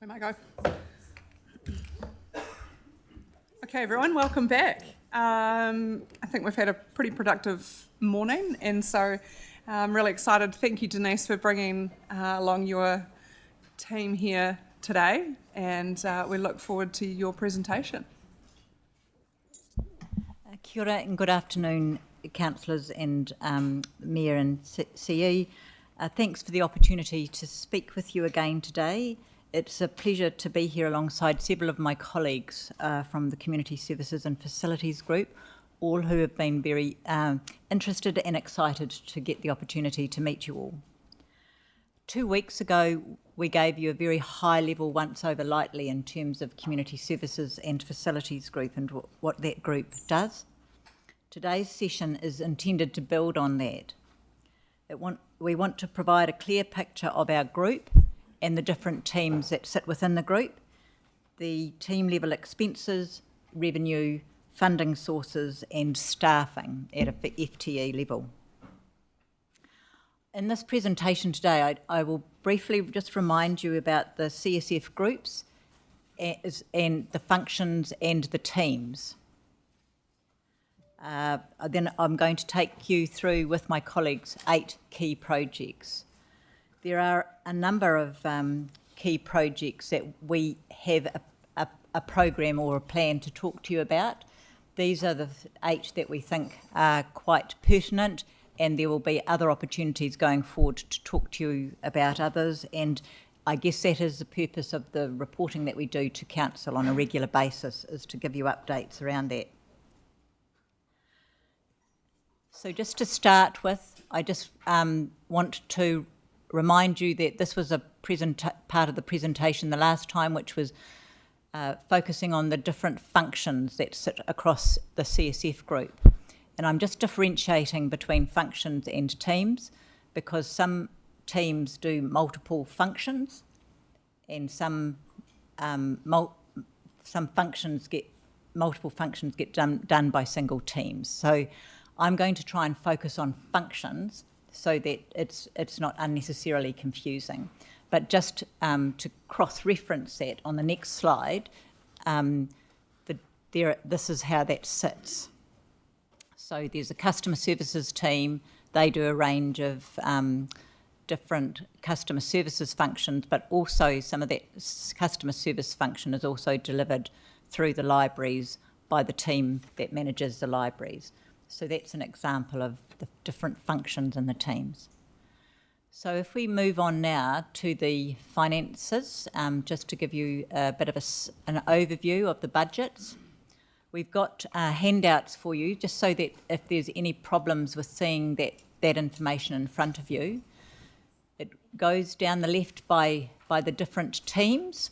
We might go. Okay, everyone, welcome back. I think we've had a pretty productive morning, and so I'm really excited. Thank you, Denise, for bringing along your team here today, and we look forward to your presentation. Kia ora and good afternoon, councillors and Mayor and CE. Thanks for the opportunity to speak with you again today. It's a pleasure to be here alongside several of my colleagues from the Community Services and Facilities Group, all who have been very interested and excited to get the opportunity to meet you all. 2 weeks ago, we gave you a very high-level once-over lightly in terms of Community Services and Facilities Group and what that group does. Today's session is intended to build on that. We want to provide a clear picture of our group and the different teams that sit within the group, the team level expenses, revenue, funding sources and staffing at a FTE level. In this presentation today, I will briefly just remind you about the CSF groups and the functions and the teams. Then I'm going to take you through with my colleagues 8 key projects. There are a number of key projects that we have a program or a plan to talk to you about. These are the 8 that we think are quite pertinent, and there will be other opportunities going forward to talk to you about others, and I guess that is the purpose of the reporting that we do to Council on a regular basis, is to give you updates around that. So just to start with, I just want to remind you that this was a part of the presentation the last time, which was focusing on the different functions that sit across the CSF group. And I'm just differentiating between functions and teams, because some teams do multiple functions and multiple functions get done by single teams. So I'm going to try and focus on functions so that it's not unnecessarily confusing. But just to cross-reference that on the next slide, this is how that sits. So there's a customer services team. They do a range of different customer services functions, but also some of that customer service function is also delivered through the libraries by the team that manages the libraries. So that's an example of the different functions in the teams. So if we move on now to the finances, just to give you a bit of an overview of the budgets. We've got handouts for you, just so that if there's any problems with seeing that information in front of you. It goes down the left by the different teams,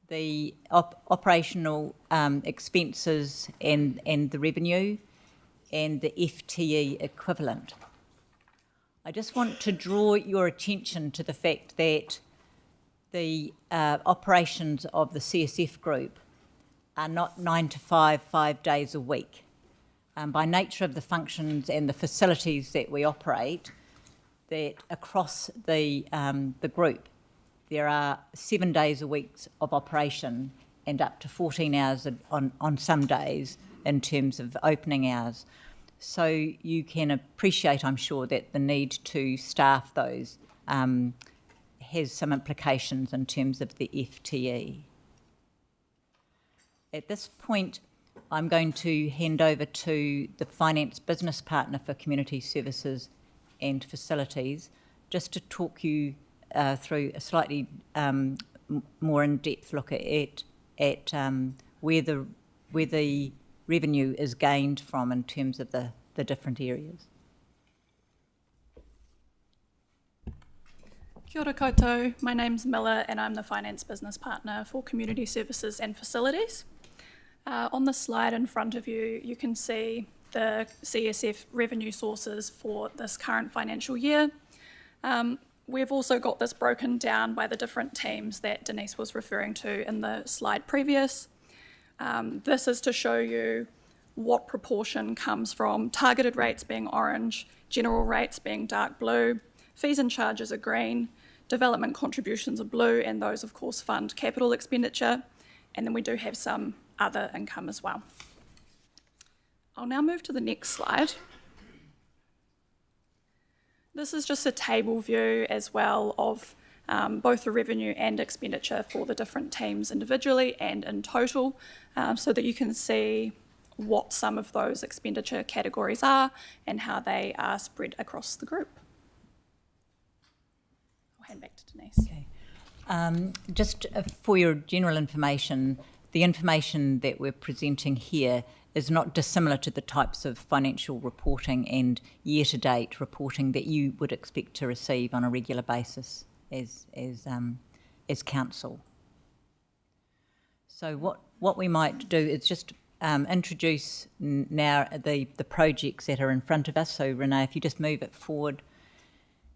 the operational expenses and the revenue, and the FTE equivalent. I just want to draw your attention to the fact that the operations of the CSF group are not 9 to 5, 5 days a week. By nature of the functions and the facilities that we operate, that across the group, there are 7 days a week of operation and up to 14 hours on some days in terms of opening hours. So you can appreciate, I'm sure, that the need to staff those has some implications in terms of the FTE. At this point, I'm going to hand over to the Finance Business Partner for Community Services and Facilities, just to talk you through a slightly more in-depth look at where the revenue is gained from in terms of the different areas. Kia ora koutou, my name's Miller and I'm the Finance Business Partner for Community Services and Facilities. On the slide in front of you, you can see the CSF revenue sources for this current financial year. We've also got this broken down by the different teams that Denise was referring to in the slide previous. This is to show you what proportion comes from targeted rates being orange, general rates being dark blue, fees and charges are green, Development contributions are blue, and those, of course, fund capital expenditure. And then we do have some other income as well. I'll now move to the next slide. This is just a table view as well of both the revenue and expenditure for the different teams individually and in total, so that you can see what some of those expenditure categories are and how they are spread across the group. I'll hand back to Denise. Okay. Just for your general information, the information that we're presenting here is not dissimilar to the types of financial reporting and year-to-date reporting that you would expect to receive on a regular basis as council. So what we might do is just introduce now the projects that are in front of us. So Renee, if you just move it forward,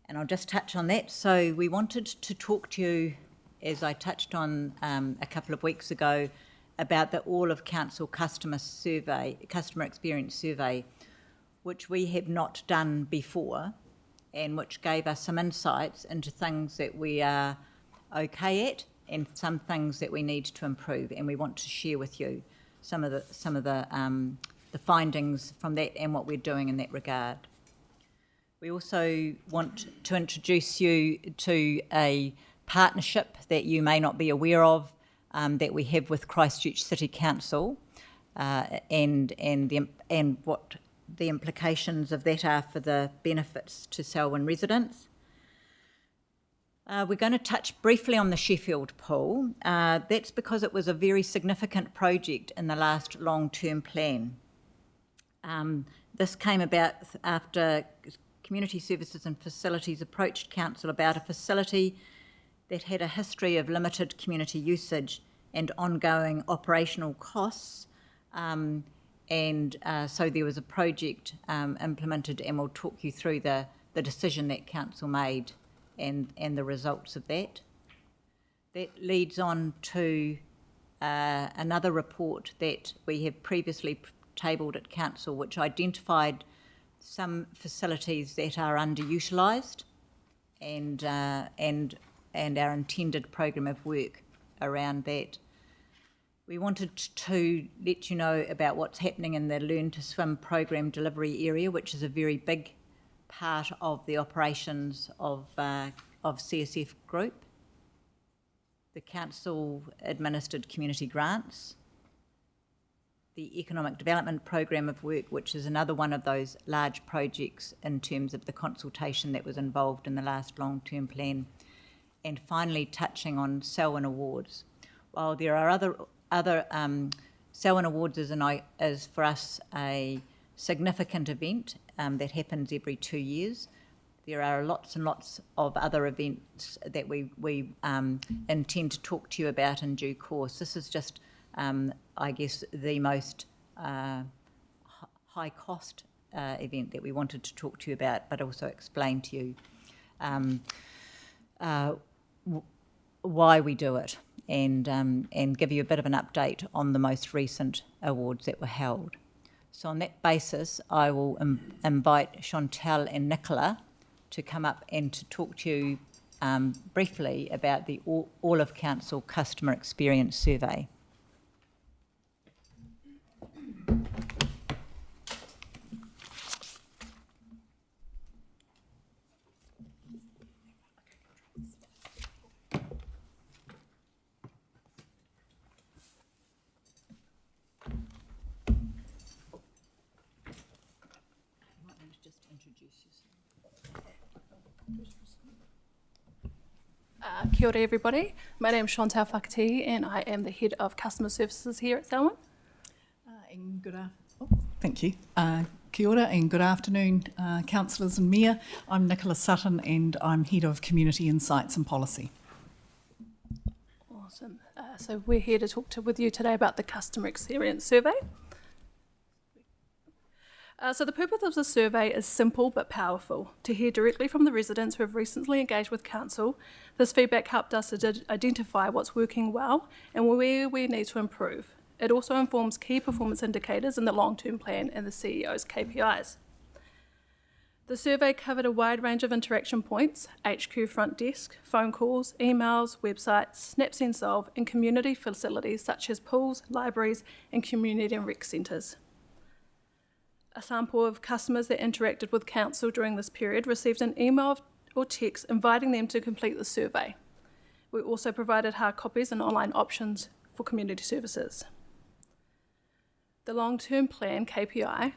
and I'll just touch on that. So we wanted to talk to you, as I touched on a couple of weeks ago, about the All of Council customer experience survey, which we have not done before, and which gave us some insights into things that we are okay at and some things that we need to improve. And we want to share with you some of the findings from that and what we're doing in that regard. We also want to introduce you to a partnership that you may not be aware of, that we have with Christchurch City Council, and what the implications of that are for the benefits to Selwyn residents. We're going to touch briefly on the Sheffield pool. That's because it was a very significant project in the last long-term plan. This came about after Community Services and Facilities approached Council about a facility that had a history of limited community usage and ongoing operational costs. So there was a project implemented, and we'll talk you through the decision that Council made and the results of that. That leads on to another report that we have previously tabled at Council, which identified some facilities that are underutilised and our intended program of work around that. We wanted to let you know about what's happening in the Learn to Swim program delivery area, which is a very big part of the operations of CSF Group. The Council administered community grants. The Economic Development Program of Work, which is another one of those large projects in terms of the consultation that was involved in the last long-term plan. And finally, touching on Selwyn Awards. While there are other Selwyn Awards is for us a significant event that happens every 2 years. There are lots and lots of other events that we intend to talk to you about in due course. This is just, I guess, the most high cost event that we wanted to talk to you about, but also explain to you why we do it, and give you a bit of an update on the most recent awards that were held. So on that basis, I will invite Chantal and Nicola to come up and to talk to you briefly about the All of Council Customer Experience Survey. Kia ora everybody, my name is Chantal Whakati and I am the Head of Customer Services here at Selwyn. Thank you. Kia ora and good afternoon, councillors and Mayor. I'm Nicola Sutton and I'm Head of Community Insights and Policy. Awesome. So we're here to talk with you today about the Customer Experience Survey. So the purpose of the survey is simple but powerful, to hear directly from the residents who have recently engaged with Council. This feedback helped us to identify what's working well and where we need to improve. It also informs key performance indicators in the long-term plan and the CEO's KPIs. The survey covered a wide range of interaction points: HQ front desk, phone calls, emails, websites, Snaps and Solve, and community facilities such as pools, libraries, and community and rec centres. A sample of customers that interacted with Council during this period received an email or text inviting them to complete the survey. We also provided hard copies and online options for community services. The long-term plan, KPI,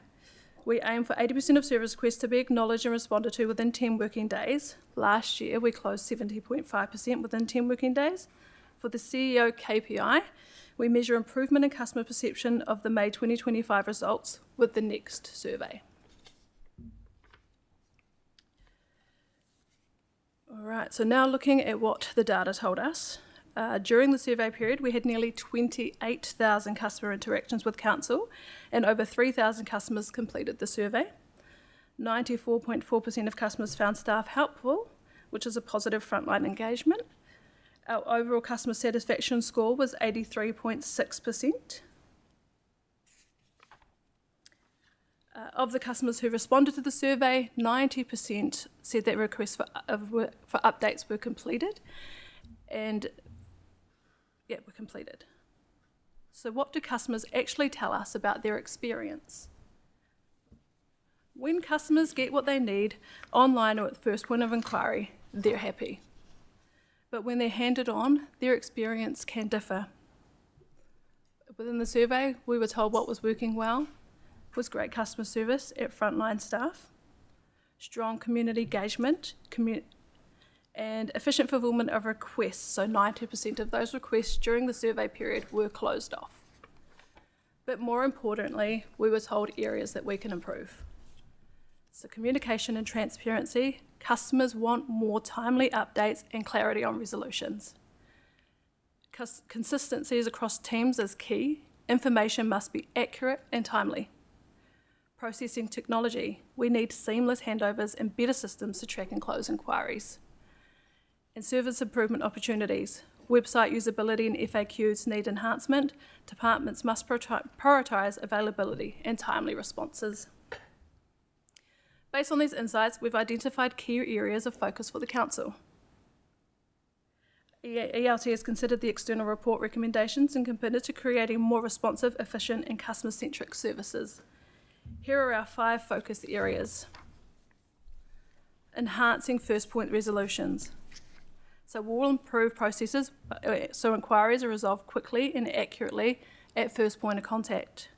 we aim for 80% of service requests to be acknowledged and responded to within 10 working days. Last year, we closed 70.5% within 10 working days. For the CEO KPI, we measure improvement in customer perception of the May 2025 results with the next survey. All right, so now looking at what the data told us. During the survey period, we had nearly 28,000 customer interactions with Council, and over 3,000 customers completed the survey. 94.4% of customers found staff helpful, which is a positive frontline engagement. Our overall customer satisfaction score was 83.6%. Of the customers who responded to the survey, 90% said that requests for updates were completed, and were completed. So what do customers actually tell us about their experience? When customers get what they need online or at the first point of inquiry, they're happy. But when they're handed on, their experience can differ. Within the survey, we were told what was working well was great customer service at frontline staff, strong community engagement, and efficient fulfilment of requests. So 90% of those requests during the survey period were closed off. But more importantly, we were told areas that we can improve. So communication and transparency, customers want more timely updates and clarity on resolutions. Consistencies across teams is key. Information must be accurate and timely. Processing technology, we need seamless handovers and better systems to track and close inquiries. And service improvement opportunities. Website usability and FAQs need enhancement. Departments must prioritise availability and timely responses. Based on these insights, we've identified key areas of focus for the Council. ELT has considered the external report recommendations and committed to creating more responsive, efficient and customer-centric services. Here are our 5 focus areas. Enhancing first point resolutions. So we'll improve processes so inquiries are resolved quickly and accurately at first point of contact.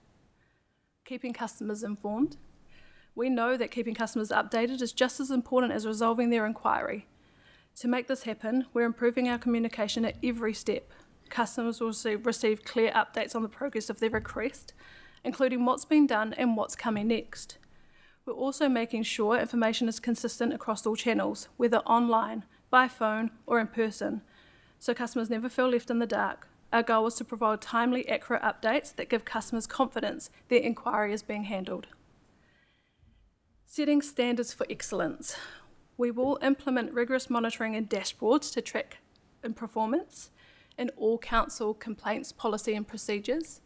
Keeping customers informed. We know that keeping customers updated is just as important as resolving their inquiry. To make this happen, we're improving our communication at every step. Customers will receive clear updates on the progress of their request, including what's been done and what's coming next. We're also making sure information is consistent across all channels, whether online, by phone, or in person, so customers never feel left in the dark. Our goal is to provide timely, accurate updates that give customers confidence their inquiry is being handled. Setting standards for excellence. We will implement rigorous monitoring and dashboards to track performance in all Council complaints policy and procedures,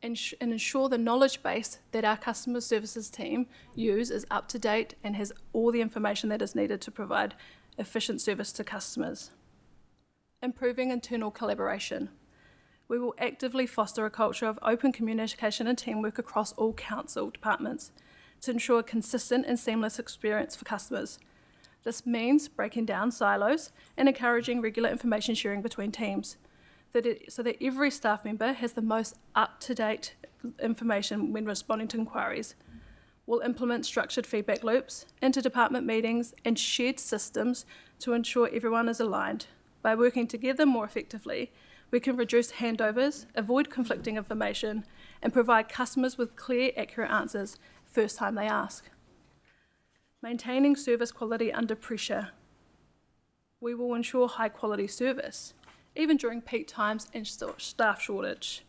and ensure the knowledge base that our customer services team use is up to date and has all the information that is needed to provide efficient service to customers. Improving internal collaboration. We will actively foster a culture of open communication and teamwork across all Council departments to ensure a consistent and seamless experience for customers. This means breaking down silos and encouraging regular information sharing between teams, so that every staff member has the most up-to-date information when responding to inquiries. We'll implement structured feedback loops, inter-department meetings, and shared systems to ensure everyone is aligned. By working together more effectively, we can reduce handovers, avoid conflicting information, and provide customers with clear, accurate answers first time they ask. Maintaining service quality under pressure. We will ensure high-quality service, even during peak times and staff shortage.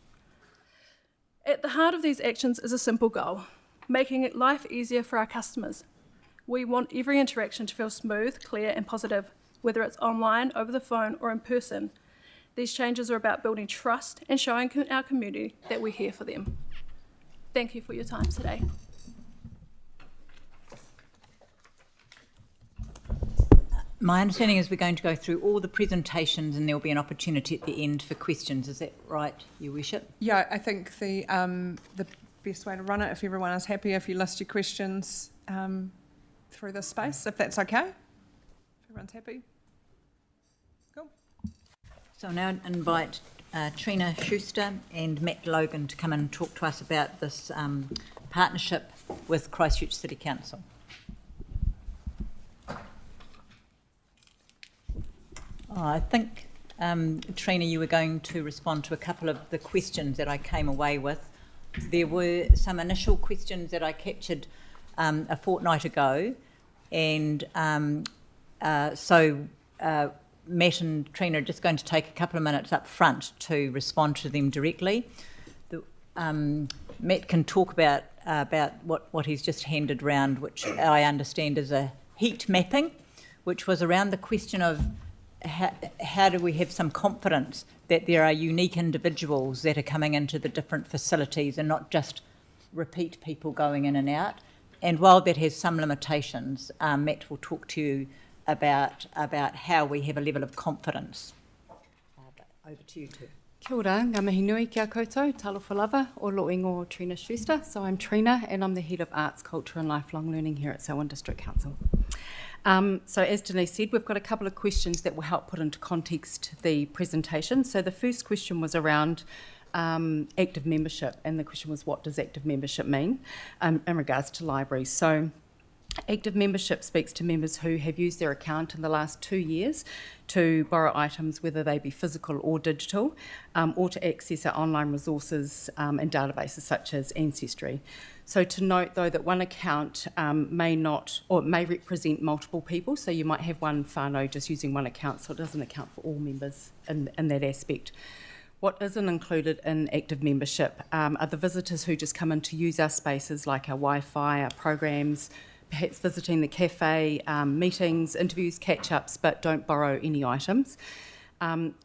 At the heart of these actions is a simple goal: making life easier for our customers. We want every interaction to feel smooth, clear and positive, whether it's online, over the phone or in person. These changes are about building trust and showing our community that we're here for them. Thank you for your time today. My understanding is we're going to go through all the presentations and there'll be an opportunity at the end for questions. Is that right, Your Worship? Yeah, I think the best way to run it, if everyone is happy, if you list your questions through this space, if that's okay. If everyone's happy. Cool. So I'll now invite Trina Schuster and Matt Logan to come and talk to us about this partnership with Christchurch City Council. I think, Trina, you were going to respond to a couple of the questions that I came away with. There were some initial questions that I captured a fortnight ago, and so Matt and Trina are just going to take a couple of minutes up front to respond to them directly. Matt can talk about what he's just handed round, which I understand is a heat mapping, which was around the question of how do we have some confidence that there are unique individuals that are coming into the different facilities and not just repeat people going in and out. And while that has some limitations, Matt will talk to you about how we have a level of confidence. Over to you too. Kia ora, ngā mihi nui kia koutou, talofa lava, o lo ingo Trina Schuster. So I'm Trina and I'm the Head of Arts, Culture and Lifelong Learning here at Selwyn District Council. So as Denise said, we've got a couple of questions that will help put into context the presentation. So the first question was around active membership, and the question was, what does active membership mean in regards to libraries? So active membership speaks to members who have used their account in the last 2 years to borrow items, whether they be physical or digital, or to access our online resources and databases such as Ancestry. So to note, though, that one account may represent multiple people, so you might have one whānau just using one account, so it doesn't account for all members in that aspect. What isn't included in active membership are the visitors who just come in to use our spaces, like our Wi-Fi, our programs, perhaps visiting the cafe, meetings, interviews, catch-ups, but don't borrow any items.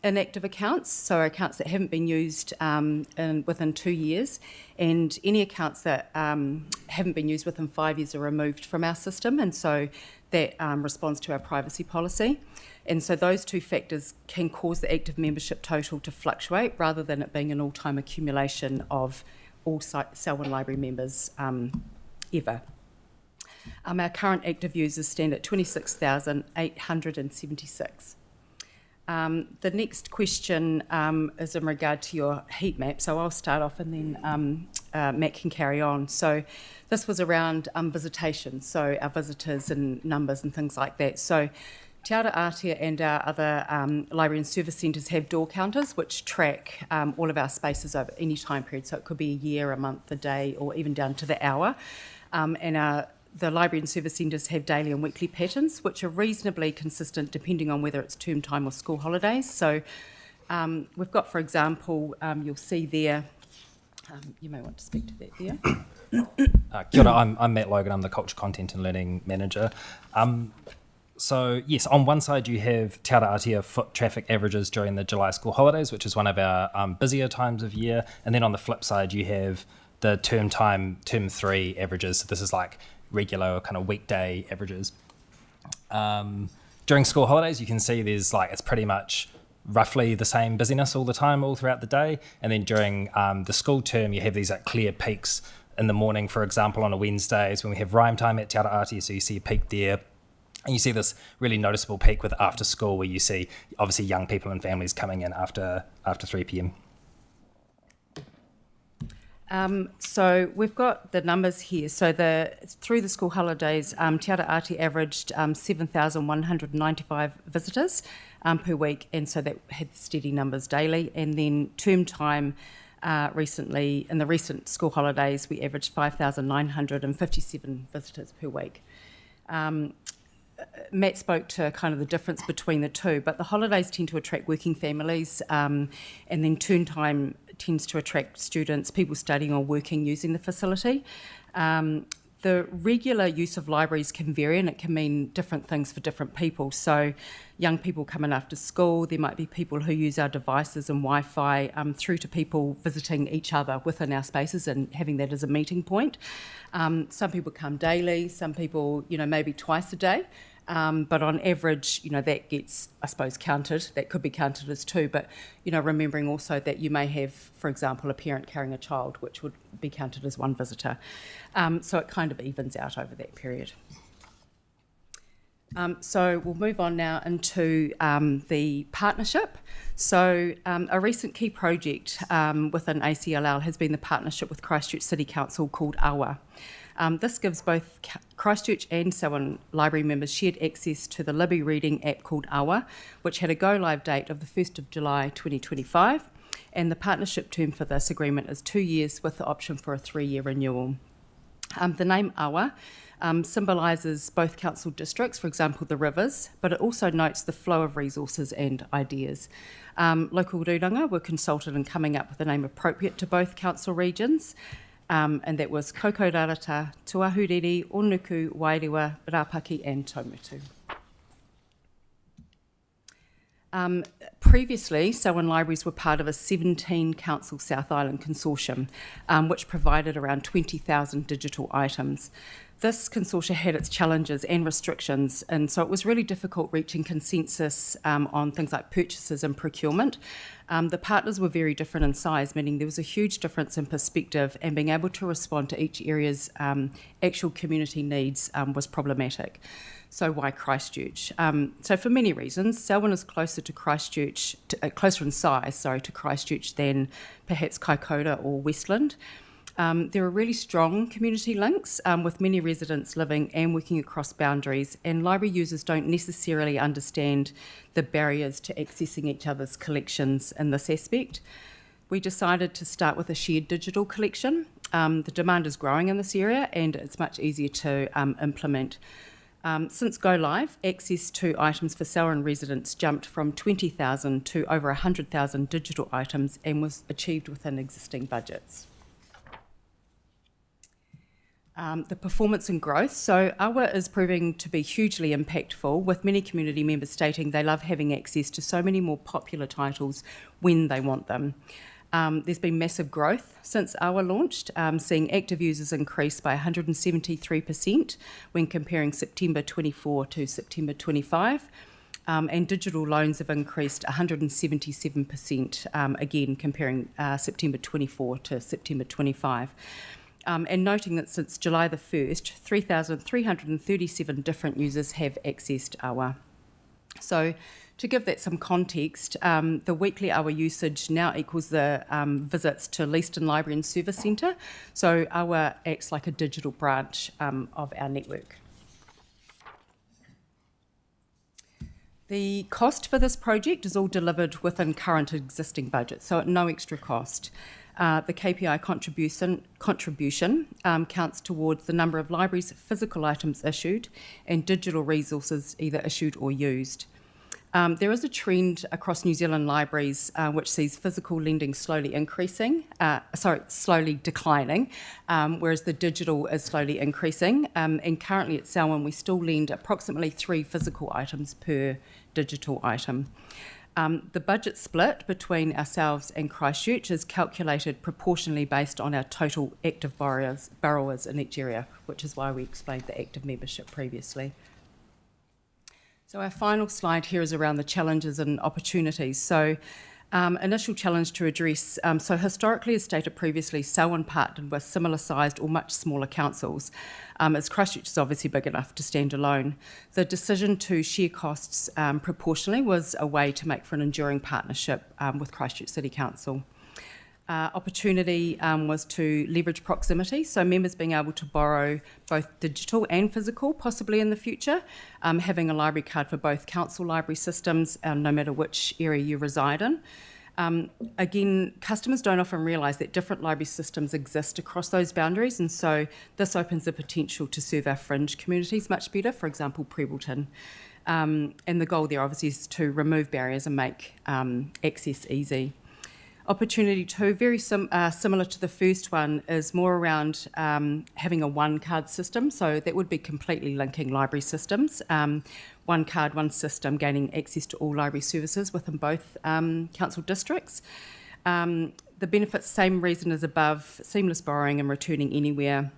Inactive accounts, so accounts that haven't been used within 2 years, and any accounts that haven't been used within 5 years are removed from our system, and so that responds to our privacy policy. And so those two factors can cause the active membership total to fluctuate rather than it being an all-time accumulation of all Selwyn Library members ever. Our current active users stand at 26,876. The next question is in regard to your heat map, so I'll start off and then Matt can carry on. So this was around visitation, so our visitors and numbers and things like that. So Te Aroha and our other library and service centres have door counters which track all of our spaces over any time period, so it could be a year, a month, a day, or even down to the hour. The library and service centres have daily and weekly patterns, which are reasonably consistent depending on whether it's term time or school holidays. So we've got, for example, you'll see there, you may want to speak to that there. Kia ora, I'm Matt Logan, I'm the Culture, Content and Learning Manager. So yes, on one side you have Te Aroha foot traffic averages during the July school holidays, which is one of our busier times of year. And then on the flip side you have the term 3 averages. So this is like regular kind of weekday averages. During school holidays, you can see it's pretty much roughly the same busyness all the time, all throughout the day. And then during the school term, you have these clear peaks in the morning, for example, on a Wednesday is when we have rhyme time at Te Aroha, so you see a peak there. And you see this really noticeable peak with after school where you see obviously young people and families coming in after 3 p.m. So we've got the numbers here. So through the school holidays, Te Aroha averaged 7,195 visitors per week, and so that had steady numbers daily. And then term time recently, in the recent school holidays, we averaged 5,957 visitors per week. Matt spoke to kind of the difference between the two, but the holidays tend to attract working families, and then term time tends to attract students, people studying or working using the facility. The regular use of libraries can vary and it can mean different things for different people. So young people come in after school, there might be people who use our devices and Wi-Fi, through to people visiting each other within our spaces and having that as a meeting point. Some people come daily, some people, maybe twice a day. But on average, that gets, I suppose, counted. That could be counted as 2, but, remembering also that you may have, for example, a parent carrying a child, which would be counted as 1 visitor. So it kind of evens out over that period. So we'll move on now into the partnership. So a recent key project within ACLL has been the partnership with Christchurch City Council called AWA. This gives both Christchurch and Selwyn Library members shared access to the Libby reading app called AWA, which had a go-live date of the 1st of July 2025, and the partnership term for this agreement is 2 years with the option for a 3-year renewal. The name AWA symbolises both council districts, for example the rivers, but it also notes the flow of resources and ideas. Local rūranga were consulted in coming up with a name appropriate to both council regions, and that was Kokorarata, Tuahuriri, Onuku, Wairewa, Rapaki and Taumutu. Previously, Selwyn Libraries were part of a 17 council South Island consortium, which provided around 20,000 digital items. This consortium had its challenges and restrictions, and so it was really difficult reaching consensus on things like purchases and procurement. The partners were very different in size, meaning there was a huge difference in perspective, and being able to respond to each area's actual community needs was problematic. So why Christchurch? So for many reasons, Selwyn is closer to Christchurch, closer in size, to Christchurch than perhaps Kaikoura or Westland. There are really strong community links with many residents living and working across boundaries, and library users don't necessarily understand the barriers to accessing each other's collections in this aspect. We decided to start with a shared digital collection. The demand is growing in this area and it's much easier to implement. Since Go Live, access to items for Selwyn residents jumped from 20,000 to over 100,000 digital items and was achieved within existing budgets. The performance and growth. So AWA is proving to be hugely impactful, with many community members stating they love having access to so many more popular titles when they want them. There's been massive growth since AWA launched, seeing active users increase by 173% when comparing September 24 to September 25. And digital loans have increased 177%, again comparing September 24 to September 25. And noting that since July the 1st, 3,337 different users have accessed AWA. So to give that some context, the weekly AWA usage now equals the visits to Leaston Library and Service Centre. So AWA acts like a digital branch of our network. The cost for this project is all delivered within current existing budget, so at no extra cost. The KPI contribution counts towards the number of libraries' physical items issued and digital resources either issued or used. There is a trend across New Zealand libraries which sees physical lending slowly declining, whereas the digital is slowly increasing. And currently at Selwyn, we still lend approximately 3 physical items per digital item. The budget split between ourselves and Christchurch is calculated proportionally based on our total active borrowers in each area, which is why we explained the active membership previously. So our final slide here is around the challenges and opportunities. So initial challenge to address. So historically, as stated previously, Selwyn partnered with similar sized or much smaller councils, as Christchurch is obviously big enough to stand alone. The decision to share costs proportionally was a way to make for an enduring partnership with Christchurch City Council. Opportunity was to leverage proximity, so members being able to borrow both digital and physical, possibly in the future, having a library card for both council library systems, no matter which area you reside in. Again, customers don't often realise that different library systems exist across those boundaries, and so this opens the potential to serve our fringe communities much better, for example, Prebbleton. And the goal there obviously is to remove barriers and make access easy. Opportunity 2, very similar to the first one, is more around having a one-card system. So that would be completely linking library systems. One card, one system, gaining access to all library services within both council districts. The benefits, same reason as above, seamless borrowing and returning anywhere.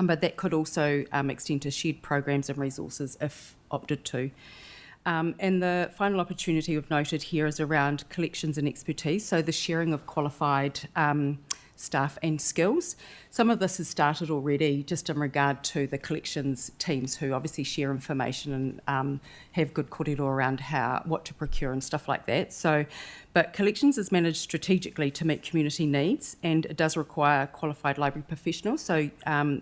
But that could also extend to shared programs and resources if opted to. And the final opportunity we've noted here is around collections and expertise, so the sharing of qualified staff and skills. Some of this has started already just in regard to the collections teams who obviously share information and have good kōrero around what to procure and stuff like that. So, but collections is managed strategically to meet community needs, and it does require qualified library professionals. So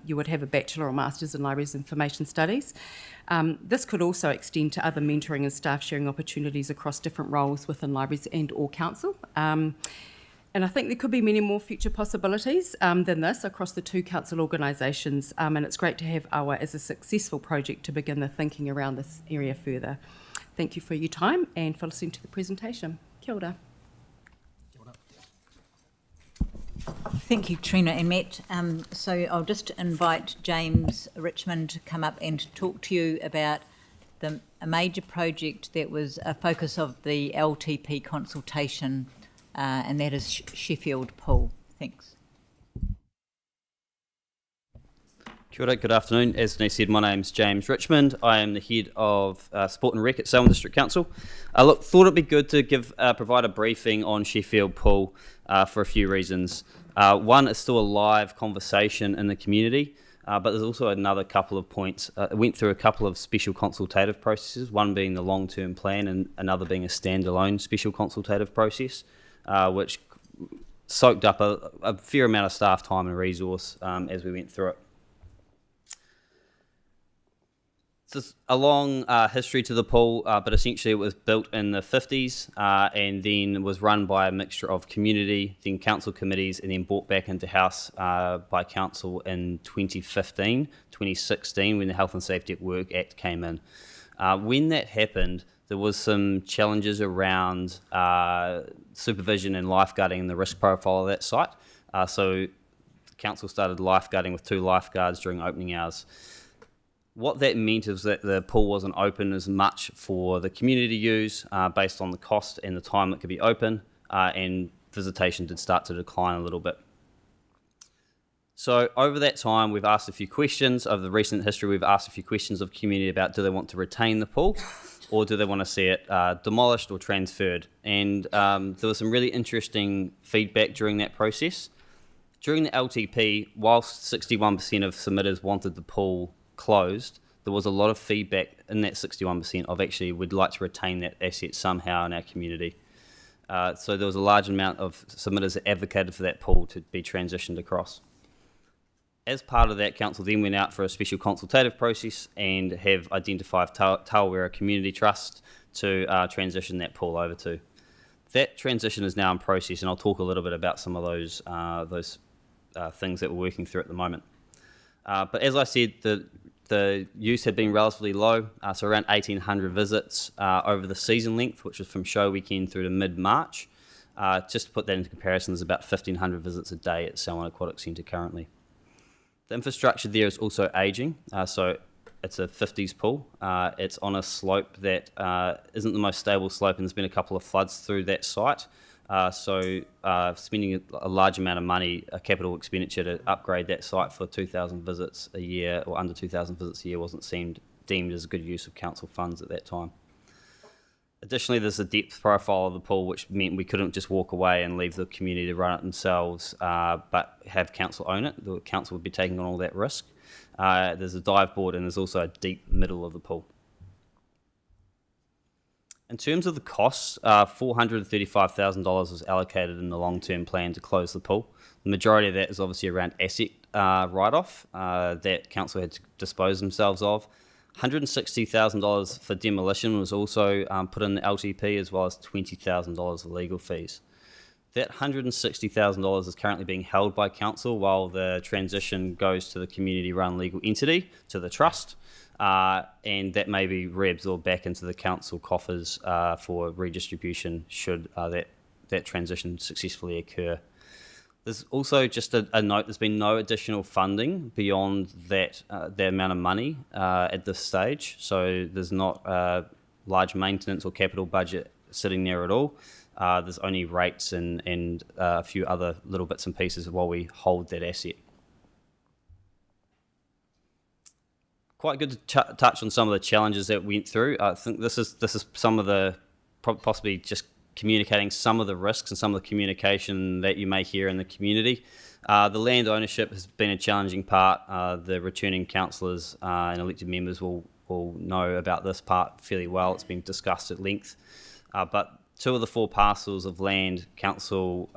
you would have a Bachelor or Master's in Libraries Information Studies. This could also extend to other mentoring and staff sharing opportunities across different roles within libraries and or council. And I think there could be many more future possibilities than this across the two council organisations, and it's great to have AWA as a successful project to begin the thinking around this area further. Thank you for your time and for listening to the presentation. Kia ora. Thank you, Trina and Matt. So I'll just invite James Richmond to come up and talk to you about a major project that was a focus of the LTP consultation, and that is Sheffield Pool. Thanks. Kia ora, good afternoon. As Denise said, my name's James Richmond. I am the head of Sport and Rec at Selwyn District Council. Thought it'd be good to provide a briefing on Sheffield Pool for a few reasons. One, it's still a live conversation in the community, but there's also another couple of points. It went through a couple of special consultative processes, one being the long-term plan and another being a standalone special consultative process, which soaked up a fair amount of staff time and resource as we went through it. There's a long history to the pool, but essentially it was built in the 50s and then was run by a mixture of community, then council committees, and then brought back into house by council in 2016 when the Health and Safety at Work Act came in. When that happened, there was some challenges around supervision and lifeguarding and the risk profile of that site. So the council started lifeguarding with 2 lifeguards during opening hours. What that meant is that the pool wasn't open as much for the community to use based on the cost and the time that could be open, and visitation did start to decline a little bit. So over that time, we've asked a few questions. Over the recent history, we've asked a few questions of community about do they want to retain the pool or do they want to see it demolished or transferred. And there was some really interesting feedback during that process. During the LTP, whilst 61% of submitters wanted the pool closed, there was a lot of feedback in that 61% of actually we'd like to retain that asset somehow in our community. So there was a large amount of submitters that advocated for that pool to be transitioned across. As part of that, council then went out for a special consultative process and have identified Tawera Community Trust to transition that pool over to. That transition is now in process, and I'll talk a little bit about some of those things that we're working through at the moment. But as I said, the use had been relatively low, so around 1,800 visits over the season length, which was from show weekend through to mid-March. Just to put that into comparison, there's about 1,500 visits a day at Selwyn Aquatic Centre currently. The infrastructure there is also ageing, so it's a 50s pool. It's on a slope that isn't the most stable slope, and there's been a couple of floods through that site. So spending a large amount of money, a capital expenditure to upgrade that site for 2,000 visits a year or under 2,000 visits a year wasn't deemed as a good use of council funds at that time. Additionally, there's a depth profile of the pool, which meant we couldn't just walk away and leave the community to run it themselves, but have council own it. The council would be taking on all that risk. There's a dive board and there's also a deep middle of the pool. In terms of the costs, $435,000 was allocated in the long-term plan to close the pool. The majority of that is obviously around asset write-off that council had to dispose themselves of. $160,000 for demolition was also put in the LTP, as well as $20,000 of legal fees. That $160,000 is currently being held by council while the transition goes to the community-run legal entity, to the trust, and that may be reabsorbed back into the council coffers for redistribution should that transition successfully occur. There's also just a note, there's been no additional funding beyond that the amount of money at this stage, so there's not a large maintenance or capital budget sitting there at all. There's only rates and a few other little bits and pieces while we hold that asset. quite good to touch on some of the challenges that we went through. I think this is some of the possibly just communicating some of the risks and some of the communication that you may hear in the community. The land ownership has been a challenging part. The returning councillors and elected members will know about this part fairly well. It's been discussed at length. But 2 of the 4 parcels of land council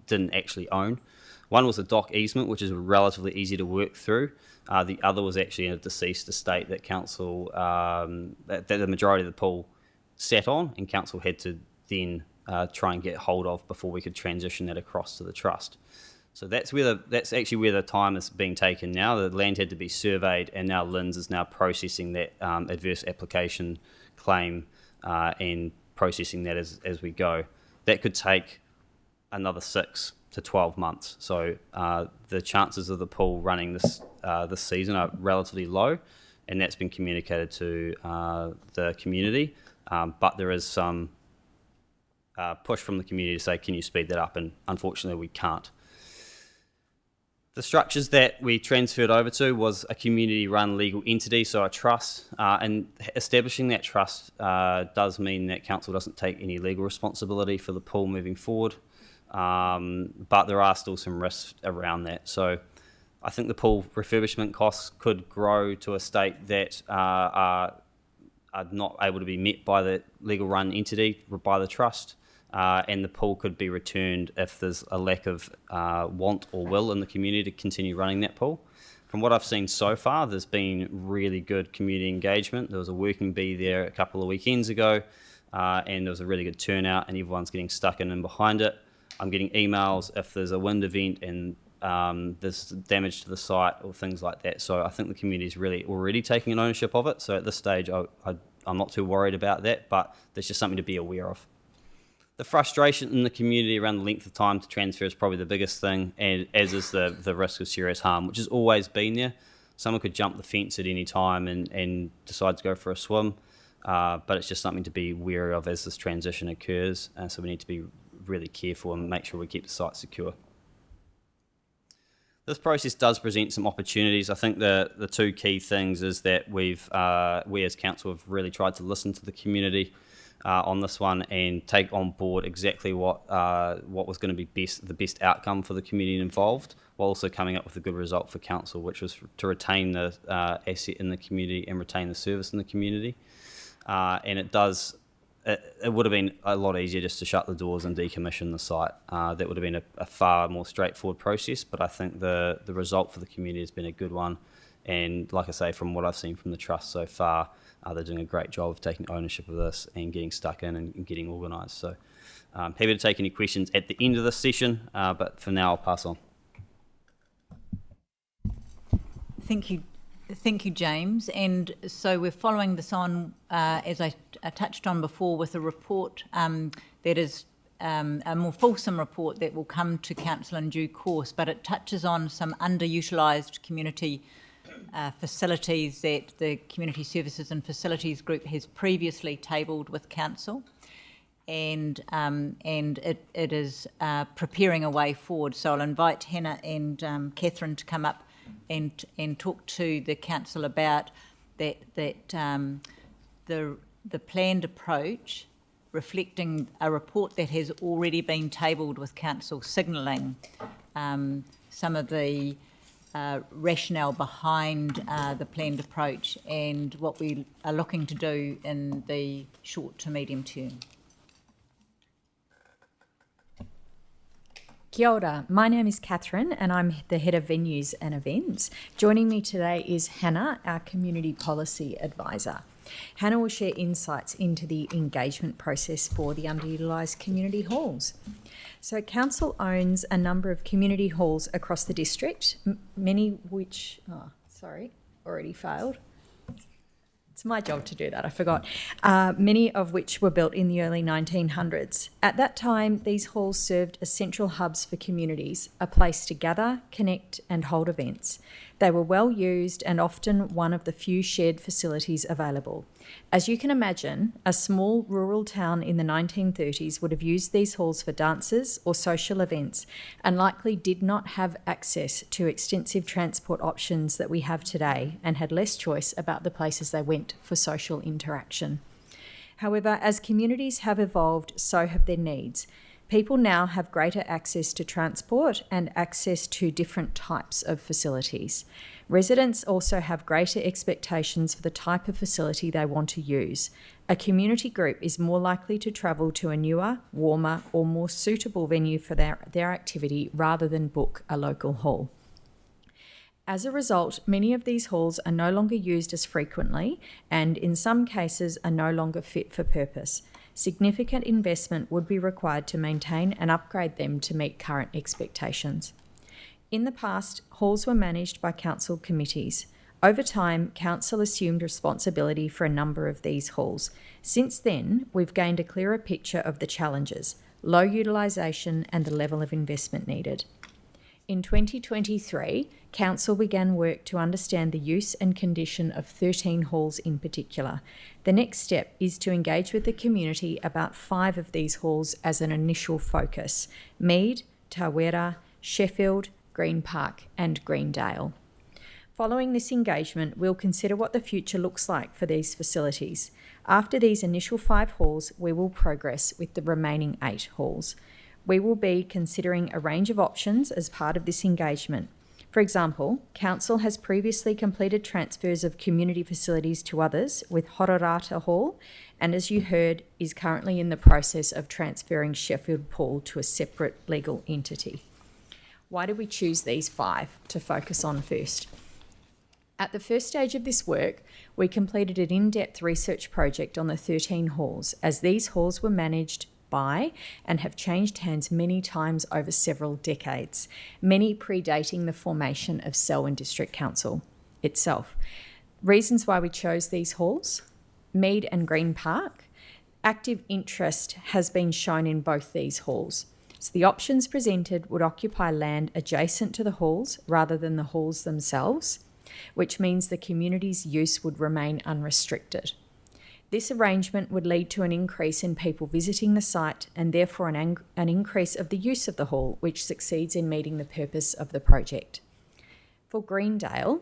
didn't actually own. One was a dock easement, which is relatively easy to work through. The other was actually in a deceased estate that council, that the majority of the pool sat on, and council had to then try and get hold of before we could transition that across to the trust. So that's actually where the time is being taken now. The land had to be surveyed, and now LINZ is now processing that adverse application claim and processing that as we go. That could take another 6 to 12 months. So the chances of the pool running this season are relatively low, and that's been communicated to the community. But there is some push from the community to say, can you speed that up? And unfortunately, we can't. The structures that we transferred over to was a community-run legal entity, so a trust, and establishing that trust does mean that council doesn't take any legal responsibility for the pool moving forward, but there are still some risks around that. So I think the pool refurbishment costs could grow to a state that are not able to be met by the legal-run entity, by the trust. And the pool could be returned if there's a lack of want or will in the community to continue running that pool. From what I've seen so far, there's been really good community engagement. There was a working bee there a couple of weekends ago, and there was a really good turnout, and everyone's getting stuck in and behind it. I'm getting emails if there's a wind event and there's damage to the site or things like that. So I think the community is really already taking an ownership of it. So at this stage, I'm not too worried about that, but there's just something to be aware of. The frustration in the community around the length of time to transfer is probably the biggest thing, and as is the risk of serious harm, which has always been there. Someone could jump the fence at any time and decide to go for a swim, but it's just something to be wary of as this transition occurs, so we need to be really careful and make sure we keep the site secure. This process does present some opportunities. I think the 2 key things is that we as council have really tried to listen to the community on this one and take on board exactly what was going to be the best outcome for the community involved, while also coming up with a good result for council, which was to retain the asset in the community and retain the service in the community. And it would have been a lot easier just to shut the doors and decommission the site. That would have been a far more straightforward process, but I think the result for the community has been a good one. And like I say, from what I've seen from the trust so far, they're doing a great job of taking ownership of this and getting stuck in and getting organised. So happy to take any questions at the end of this session, but for now I'll pass on. Thank you, James. And so we're following this on, as I touched on before, with a report that is a more fulsome report that will come to council in due course, but it touches on some underutilised community facilities that the Community Services and Facilities Group has previously tabled with council, and it is preparing a way forward. So I'll invite Hannah and Catherine to come up and talk to the council about that the planned approach, reflecting a report that has already been tabled with council, signalling some of the rationale behind the planned approach and what we are looking to do in the short to medium term. Kia ora. My name is Catherine and I'm the Head of Venues and Events. Joining me today is Hannah, our Community Policy Advisor. Hannah will share insights into the engagement process for the underutilised community halls. So Council owns a number of community halls across the district, many which, already failed. It's my job to do that, I forgot. Many of which were built in the early 1900s. At that time, these halls served as central hubs for communities, a place to gather, connect and hold events. They were well used and often one of the few shared facilities available. As you can imagine, a small rural town in the 1930s would have used these halls for dances or social events and likely did not have access to extensive transport options that we have today and had less choice about the places they went for social interaction. However, as communities have evolved, so have their needs. People now have greater access to transport and access to different types of facilities. Residents also have greater expectations for the type of facility they want to use. A community group is more likely to travel to a newer, warmer, or more suitable venue for their activity rather than book a local hall. As a result, many of these halls are no longer used as frequently and, in some cases, are no longer fit for purpose. Significant investment would be required to maintain and upgrade them to meet current expectations. In the past, halls were managed by council committees. Over time, council assumed responsibility for a number of these halls. Since then, we've gained a clearer picture of the challenges, low utilisation and the level of investment needed. In 2023, council began work to understand the use and condition of 13 halls in particular. The next step is to engage with the community about 5 of these halls as an initial focus: Mead, Tawera, Sheffield, Green Park and Greendale. Following this engagement, we'll consider what the future looks like for these facilities. After these initial 5 halls, we will progress with the remaining 8 halls. We will be considering a range of options as part of this engagement. For example, council has previously completed transfers of community facilities to others with Hororata Hall, and as you heard, is currently in the process of transferring Sheffield Pool to a separate legal entity. Why did we choose these 5 to focus on first? At the first stage of this work, we completed an in-depth research project on the 13 halls, as these halls were managed by and have changed hands many times over several decades, many predating the formation of Selwyn District Council itself. Reasons why we chose these halls: Mead and Green Park. Active interest has been shown in both these halls. So the options presented would occupy land adjacent to the halls rather than the halls themselves, which means the community's use would remain unrestricted. This arrangement would lead to an increase in people visiting the site and therefore an increase of the use of the hall, which succeeds in meeting the purpose of the project. For Greendale,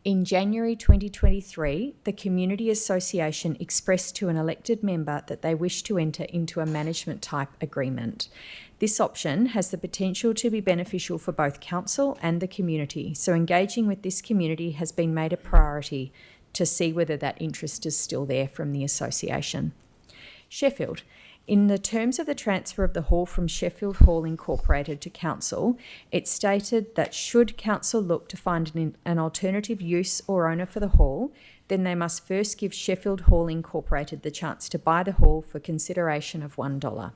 in January 2023, the Community Association expressed to an elected member that they wish to enter into a management type agreement. This option has the potential to be beneficial for both council and the community, so engaging with this community has been made a priority to see whether that interest is still there from the association. Sheffield. In the terms of the transfer of the hall from Sheffield Hall Incorporated to council, it stated that should council look to find an alternative use or owner for the hall, then they must first give Sheffield Hall Incorporated the chance to buy the hall for consideration of $1.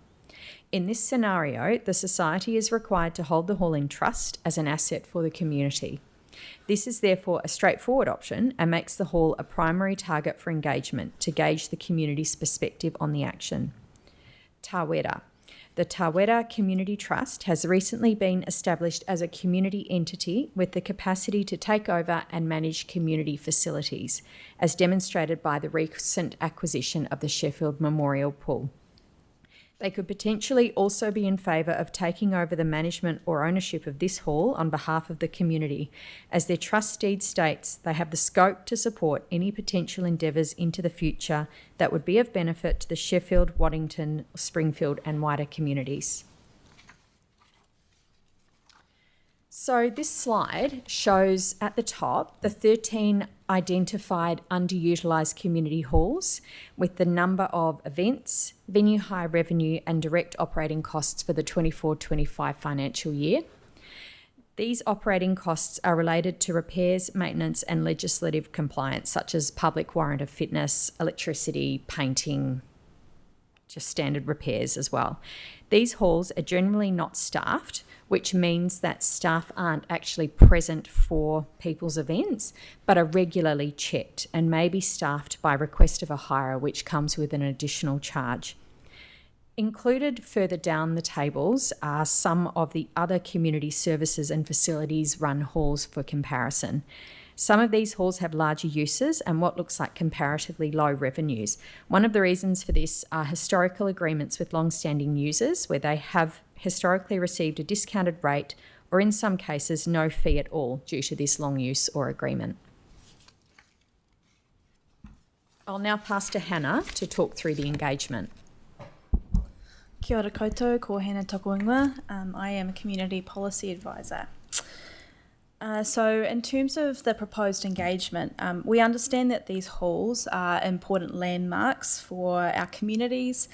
In this scenario, the society is required to hold the hall in trust as an asset for the community. This is therefore a straightforward option and makes the hall a primary target for engagement to gauge the community's perspective on the action. Tawera. The Tawera Community Trust has recently been established as a community entity with the capacity to take over and manage community facilities, as demonstrated by the recent acquisition of the Sheffield Memorial Pool. They could potentially also be in favour of taking over the management or ownership of this hall on behalf of the community. As their trust deed states, they have the scope to support any potential endeavours into the future that would be of benefit to the Sheffield, Waddington, Springfield and wider communities. So this slide shows at the top the 13 identified underutilised community halls with the number of events, venue hire revenue and direct operating costs for the 24-25 financial year. These operating costs are related to repairs, maintenance and legislative compliance such as public warrant of fitness, electricity, painting, just standard repairs as well. These halls are generally not staffed, which means that staff aren't actually present for people's events, but are regularly checked and may be staffed by request of a hire, which comes with an additional charge. Included further down the tables are some of the other community services and facilities run halls for comparison. Some of these halls have larger uses and what looks like comparatively low revenues. One of the reasons for this are historical agreements with long-standing users where they have historically received a discounted rate or in some cases no fee at all due to this long use or agreement. I'll now pass to Hannah to talk through the engagement. Kia ora koutou, ko Hannah Tokuinga. I am a Community Policy Advisor. So in terms of the proposed engagement, we understand that these halls are important landmarks for our communities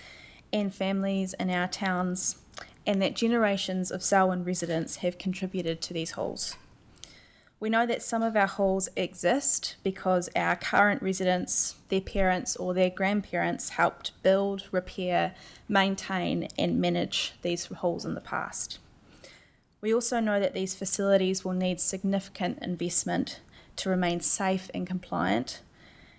and families in our towns, and that generations of Selwyn residents have contributed to these halls. We know that some of our halls exist because our current residents, their parents or their grandparents helped build, repair, maintain and manage these halls in the past. We also know that these facilities will need significant investment to remain safe and compliant,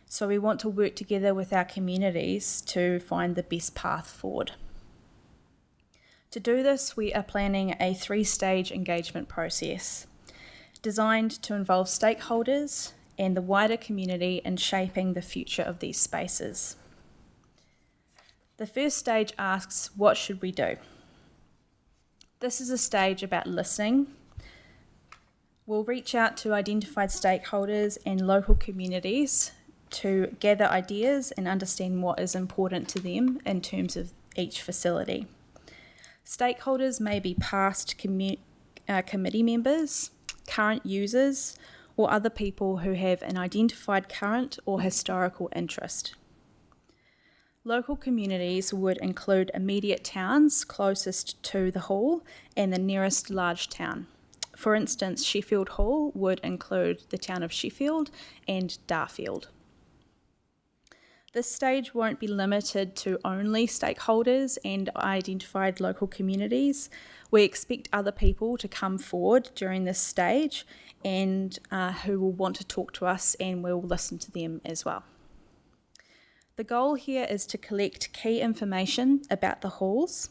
so we want to work together with our communities to find the best path forward. To do this, we are planning a 3-stage engagement process designed to involve stakeholders and the wider community in shaping the future of these spaces. The first stage asks, what should we do? This is a stage about listening. We'll reach out to identified stakeholders and local communities to gather ideas and understand what is important to them in terms of each facility. Stakeholders may be past committee members, current users, or other people who have an identified current or historical interest. Local communities would include immediate towns closest to the hall and the nearest large town. For instance, Sheffield Hall would include the town of Sheffield and Darfield. This stage won't be limited to only stakeholders and identified local communities. We expect other people to come forward during this stage and who will want to talk to us, and we'll listen to them as well. The goal here is to collect key information about the halls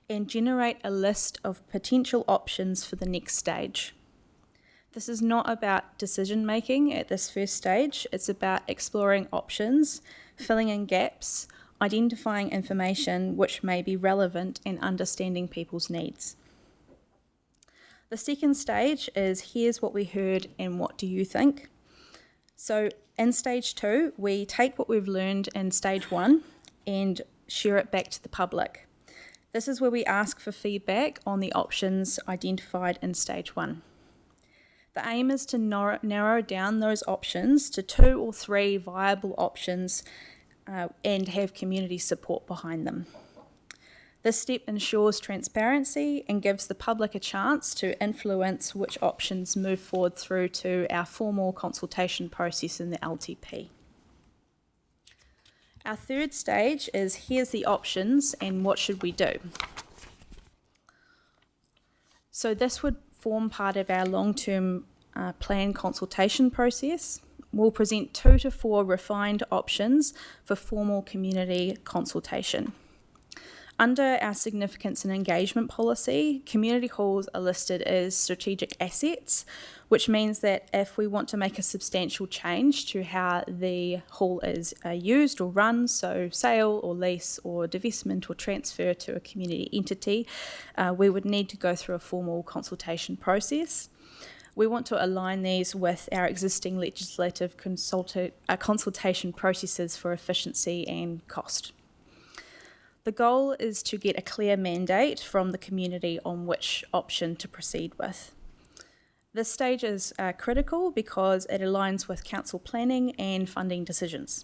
and generate a list of potential options for the next stage. This is not about decision making at this first stage, it's about exploring options, filling in gaps, identifying information which may be relevant and understanding people's needs. The second stage is here's what we heard and what do you think? So in stage 2, we take what we've learned in stage 1 and share it back to the public. This is where we ask for feedback on the options identified in stage 1. The aim is to narrow down those options to 2 or 3 viable options and have community support behind them. This step ensures transparency and gives the public a chance to influence which options move forward through to our formal consultation process in the LTP. Our third stage is here's the options and what should we do? So this would form part of our long-term plan consultation process. We'll present 2 to 4 refined options for formal community consultation. Under our significance and engagement policy, community halls are listed as strategic assets, which means that if we want to make a substantial change to how the hall is used or run, so sale or lease or divestment or transfer to a community entity, we would need to go through a formal consultation process. We want to align these with our existing legislative consultation processes for efficiency and cost. The goal is to get a clear mandate from the community on which option to proceed with. This stage is critical because it aligns with council planning and funding decisions.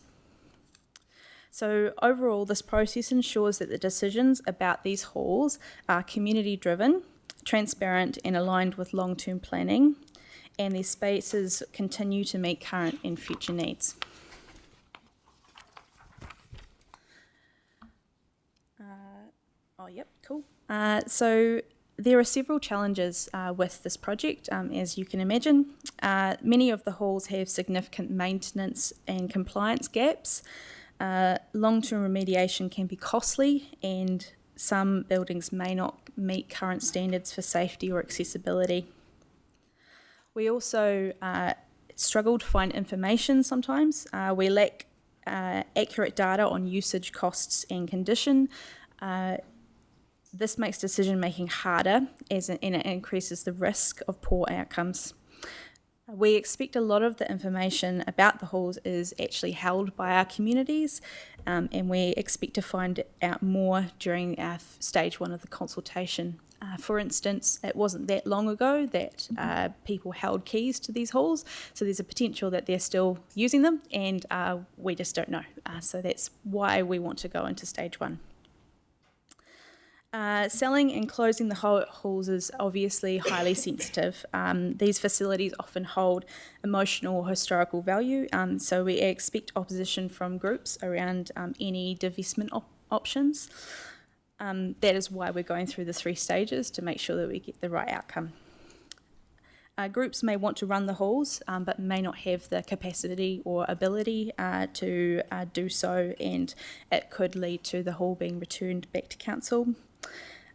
So overall, this process ensures that the decisions about these halls are community driven, transparent and aligned with long-term planning, and these spaces continue to meet current and future needs. So there are several challenges with this project, as you can imagine. Many of the halls have significant maintenance and compliance gaps. Long-term remediation can be costly, and some buildings may not meet current standards for safety or accessibility. We also struggle to find information sometimes. We lack accurate data on usage, costs and condition. This makes decision making harder and it increases the risk of poor outcomes. We expect a lot of the information about the halls is actually held by our communities, and we expect to find out more during our stage 1 of the consultation. For instance, it wasn't that long ago that people held keys to these halls, so there's a potential that they're still using them, and we just don't know. So that's why we want to go into stage 1. Selling and closing the halls is obviously highly sensitive. These facilities often hold emotional or historical value, so we expect opposition from groups around any divestment options. That is why we're going through the 3 stages to make sure that we get the right outcome. Groups may want to run the halls, but may not have the capacity or ability to do so, and it could lead to the hall being returned back to council.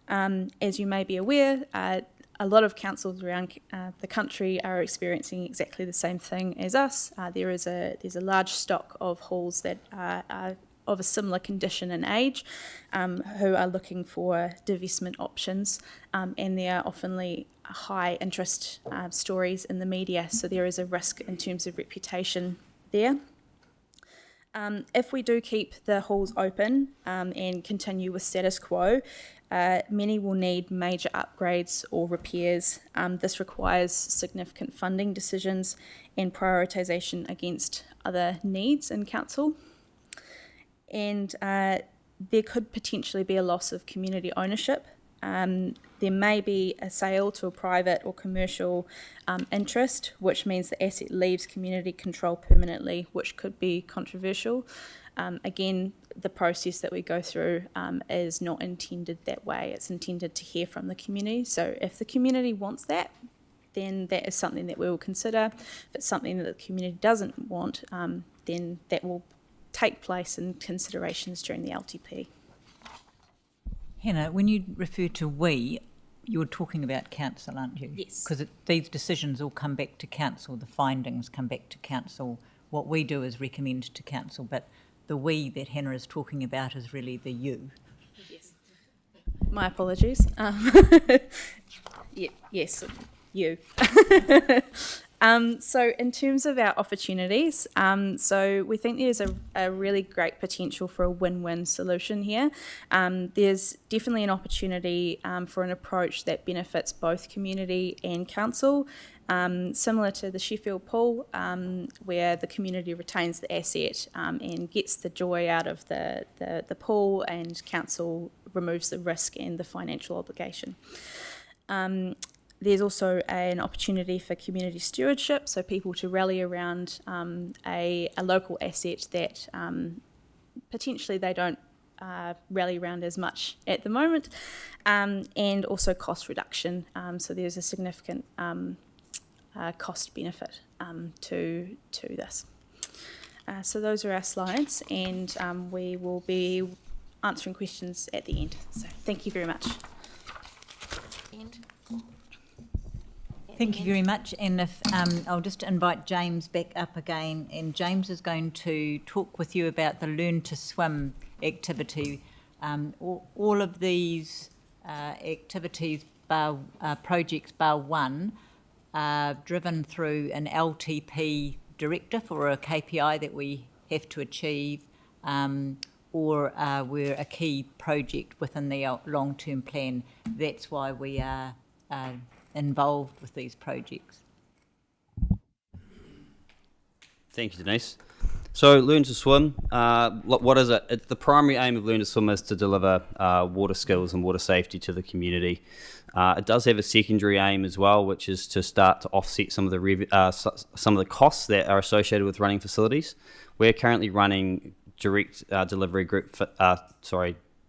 As you may be aware, a lot of councils around the country are experiencing exactly the same thing as us. There's a large stock of halls that are of a similar condition and age who are looking for divestment options, and there are often high interest stories in the media, so there is a risk in terms of reputation there. If we do keep the halls open and continue with status quo, many will need major upgrades or repairs. This requires significant funding decisions and prioritisation against other needs in council. And there could potentially be a loss of community ownership. There may be a sale to a private or commercial interest, which means the asset leaves community control permanently, which could be controversial. Again, the process that we go through is not intended that way. It's intended to hear from the community. So if the community wants that, then that is something that we will consider. If it's something that the community doesn't want, then that will take place in considerations during the LTP. Hannah, when you refer to we, you're talking about council, aren't you? Yes. Because these decisions all come back to council, the findings come back to council. What we do is recommend to council, but the we that Hannah is talking about is really the you. Yes. My apologies. Yes, you. So in terms of our opportunities, so we think there's a really great potential for a win-win solution here. There's definitely an opportunity for an approach that benefits both community and council, similar to the Sheffield pool, where the community retains the asset and gets the joy out of the pool, and council removes the risk and the financial obligation. There's also an opportunity for community stewardship, so people to rally around a local asset that potentially they don't rally around as much at the moment, and also cost reduction. So there's a significant cost benefit to this. So those are our slides, and we will be answering questions at the end. So thank you very much. Thank you very much, and if I'll just invite James back up again, and James is going to talk with you about the Learn to Swim activity. All of these activities, projects bar one, are driven through an LTP directive or a KPI that we have to achieve, or we're a key project within the long-term plan. That's why we are involved with these projects. Thank you, Denise. So, Learn to Swim, what is it? The primary aim of Learn to Swim is to deliver water skills and water safety to the community. It does have a secondary aim as well, which is to start to offset some of the costs that are associated with running facilities. We're currently running direct delivery group,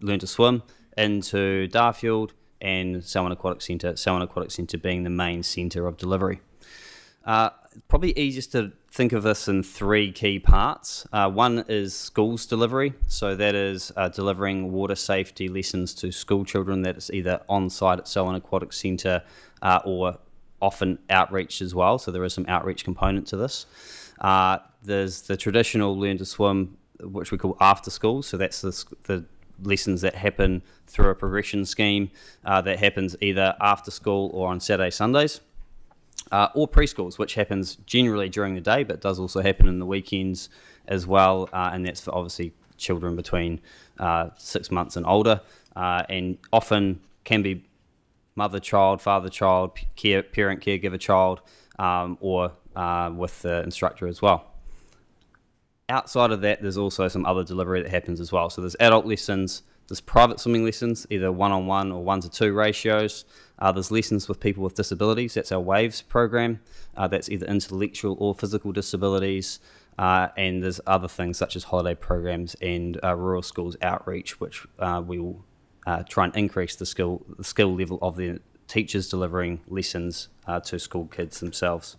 Learn to Swim into Darfield and Selwyn Aquatic Centre being the main centre of delivery. Probably easiest to think of this in 3 key parts. One is schools delivery, so that is delivering water safety lessons to school children that is either on site at Selwyn Aquatic Centre or often outreach as well, so there is some outreach component to this. There's the traditional Learn to Swim, which we call after school, so that's the lessons that happen through a progression scheme that happens either after school or on Saturday, Sundays, or preschools, which happens generally during the day, but does also happen in the weekends as well, and that's for obviously children between 6 months and older, and often can be mother-child, father-child, parent, caregiver, child, or with the instructor as well. Outside of that, there's also some other delivery that happens as well. So there's adult lessons, there's private swimming lessons, either 1-on-1 or 1-to-2 ratios. There's lessons with people with disabilities. That's our WAVES program. That's either intellectual or physical disabilities. And there's other things such as holiday programs and rural schools outreach, which we will try and increase the skill level of the teachers delivering lessons to school kids themselves.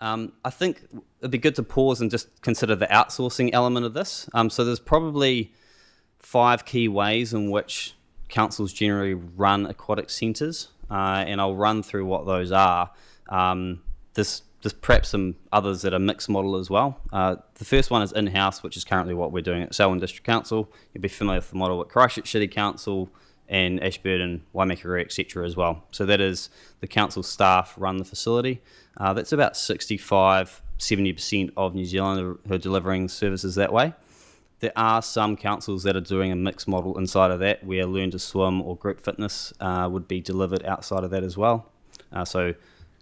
I think it'd be good to pause and just consider the outsourcing element of this. So there's probably 5 key ways in which councils generally run aquatic centres, and I'll run through what those are. There's perhaps some others that are mixed model as well. The first one is in-house, which is currently what we're doing at Selwyn District Council. You'll be familiar with the model at Christchurch City Council and Ashburton, Waimakariri, etc. as well. So that is the council staff run the facility. That's about 65-70% of New Zealand who are delivering services that way. There are some councils that are doing a mixed model inside of that, where Learn to Swim or group fitness would be delivered outside of that as well. So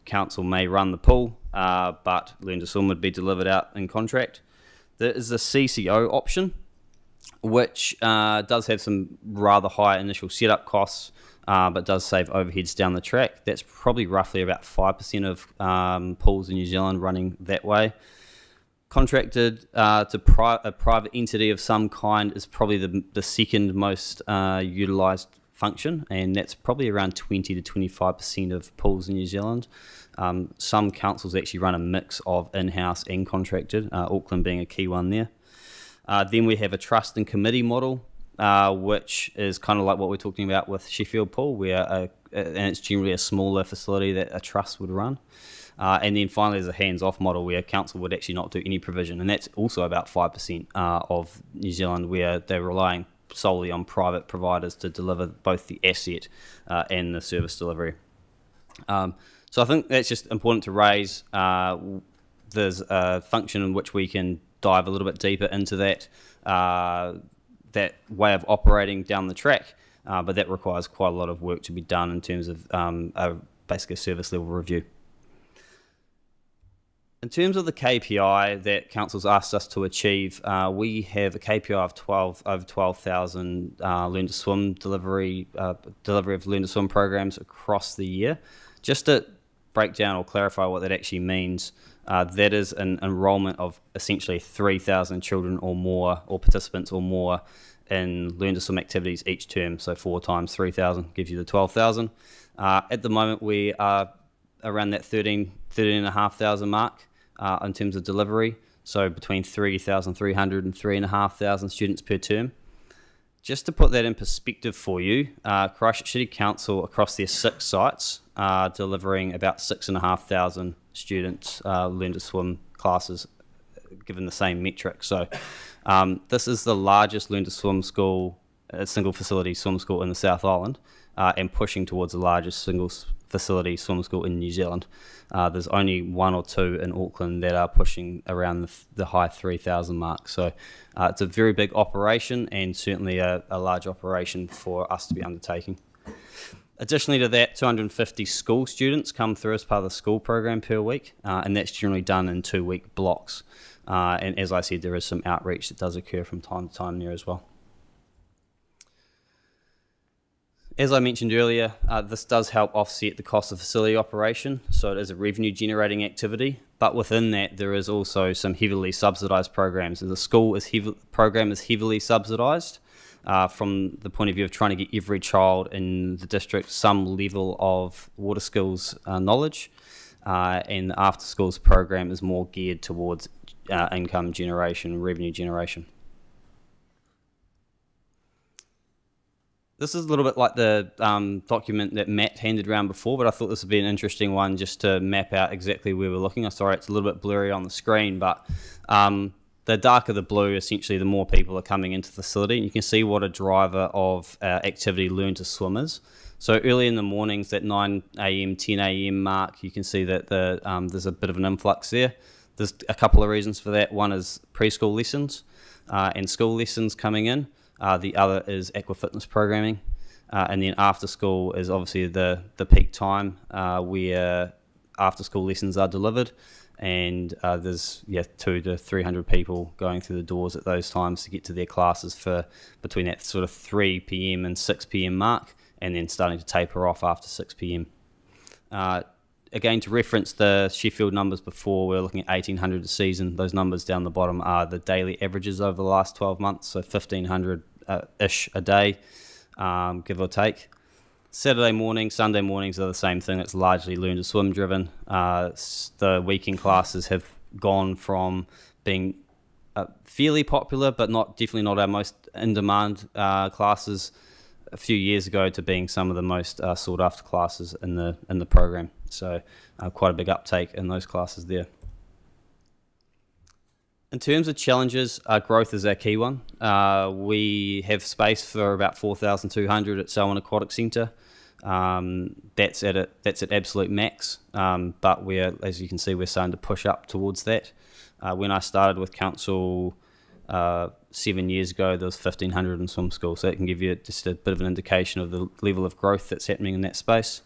council may run the pool, but Learn to Swim would be delivered out in contract. There is a CCO option, which does have some rather high initial setup costs, but does save overheads down the track. That's probably roughly about 5% of pools in New Zealand running that way. Contracted to a private entity of some kind is probably the second most utilised function, and that's probably around 20 to 25% of pools in New Zealand. Some councils actually run a mix of in-house and contracted, Auckland being a key one there. Then we have a trust and committee model, which is kind of like what we're talking about with Sheffield Pool, where and it's generally a smaller facility that a trust would run. And then finally, there's a hands-off model where council would actually not do any provision, and that's also about 5% of New Zealand, where they're relying solely on private providers to deliver both the asset and the service delivery. So I think that's just important to raise. There's a function in which we can dive a little bit deeper into that way of operating down the track, but that requires quite a lot of work to be done in terms of basically a service level review. In terms of the KPI that council's asked us to achieve, we have a KPI of over 12,000 Learn to Swim delivery of Learn to Swim programs across the year. Just to break down or clarify what that actually means, that is an enrolment of essentially 3,000 children or more, or participants or more, in Learn to Swim activities each term. So 4 times 3,000 gives you the 12,000. At the moment, we are around that 13,500 mark in terms of delivery. So between 3,300 and 3,500 students per term. Just to put that in perspective for you, Christchurch City Council across their 6 sites are delivering about 6,500 students Learn to Swim classes, given the same metric. So this is the largest Learn to Swim school, single facility swim school in the South Island, and pushing towards the largest single facility swim school in New Zealand. There's only 1 or 2 in Auckland that are pushing around the high 3,000 mark. So it's a very big operation, and certainly a large operation for us to be undertaking. Additionally to that, 250 school students come through as part of the school program per week, and that's generally done in 2-week blocks. And as I said, there is some outreach that does occur from time to time there as well. As I mentioned earlier, this does help offset the cost of facility operation, so it is a revenue generating activity, but within that there is also some heavily subsidised programs. The school program is heavily subsidised from the point of view of trying to get every child in the district some level of water skills knowledge, and the after schools program is more geared towards income generation, revenue generation. This is a little bit like the document that Matt handed around before, but I thought this would be an interesting one just to map out exactly where we're looking. I'm sorry, it's a little bit blurry on the screen, but the darker the blue, essentially, the more people are coming into the facility. And you can see what a driver of activity Learn to Swim is. So early in the mornings, that 9 a.m., 10 a.m. mark, you can see that there's a bit of an influx there. There's a couple of reasons for that. One is preschool lessons and school lessons coming in. The other is aqua fitness programming, and then after school is obviously the peak time where after school lessons are delivered, and there's 200 to 300 people going through the doors at those times to get to their classes for between that sort of 3 p.m. and 6 p.m. mark, and then starting to taper off after 6 p.m. Again, to reference the Sheffield numbers before, we're looking at 1,800 a season. Those numbers down the bottom are the daily averages over the last 12 months, so 1,500-ish a day, give or take. Saturday mornings, Sunday mornings are the same thing. It's largely Learn to Swim driven. The weekend classes have gone from being fairly popular, but definitely not our most in-demand classes a few years ago, to being some of the most sought after classes in the program. So quite a big uptake in those classes there. In terms of challenges, growth is our key one. We have space for about 4,200 at Selwyn Aquatic Centre. That's at absolute max, but as you can see, we're starting to push up towards that. When I started with council 7 years ago, there was 1,500 in swim school, so it can give you just a bit of an indication of the level of growth that's happening in that space.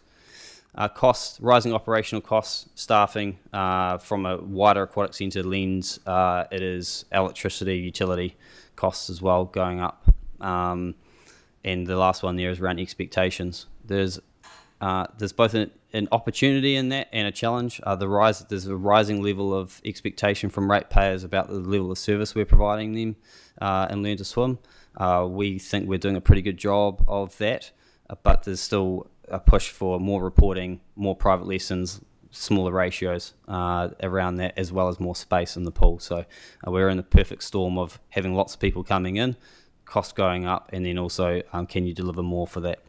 Costs, rising operational costs, staffing, from a wider aquatic centre lens, it is electricity, utility costs as well going up. And the last one there is around expectations. There's both an opportunity in that and a challenge. There's a rising level of expectation from ratepayers about the level of service we're providing them and Learn to Swim. We think we're doing a pretty good job of that, but there's still a push for more reporting, more private lessons, smaller ratios around that, as well as more space in the pool. So we're in the perfect storm of having lots of people coming in, costs going up, and then also can you deliver more for that?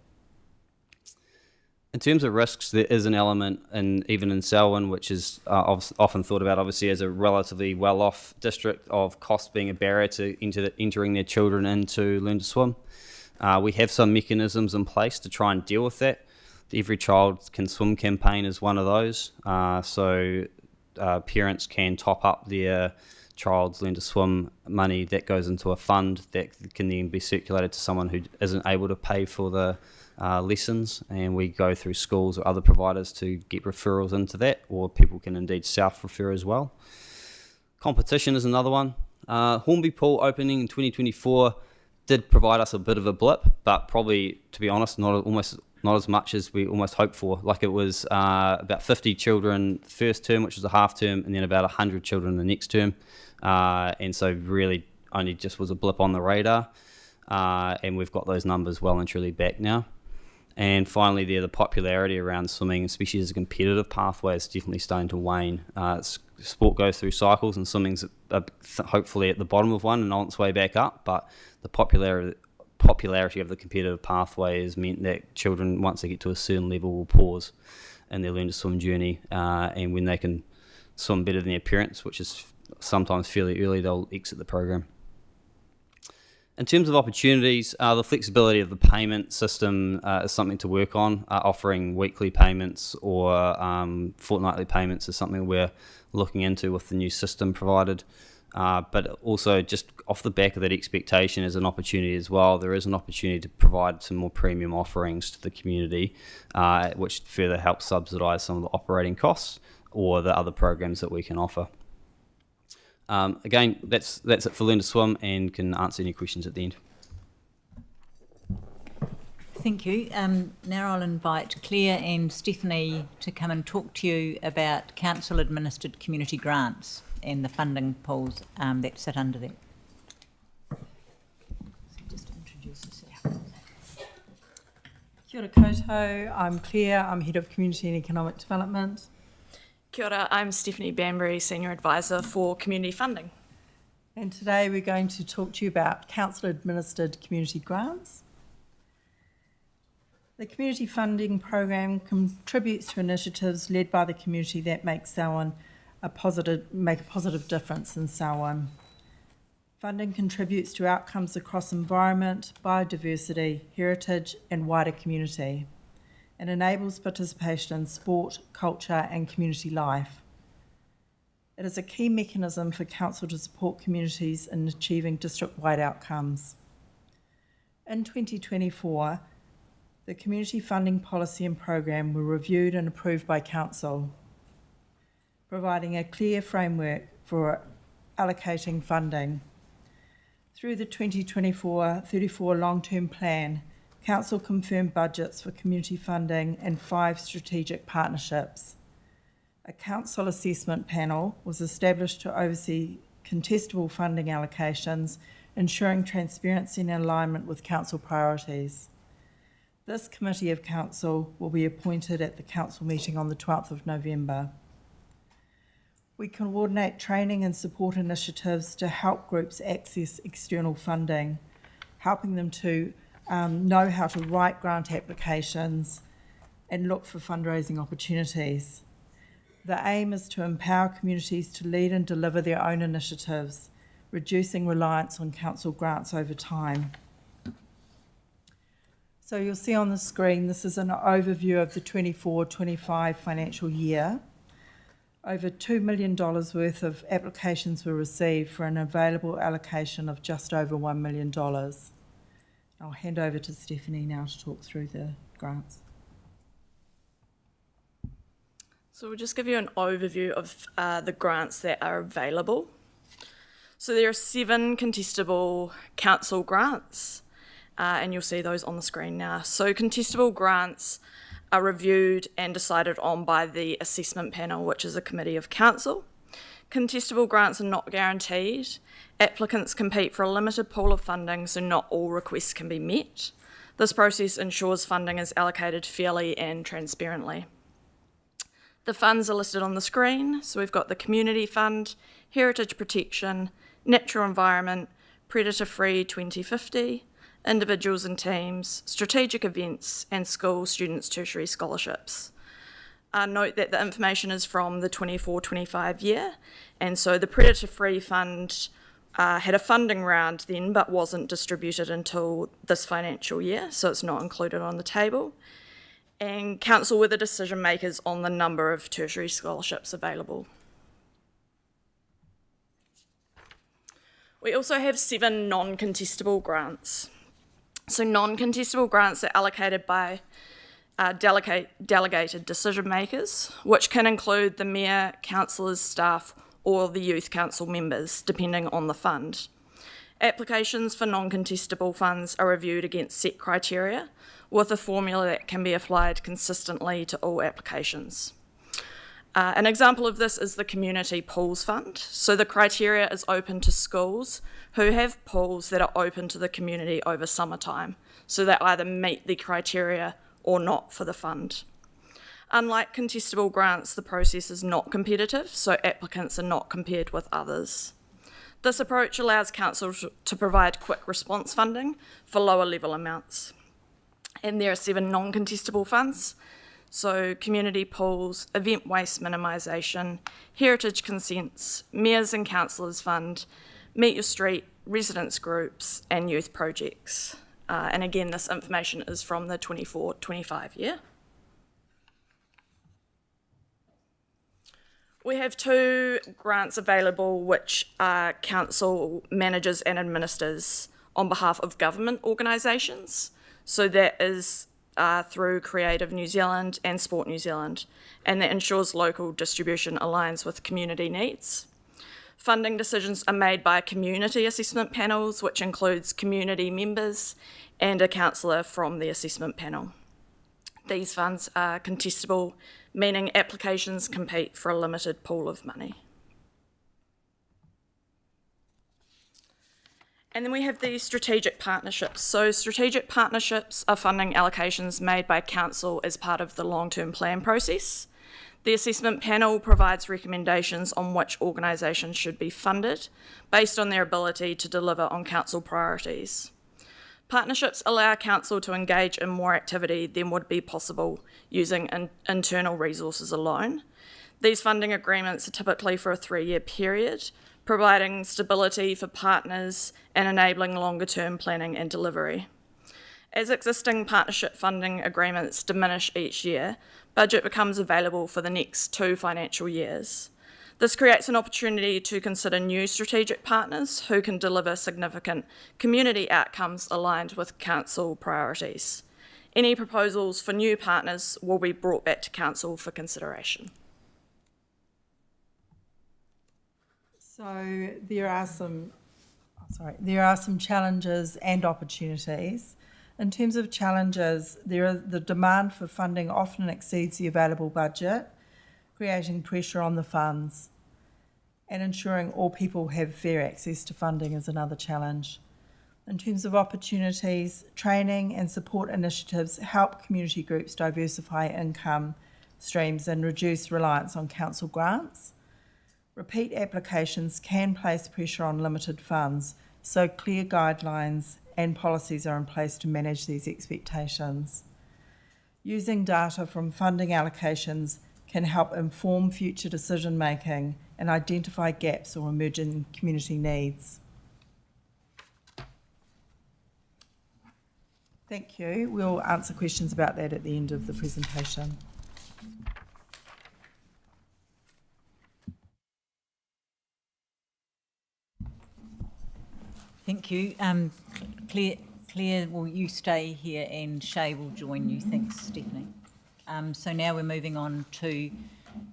In terms of risks, there is an element, even in Selwyn, which is often thought about, obviously, as a relatively well-off district, of cost being a barrier to entering their children into Learn to Swim. We have some mechanisms in place to try and deal with that. The Every Child Can Swim campaign is one of those. So parents can top up their child's Learn to Swim money. That goes into a fund that can then be circulated to someone who isn't able to pay for the lessons, and we go through schools or other providers to get referrals into that, or people can indeed self-refer as well. Competition is another one. Hornby Pool opening in 2024 did provide us a bit of a blip, but probably, to be honest, not as much as we almost hoped for. Like, it was about 50 children first term, which was a half term, and then about 100 children the next term, and so really only just was a blip on the radar, and we've got those numbers well and truly back now. And finally, the popularity around swimming, especially as a competitive pathway, is definitely starting to wane. Sport goes through cycles, and swimming's hopefully at the bottom of one and on its way back up. But the popularity of the competitive pathway has meant that children, once they get to a certain level, will pause in their Learn to Swim journey. And when they can swim better than their parents, which is sometimes fairly early, they'll exit the program. In terms of opportunities, the flexibility of the payment system is something to work on. Offering weekly payments or fortnightly payments is something we're looking into with the new system provided. But also, just off the back of that expectation, is an opportunity as well. There is an opportunity to provide some more premium offerings to the community, which further helps subsidise some of the operating costs or the other programs that we can offer. Again, that's it for Learn to Swim, and can answer any questions at the end. Thank you. Now I'll invite Claire and Stephanie to come and talk to you about council-administered community grants and the funding pools that sit under that. So just introduce yourself. Kia ora koutou, I'm Claire, I'm Head of Community and Economic Development. Kia ora, I'm Stephanie Banbury, Senior Advisor for Community Funding. And today we're going to talk to you about council-administered community grants. The community funding program contributes to initiatives led by the community that make a positive difference in Selwyn. Funding contributes to outcomes across environment, biodiversity, heritage and wider community, and enables participation in sport, culture and community life. It is a key mechanism for Council to support communities in achieving district-wide outcomes. In 2024, the community funding policy and program were reviewed and approved by Council, providing a clear framework for allocating funding. Through the 2024-34 long-term plan, Council confirmed budgets for community funding and 5 strategic partnerships. A Council assessment panel was established to oversee contestable funding allocations, ensuring transparency and alignment with Council priorities. This Committee of Council will be appointed at the Council meeting on the 12th of November. We coordinate training and support initiatives to help groups access external funding, helping them to know how to write grant applications and look for fundraising opportunities. The aim is to empower communities to lead and deliver their own initiatives, reducing reliance on Council grants over time. So you'll see on the screen, this is an overview of the 24-25 financial year. Over $2 million worth of applications were received for an available allocation of just over $1 million. I'll hand over to Stephanie now to talk through the grants. So we'll just give you an overview of the grants that are available. So there are 7 contestable council grants, and you'll see those on the screen now. So contestable grants are reviewed and decided on by the assessment panel, which is a committee of council. Contestable grants are not guaranteed. Applicants compete for a limited pool of funding, so not all requests can be met. This process ensures funding is allocated fairly and transparently. The funds are listed on the screen. So we've got the Community Fund, Heritage Protection, Natural Environment, Predator-Free 2050, Individuals and Teams, Strategic Events, and School Students Tertiary Scholarships. Note that the information is from the 24-25 year, and so the Predator-Free Fund had a funding round then, but wasn't distributed until this financial year, so it's not included on the table. And Council were the decision makers on the number of tertiary scholarships available. We also have 7 non-contestable grants. So non-contestable grants are allocated by delegated decision makers, which can include the mayor, councillors, staff, or the youth council members, depending on the fund. Applications for non-contestable funds are reviewed against set criteria, with a formula that can be applied consistently to all applications. An example of this is the Community Pools Fund. So the criteria is open to schools who have pools that are open to the community over summertime. So they either meet the criteria or not for the fund. Unlike contestable grants, the process is not competitive, so applicants are not compared with others. This approach allows council to provide quick response funding for lower level amounts. And there are 7 non-contestable funds. So community pools, event waste minimisation, heritage consents, mayors and councillors fund, meet your street, residents groups and youth projects. And again, this information is from the 24-25 year. We have 2 grants available which council manages and administers on behalf of government organisations. So that is through Creative New Zealand and Sport New Zealand, and that ensures local distribution aligns with community needs. Funding decisions are made by community assessment panels, which includes community members and a councillor from the assessment panel. These funds are contestable, meaning applications compete for a limited pool of money. And then we have the strategic partnerships. So strategic partnerships are funding allocations made by council as part of the long-term plan process. The assessment panel provides recommendations on which organisations should be funded based on their ability to deliver on council priorities. Partnerships allow council to engage in more activity than would be possible using internal resources alone. These funding agreements are typically for a 3-year period, providing stability for partners and enabling longer-term planning and delivery. As existing partnership funding agreements diminish each year, budget becomes available for the next 2 financial years. This creates an opportunity to consider new strategic partners who can deliver significant community outcomes aligned with council priorities. Any proposals for new partners will be brought back to council for consideration. So there are some challenges and opportunities. In terms of challenges, the demand for funding often exceeds the available budget, creating pressure on the funds, and ensuring all people have fair access to funding is another challenge. In terms of opportunities, training and support initiatives help community groups diversify income streams and reduce reliance on council grants. Repeat applications can place pressure on limited funds, so clear guidelines and policies are in place to manage these expectations. Using data from funding allocations can help inform future decision making and identify gaps or emerging community needs. Thank you. We'll answer questions about that at the end of the presentation. Thank you. Claire, will you stay here and Shay will join you? Thanks, Stephanie. So now we're moving on to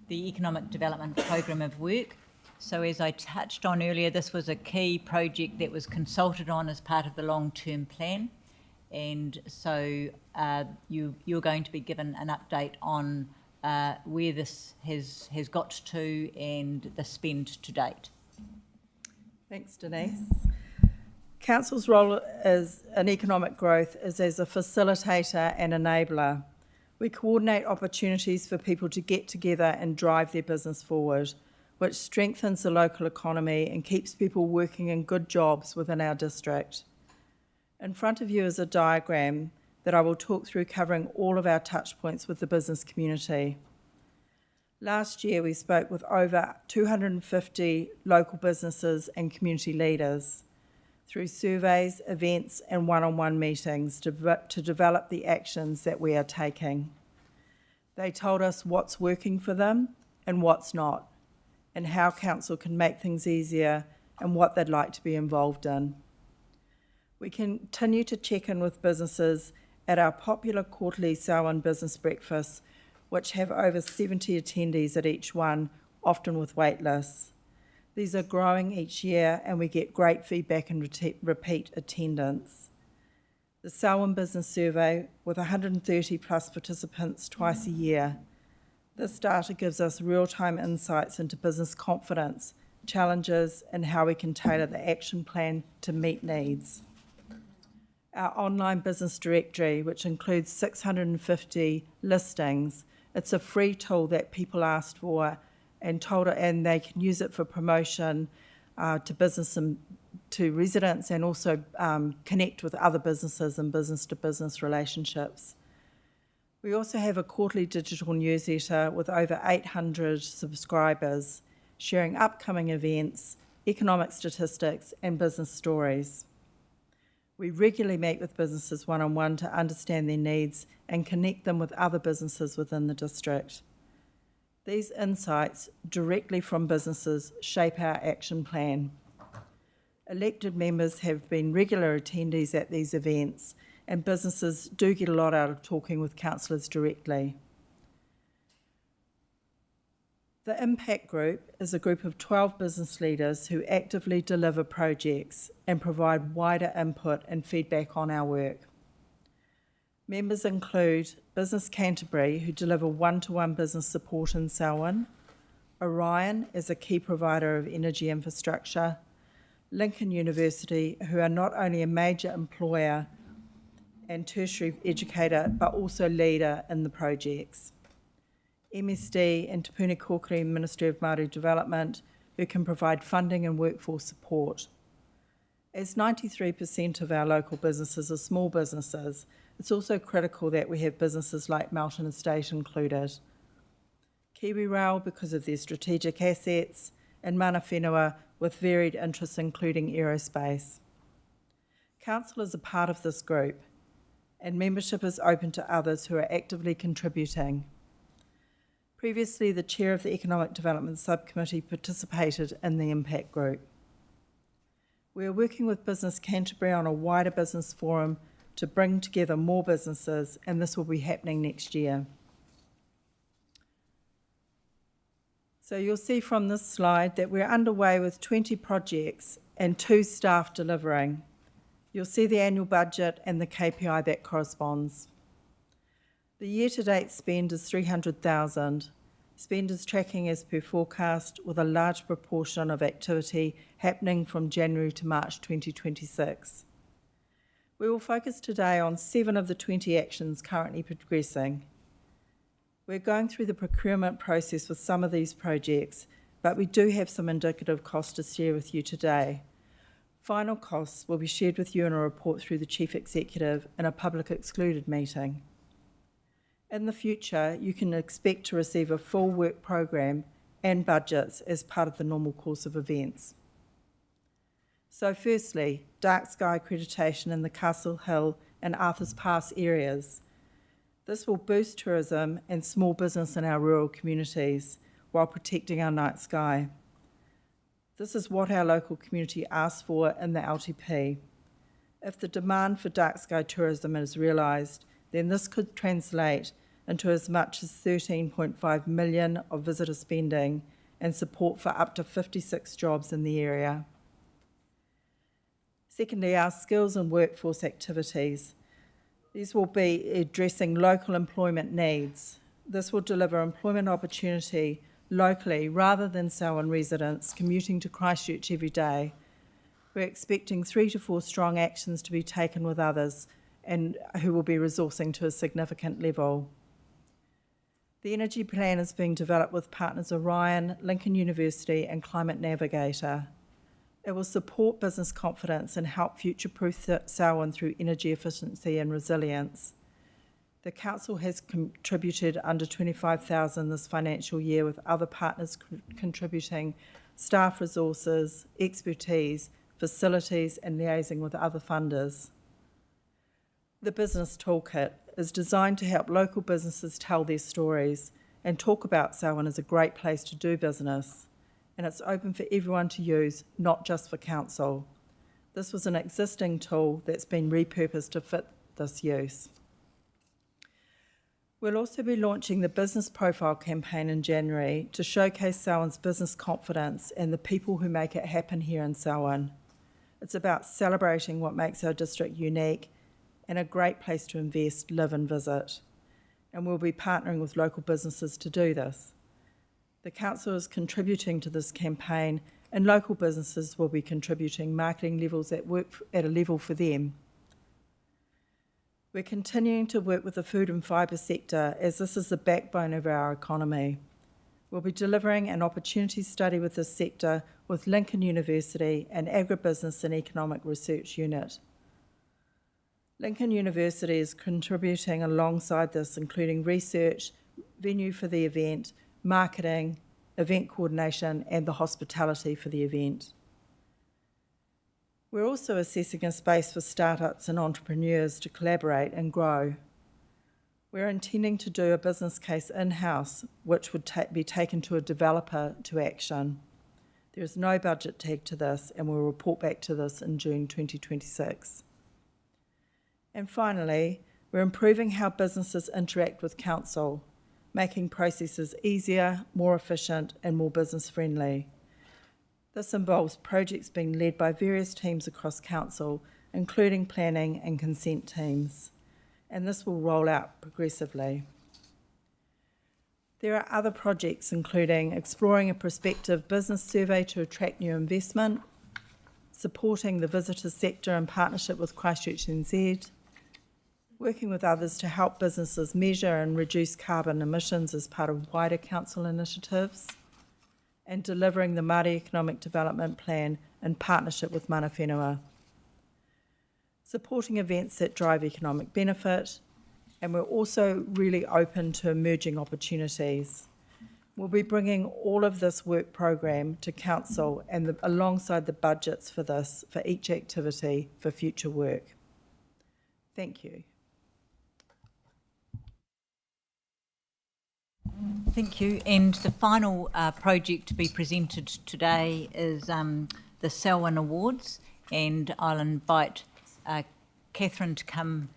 the Economic Development Programme of Work. So as I touched on earlier, this was a key project that was consulted on as part of the long-term plan. And so you're going to be given an update on where this has got to and the spend to date. Thanks, Denise. Council's role as an economic growth is as a facilitator and enabler. We coordinate opportunities for people to get together and drive their business forward, which strengthens the local economy and keeps people working in good jobs within our district. In front of you is a diagram that I will talk through covering all of our touch points with the business community. Last year we spoke with over 250 local businesses and community leaders through surveys, events and one-on-one meetings to develop the actions that we are taking. They told us what's working for them and what's not, and how council can make things easier and what they'd like to be involved in. We continue to check in with businesses at our popular quarterly Samhain business breakfasts, which have over 70 attendees at each one, often with wait lists. These are growing each year and we get great feedback and repeat attendance. The Samhain Business Survey, with 130 plus participants twice a year. This data gives us real-time insights into business confidence, challenges, and how we can tailor the action plan to meet needs. Our online business directory, which includes 650 listings, it's a free tool that people asked for and they can use it for promotion to business and to residents and also connect with other businesses and business-to-business relationships. We also have a quarterly digital newsletter with over 800 subscribers sharing upcoming events, economic statistics and business stories. We regularly meet with businesses one-on-one to understand their needs and connect them with other businesses within the district. These insights directly from businesses shape our action plan. Elected members have been regular attendees at these events and businesses do get a lot out of talking with councillors directly. The Impact Group is a group of 12 business leaders who actively deliver projects and provide wider input and feedback on our work. Members include Business Canterbury, who deliver one-to-one business support in Selwyn, Orion is a key provider of energy infrastructure, Lincoln University, who are not only a major employer and tertiary educator, but also leader in the projects. MSD and Te Puni Kōkiri Ministry of Māori Development, who can provide funding and workforce support. As 93% of our local businesses are small businesses, it's also critical that we have businesses like Melton Estate included. Kiwi Rail because of their strategic assets, and Mana Whenua with varied interests including aerospace. Council is a part of this group, and membership is open to others who are actively contributing. Previously, the chair of the Economic Development Subcommittee participated in the Impact Group. We are working with Business Canterbury on a wider business forum to bring together more businesses, and this will be happening next year. So you'll see from this slide that we're underway with 20 projects and 2 staff delivering. You'll see the annual budget and the KPI that corresponds. The year-to-date spend is $300,000. Spend is tracking as per forecast, with a large proportion of activity happening from January to March 2026. We will focus today on 7 of the 20 actions currently progressing. We're going through the procurement process with some of these projects, but we do have some indicative costs to share with you today. Final costs will be shared with you in a report through the Chief Executive in a public excluded meeting. In the future, you can expect to receive a full work program and budgets as part of the normal course of events. So firstly, dark sky accreditation in the Castle Hill and Arthur's Pass areas. This will boost tourism and small business in our rural communities while protecting our night sky. This is what our local community asked for in the LTP. If the demand for dark sky tourism is realised, then this could translate into as much as 13.5 million of visitor spending and support for up to 56 jobs in the area. Secondly, our skills and workforce activities. These will be addressing local employment needs. This will deliver employment opportunity locally rather than Selwyn residents commuting to Christchurch every day. We're expecting 3 to 4 strong actions to be taken with others and who will be resourcing to a significant level. The energy plan is being developed with partners Orion, Lincoln University and Climate Navigator. It will support business confidence and help future-proof Selwyn through energy efficiency and resilience. The Council has contributed under $25,000 this financial year, with other partners contributing staff resources, expertise, facilities and liaising with other funders. The Business Toolkit is designed to help local businesses tell their stories and talk about Selwyn as a great place to do business. And it's open for everyone to use, not just for council. This was an existing tool that's been repurposed to fit this use. We'll also be launching the Business Profile campaign in January to showcase Selwyn's business confidence and the people who make it happen here in Selwyn. It's about celebrating what makes our district unique and a great place to invest, live and visit. And we'll be partnering with local businesses to do this. The Council is contributing to this campaign, and local businesses will be contributing marketing levels that work at a level for them. We're continuing to work with the food and fibre sector, as this is the backbone of our economy. We'll be delivering an opportunity study with this sector with Lincoln University and Agribusiness and Economic Research Unit. Lincoln University is contributing alongside this, including research, venue for the event, marketing, event coordination and the hospitality for the event. We're also assessing a space for startups and entrepreneurs to collaborate and grow. We're intending to do a business case in-house, which would be taken to a developer to action. There is no budget tag to this, and we'll report back to this in June 2026. And finally, we're improving how businesses interact with Council, making processes easier, more efficient and more business friendly. This involves projects being led by various teams across Council, including planning and consent teams, and this will roll out progressively. There are other projects including exploring a prospective business survey to attract new investment, supporting the visitor sector in partnership with Christchurch NZ, working with others to help businesses measure and reduce carbon emissions as part of wider council initiatives, and delivering the Māori Economic Development Plan in partnership with Mana Whenua. supporting events that drive economic benefit, and we're also really open to emerging opportunities. We'll be bringing all of this work program to council and alongside the budgets for this, for each activity for future work. Thank you. Thank you. And the final project to be presented today is the Selwyn Awards, and I'll invite Catherine to come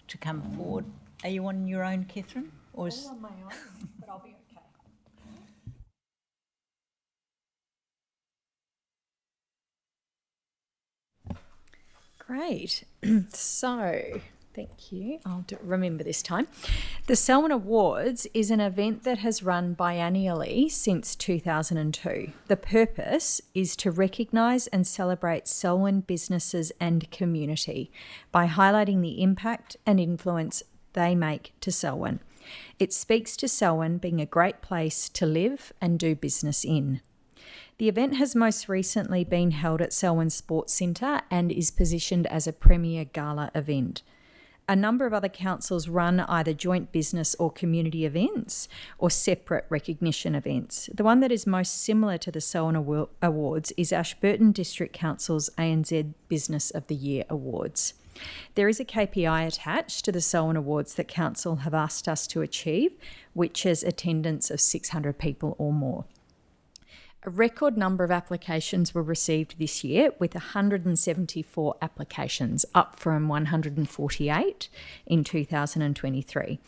forward. Are you on your own, Catherine? Or is... On my own, but I'll be okay. Great. So, thank you. I'll remember this time. The Selwyn Awards is an event that has run biennially since 2002. The purpose is to recognise and celebrate Selwyn businesses and community by highlighting the impact and influence they make to Selwyn. It speaks to Selwyn being a great place to live and do business in. The event has most recently been held at Selwyn Sports Centre and is positioned as a premier gala event. A number of other councils run either joint business or community events or separate recognition events. The one that is most similar to the Selwyn Awards is Ashburton District Council's ANZ Business of the Year Awards. There is a KPI attached to the Selwyn Awards that Council have asked us to achieve, which is attendance of 600 people or more. A record number of applications were received this year, with 174 applications, up from 148 in 2023.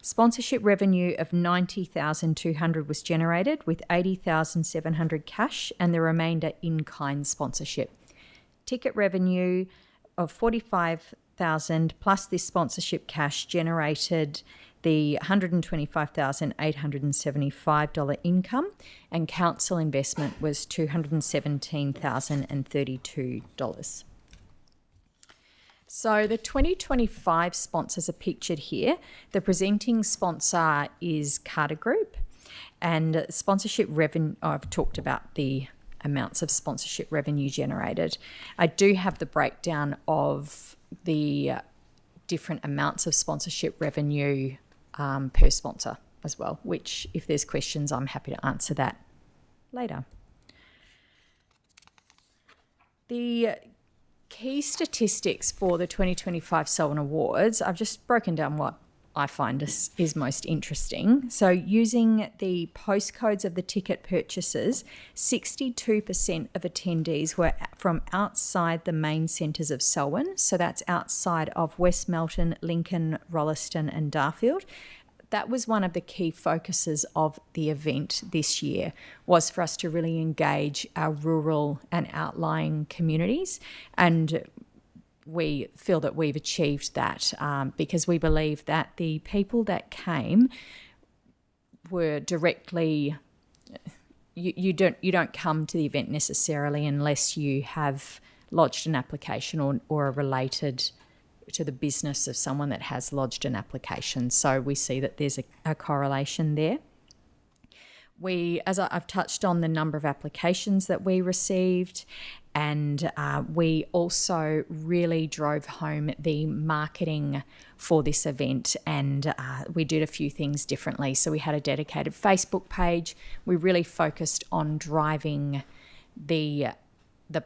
Sponsorship revenue of $90,200 was generated, with $80,700 cash and the remainder in-kind sponsorship. Ticket revenue of $45,000 plus this sponsorship cash generated the $125,875 income, and council investment was $217,032. So the 2025 sponsors are pictured here. The presenting sponsor is Carter Group, and sponsorship revenue, I've talked about the amounts of sponsorship revenue generated. I do have the breakdown of the different amounts of sponsorship revenue per sponsor as well, which if there's questions, I'm happy to answer that later. The key statistics for the 2025 Selwyn Awards, I've just broken down what I find is most interesting. So using the postcodes of the ticket purchases, 62% of attendees were from outside the main centres of Selwyn. So that's outside of West Melton, Lincoln, Rolleston and Darfield. That was one of the key focuses of the event this year, was for us to really engage our rural and outlying communities, and we feel that we've achieved that because we believe that the people that came were directly. You don't come to the event necessarily unless you have lodged an application or are related to the business of someone that has lodged an application. So we see that there's a correlation there. As I've touched on the number of applications that we received, and we also really drove home the marketing for this event, and we did a few things differently. So we had a dedicated Facebook page. We really focused on driving the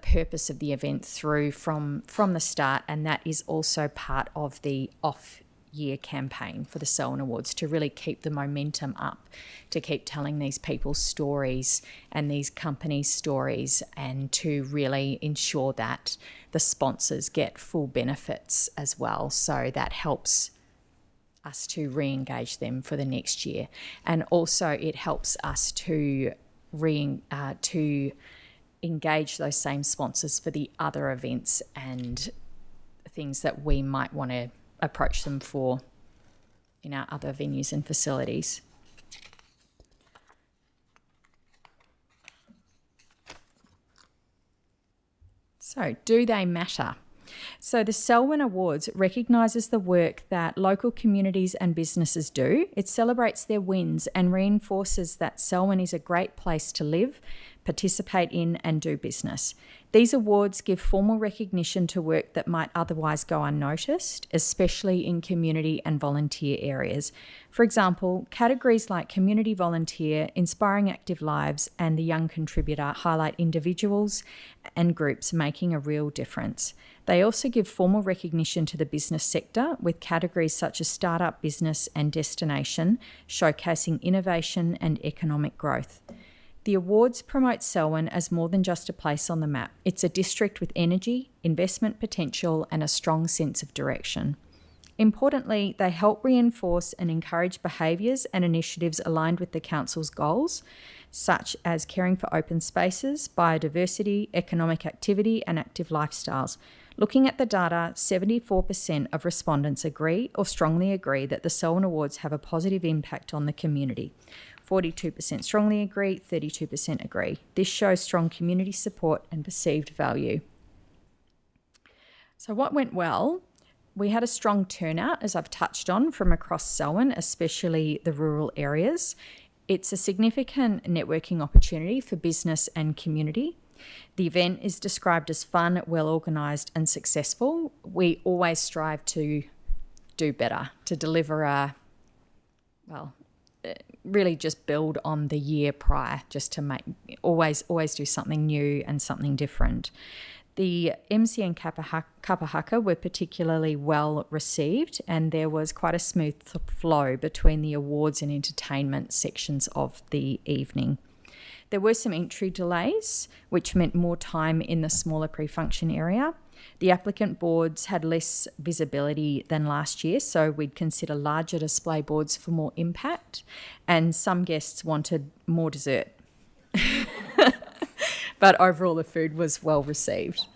purpose of the event through from the start, and that is also part of the off-year campaign for the Selwyn Awards, to really keep the momentum up, to keep telling these people's stories and these companies' stories, and to really ensure that the sponsors get full benefits as well. So that helps us to re-engage them for the next year, and also it helps us to engage those same sponsors for the other events and things that we might want to approach them for in our other venues and facilities. So, do they matter? So the Selwyn Awards recognises the work that local communities and businesses do. It celebrates their wins and reinforces that Selwyn is a great place to live, participate in and do business. These awards give formal recognition to work that might otherwise go unnoticed, especially in community and volunteer areas. For example, categories like community volunteer, inspiring active lives, and the young contributor highlight individuals and groups making a real difference. They also give formal recognition to the business sector with categories such as startup business and destination, showcasing innovation and economic growth. The awards promote Selwyn as more than just a place on the map. It's a district with energy, investment potential, and a strong sense of direction. Importantly, they help reinforce and encourage behaviours and initiatives aligned with the Council's goals, such as caring for open spaces, biodiversity, economic activity, and active lifestyles. Looking at the data, 74% of respondents agree or strongly agree that the Selwyn Awards have a positive impact on the community. 42% strongly agree, 32% agree. This shows strong community support and perceived value. So what went well? We had a strong turnout, as I've touched on, from across Selwyn, especially the rural areas. It's a significant networking opportunity for business and community. The event is described as fun, well organised and successful. We always strive to do better, to deliver really just build on the year prior, just to make always do something new and something different. The MC and Kapa Haka were particularly well received, and there was quite a smooth flow between the awards and entertainment sections of the evening. There were some entry delays, which meant more time in the smaller pre-function area. The applicant boards had less visibility than last year, so we'd consider larger display boards for more impact, and some guests wanted more dessert. But overall, the food was well received.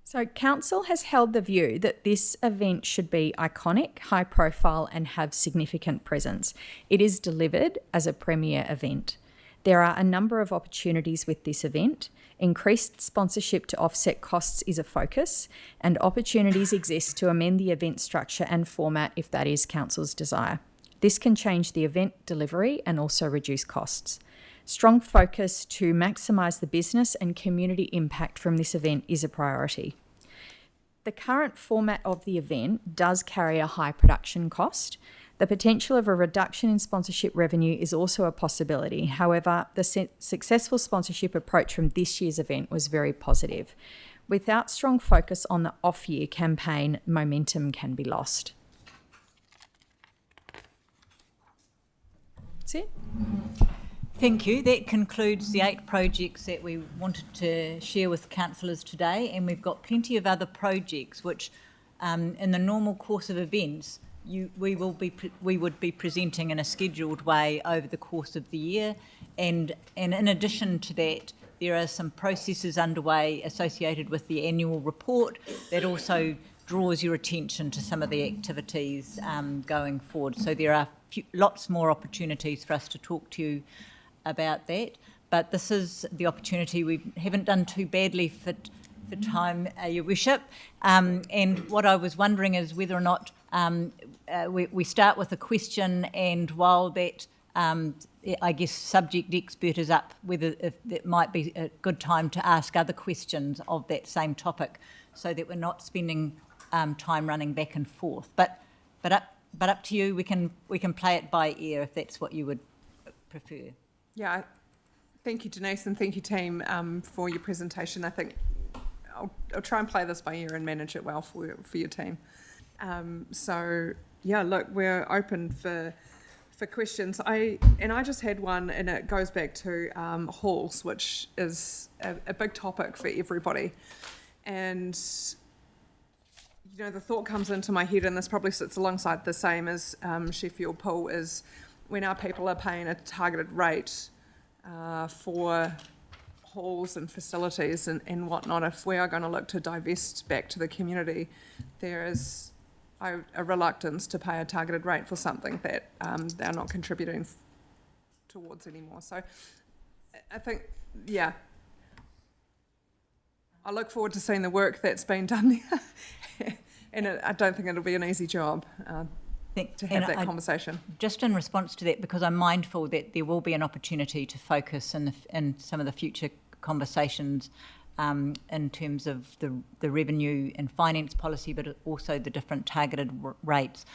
So Council has held the view that this event should be iconic, high profile and have significant presence. It is delivered as a premier event. There are a number of opportunities with this event. Increased sponsorship to offset costs is a focus, and opportunities exist to amend the event structure and format if that is Council's desire. This can change the event delivery and also reduce costs. Strong focus to maximise the business and community impact from this event is a priority. The current format of the event does carry a high production cost. The potential of a reduction in sponsorship revenue is also a possibility. However, the successful sponsorship approach from this year's event was very positive. Without strong focus on the off-year campaign, momentum can be lost. That's it. Thank you. That concludes the 8 projects that we wanted to share with councillors today, and we've got plenty of other projects which, in the normal course of events, we would be presenting in a scheduled way over the course of the year, and in addition to that, there are some processes underway associated with the annual report that also draws your attention to some of the activities going forward. So there are lots more opportunities for us to talk to you about that, but this is the opportunity. We haven't done too badly for time, Your Worship, and what I was wondering is whether or not we start with a question, and while that I guess subject expert is up, whether if it might be a good time to ask other questions of that same topic, so that we're not spending time running back and forth. But up to you. We can play it by ear if that's what you would prefer. Yeah, thank you, Denise, and thank you, team, for your presentation. I think I'll try and play this by ear and manage it well for your team. So yeah, look, we're open for questions. I just had one, and it goes back to halls, which is a big topic for everybody. And you know, the thought comes into my head, and this probably sits alongside the same as Sheffield Pool, is when our people are paying a targeted rate for halls and facilities and whatnot, if we are going to look to divest back to the community, there is a reluctance to pay a targeted rate for something that they're not contributing towards anymore. So I think, yeah, I look forward to seeing the work that's been done there. And I don't think it'll be an easy job. think, to have and that conversation. Just in response to that, because I'm mindful that there will be an opportunity to focus in some of the future conversations in terms of the revenue and finance policy, but also the different targeted rates.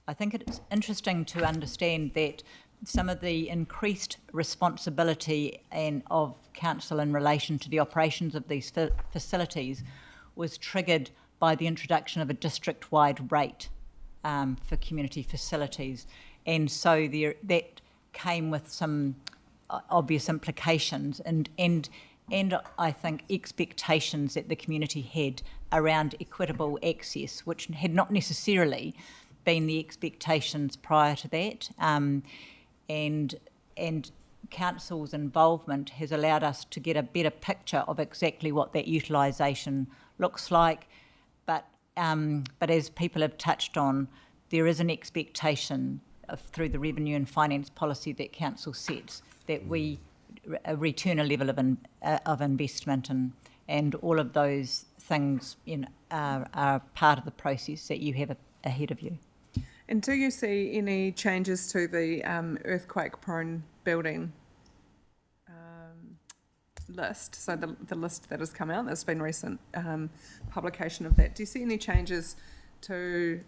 I think it's interesting to understand that some of the increased responsibility of council in relation to the operations of these facilities was triggered by the introduction of a district-wide rate for community facilities, and so that came with some obvious implications and I think expectations that the community had around equitable access, which had not necessarily been the expectations prior to that. And council's involvement has allowed us to get a better picture of exactly what that utilisation looks like. But as people have touched on, there is an expectation through the revenue and finance policy that council sets that we return a level of investment, and all of those things are part of the process that you have ahead of you. And do you see any changes to the earthquake-prone building list? So the list that has come out, there's been recent publication of that. Do you see any changes to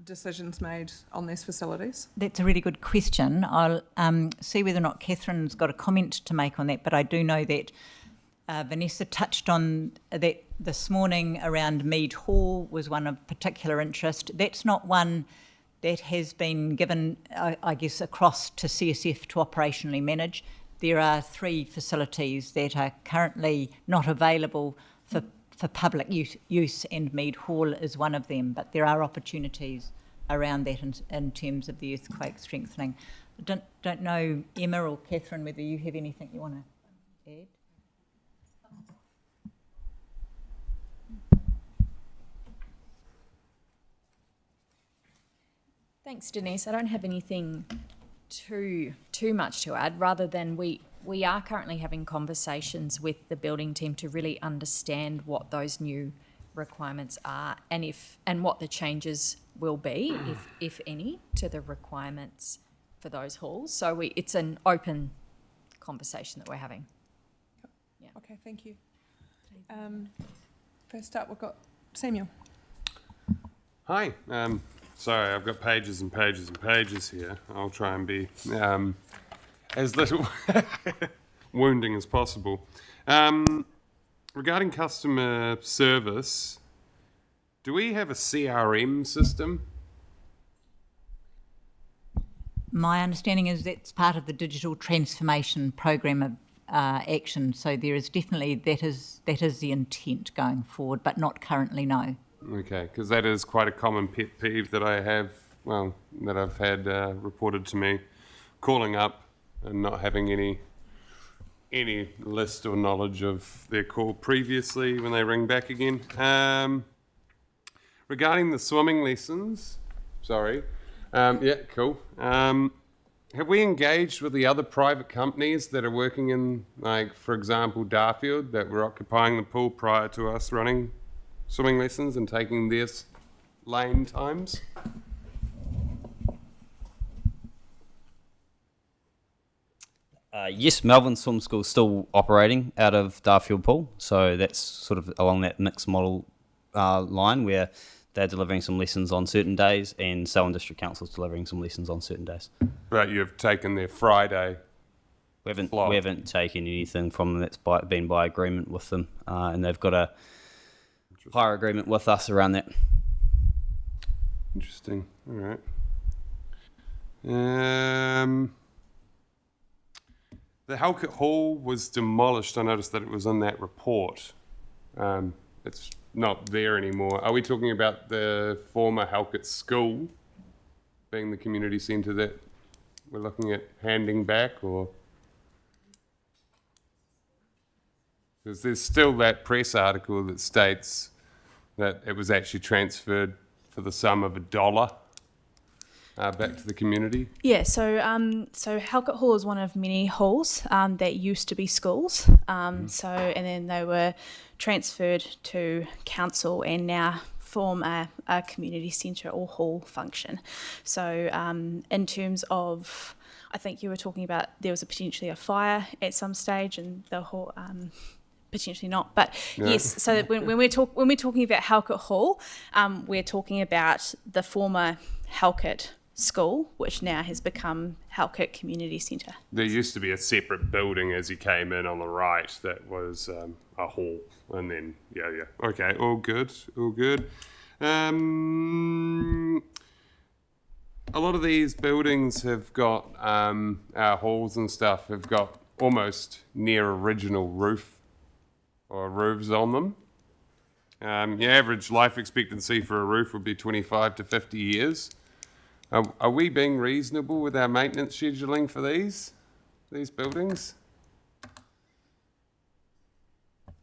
decisions made on these facilities? That's a really good question. I'll see whether or not Catherine's got a comment to make on that, but I do know that Vanessa touched on that this morning around Mead Hall was one of particular interest. That's not one that has been given, I guess, across to CSF to operationally manage. There are 3 facilities that are currently not available for public use, and Mead Hall is one of them, but there are opportunities around that in terms of the earthquake strengthening. I don't know, Emma or Catherine, whether you have anything you want to add? Thanks, Denise. I don't have anything too much to add, rather than we are currently having conversations with the building team to really understand what those new requirements are and what the changes will be, if any, to the requirements for those halls. So it's an open conversation that we're having. Yeah. Okay, thank you. First up, we've got Samuel. Hi. Sorry, I've got pages and pages and pages here. I'll try and be as little wounding as possible. Regarding customer service, do we have a CRM system? My understanding is that's part of the digital transformation program of action. So there is definitely, that is the intent going forward, but not currently, no. Okay, because that is quite a common pet peeve that I have, that I've had reported to me, calling up and not having any list or knowledge of their call previously when they ring back again. Regarding the swimming lessons, yeah, cool. Have we engaged with the other private companies that are working in, like, for example, Darfield, that were occupying the pool prior to us running swimming lessons and taking their lane times? Yes, Melbourne Swim School is still operating out of Darfield Pool, so that's sort of along that mixed model line where they're delivering some lessons on certain days and Selwyn District Council is delivering some lessons on certain days. But you've taken their Friday. We haven't taken anything from them that's been by agreement with them, and they've got a hire agreement with us around that. Interesting. All right. The Halkett Hall was demolished. I noticed that it was on that report. It's not there anymore. Are we talking about the former Halkett School being the community centre that we're looking at handing back, or? Because there's still that press article that states that it was actually transferred for the sum of $1 back to the community. Yeah, so Halkett Hall is one of many halls that used to be schools. And then they were transferred to council and now form a community centre or hall function. So in terms of, I think you were talking about there was potentially a fire at some stage and the hall, potentially not, but yes. So when we're talking about Halkett Hall, we're talking about the former Halkett School, which now has become Halkett Community Centre. There used to be a separate building as you came in on the right that was a hall, and then okay, all good. A lot of these buildings have got our halls and stuff have got almost near original roof or roofs on them. Your average life expectancy for a roof would be 25 to 50 years. Are we being reasonable with our maintenance scheduling for these buildings?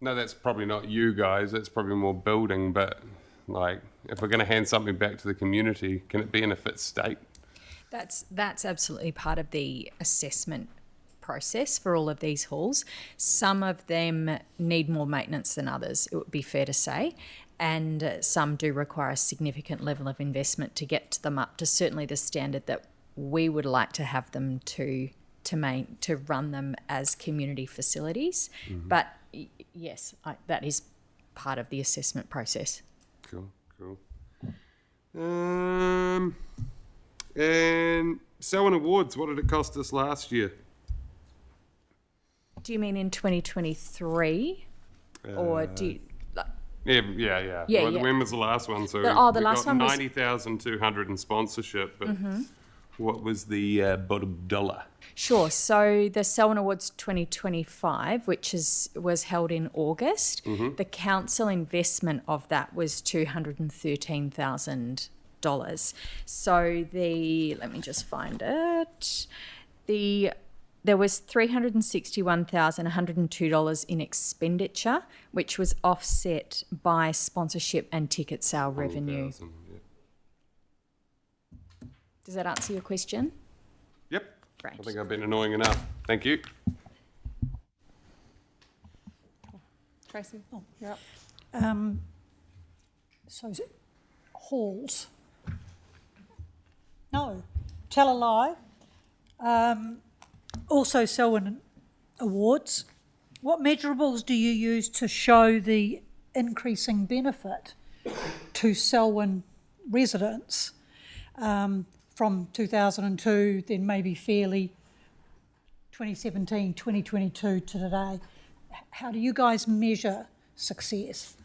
No, that's probably not you guys. That's probably more building. But like, if we're going to hand something back to the community, can it be in a fit state? That's absolutely part of the assessment process for all of these halls. Some of them need more maintenance than others, it would be fair to say, and some do require a significant level of investment to get them up to certainly the standard that we would like to have them to run them as community facilities. Mm-hmm. But yes, that is part of the assessment process. Cool. And Selwyn Awards, what did it cost us last year? Do you mean in 2023? Or do you... Yeah. When was the last one? So the last one was 90,200 in sponsorship, but what was the bottom dollar? Sure. So the Selwyn Awards 2025, which was held in August, the council investment of that was $213,000. So let me just find it. There was $361,102 in expenditure, which was offset by sponsorship and ticket sale revenue. Does that answer your question? Yep. Great. I think I've been annoying enough. Thank you. Tracy? Oh, yeah. So is it halls? No, tell a lie. Also Selwyn Awards. What measurables do you use to show the increasing benefit to Selwyn residents from 2002, then maybe fairly 2017, 2022 to today? How do you guys measure success?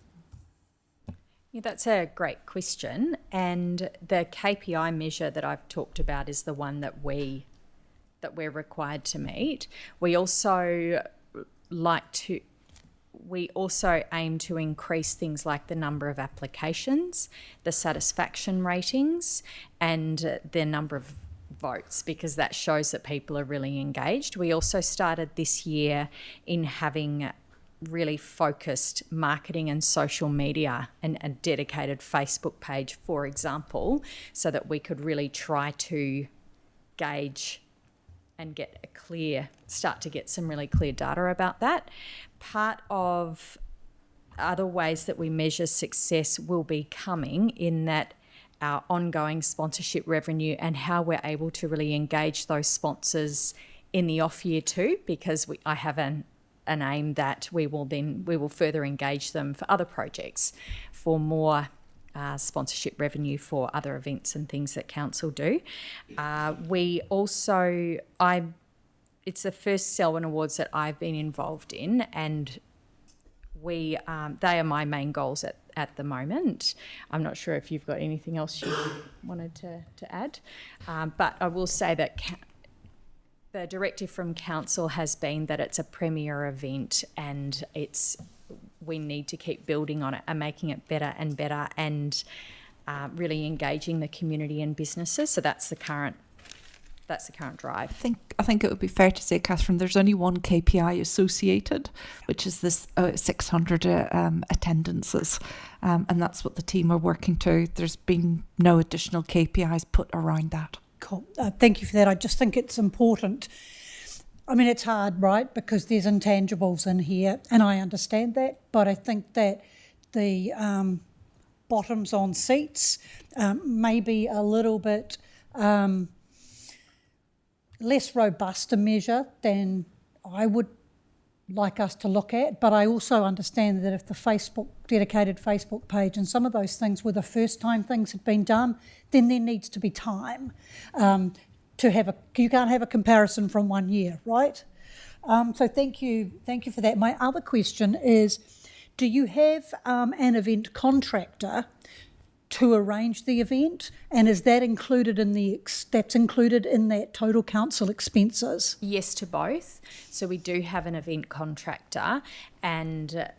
Yeah, that's a great question. And the KPI measure that I've talked about is the one that we're required to meet. We also aim to increase things like the number of applications, the satisfaction ratings, and the number of votes, because that shows that people are really engaged. We also started this year in having really focused marketing and social media and a dedicated Facebook page, for example, so that we could really try to gauge and start to get some really clear data about that. Part of other ways that we measure success will be coming in that our ongoing sponsorship revenue and how we're able to really engage those sponsors in the off year too, because I have an aim that we will further engage them for other projects, for more sponsorship revenue for other events and things that council do. It's the first Selwyn Awards that I've been involved in, and they are my main goals at the moment. I'm not sure if you've got anything else you wanted to add, but I will say that the directive from council has been that it's a premier event, and we need to keep building on it and making it better and better, and really engaging the community and businesses. So that's the current drive. I think it would be fair to say, Catherine, there's only one KPI associated, which is this 600 attendances, and that's what the team are working to. There's been no additional KPIs put around that. Cool. Thank you for that. I just think it's important. I mean, it's hard, right, because there's intangibles in here, and I understand that, but I think that the bottoms on seats, maybe a little bit less robust a measure than I would like us to look at, but I also understand that if the dedicated Facebook page and some of those things were the first time things had been done, then there needs to be time to have you can't have a comparison from 1 year, right? So thank you for that. My other question is, do you have an event contractor to arrange the event, and is that included in that's included in that total council expenses? Yes to both. So we do have an event contractor, and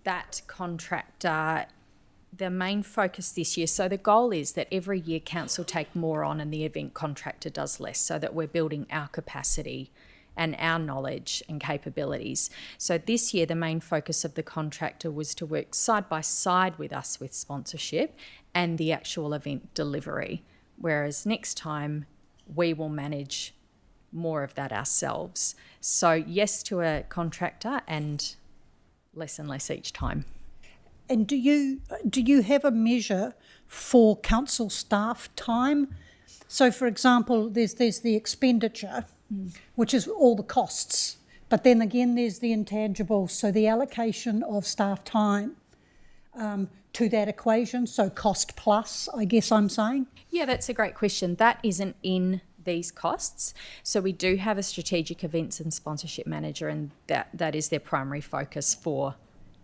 that contractor, the main focus this year, so the goal is that every year council take more on and the event contractor does less, so that we're building our capacity and our knowledge and capabilities. So this year, the main focus of the contractor was to work side by side with us with sponsorship and the actual event delivery, whereas next time we will manage more of that ourselves. So yes to a contractor and less each time. And do you have a measure for council staff time? So for example, there's the expenditure, which is all the costs, but then again there's the intangibles, so the allocation of staff time to that equation, so cost plus, I guess I'm saying? Yeah, that's a great question. That isn't in these costs. So we do have a strategic events and sponsorship manager, and that is their primary focus for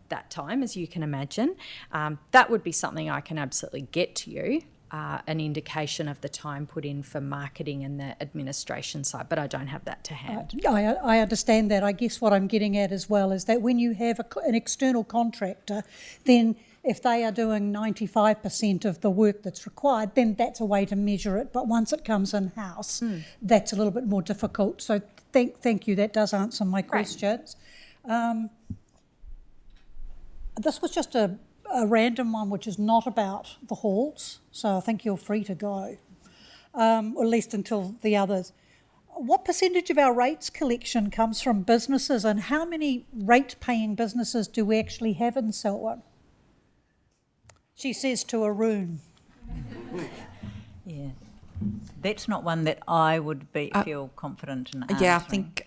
that time, as you can imagine. That would be something I can absolutely get to you, an indication of the time put in for marketing and the administration side, but I don't have that to hand. I understand that. I guess what I'm getting at as well is that when you have an external contractor, then if they are doing 95% of the work that's required, then that's a way to measure it. But once it comes in-house, that's a little bit more difficult. So thank you. That does answer my questions. This was just a random one, which is not about the halls, so I think you're free to go, or at least until the others. What percentage of our rates collection comes from businesses, and how many rate-paying businesses do we actually have in Selwyn? She says to Arun. Yeah. That's not one that I would feel confident in answering. Yeah, I think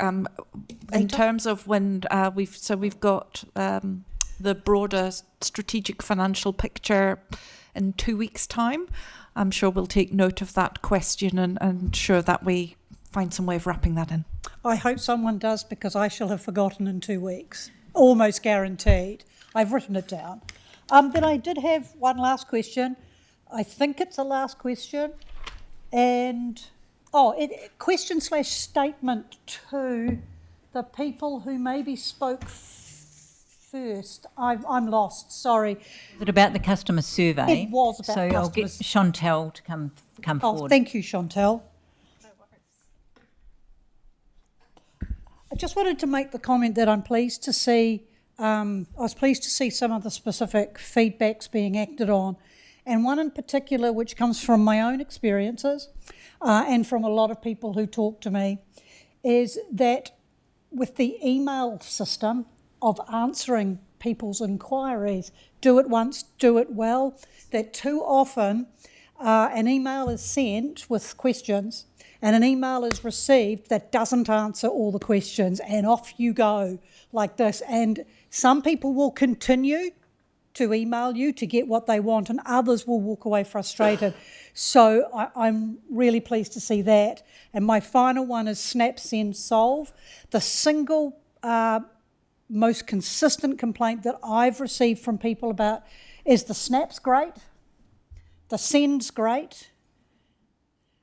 in terms of when we've got the broader strategic financial picture in 2 weeks' time. I'm sure we'll take note of that question and ensure that we find some way of wrapping that in. I hope someone does, because I shall have forgotten in 2 weeks. Almost guaranteed. I've written it down. Then I did have one last question. I think it's the last question. And, question/statement to the people who maybe spoke first. I'm lost, sorry. Is it about the customer survey? It was about customers. So I'll get Chantel to come forward. Oh, thank you, Chantel. I just wanted to make the comment that I'm pleased to see, I was pleased to see some of the specific feedbacks being acted on, and one in particular which comes from my own experiences and from a lot of people who talk to me, is that with the email system of answering people's inquiries, do it once, do it well, that too often an email is sent with questions and an email is received that doesn't answer all the questions, and off you go like this. And some people will continue to email you to get what they want, and others will walk away frustrated. So I'm really pleased to see that. And my final one is Snap, Send, Solve. The single most consistent complaint that I've received from people about is the Snap's great, the Send's great,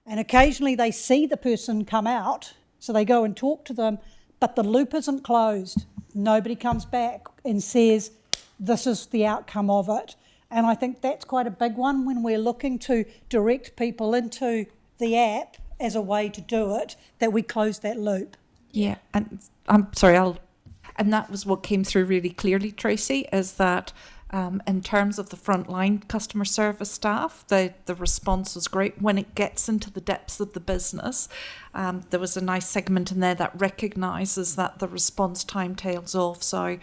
and occasionally they see the person come out, so they go and talk to them, but the loop isn't closed. Nobody comes back and says, this is the outcome of it. And I think that's quite a big one when we're looking to direct people into the app as a way to do it, that we close that loop. Yeah, and I'm sorry, and that was what came through really clearly, Tracy, is that in terms of the frontline customer service staff, the response was great. When it gets into the depths of the business, there was a nice segment in there that recognises that the response time tails off. So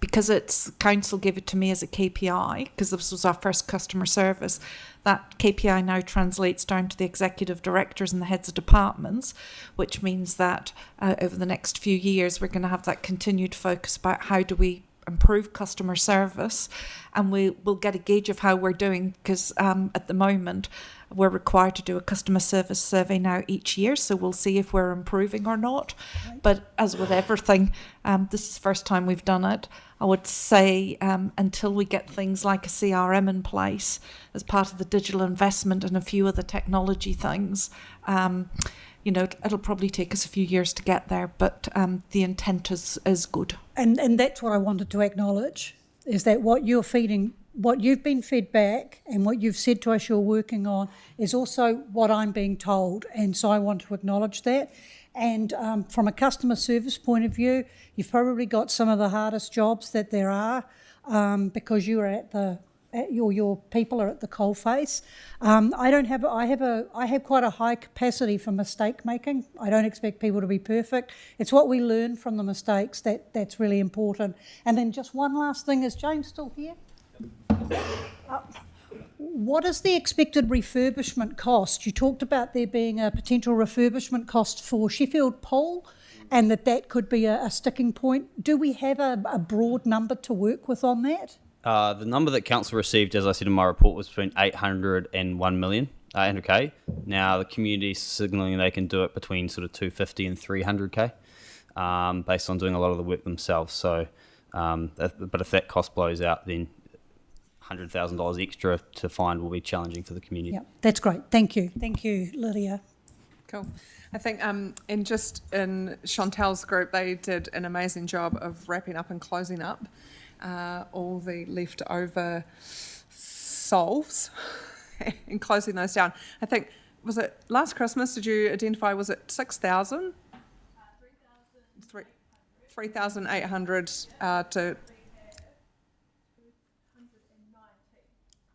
because it's council gave it to me as a KPI, because this was our first customer service, that KPI now translates down to the executive directors and the heads of departments, which means that over the next few years we're going to have that continued focus about how do we improve customer service, and we'll get a gauge of how we're doing, because at the moment we're required to do a customer service survey now each year, so we'll see if we're improving or not. But as with everything, this is the first time we've done it. I would say until we get things like a CRM in place as part of the digital investment and a few other technology things, it'll probably take us a few years to get there, but the intent is good. And that's what I wanted to acknowledge, is that what you've been fed back and what you've said to us you're working on is also what I'm being told, and so I want to acknowledge that. And from a customer service point of view, you've probably got some of the hardest jobs that there are, because you are your people are at the coalface. I have quite a high capacity for mistake making. I don't expect people to be perfect. It's what we learn from the mistakes that's really important. And then just one last thing, is Jane still here? What is the expected refurbishment cost? You talked about there being a potential refurbishment cost for Sheffield Pool, and that could be a sticking point. Do we have a broad number to work with on that? The number that council received, as I said in my report, was between 800 and 1 million, 800k. Now the community's signalling they can do it between sort of 250 and 300k, based on doing a lot of the work themselves. So, but if that cost blows out, then $100,000 extra to find will be challenging for the community. Yeah, that's great. Thank you, Lydia. Cool. I think in Chantel's group, they did an amazing job of wrapping up and closing up all the leftover solves and closing those down. I think, was it last Christmas, did you identify, was it 6,000? 3,800 to...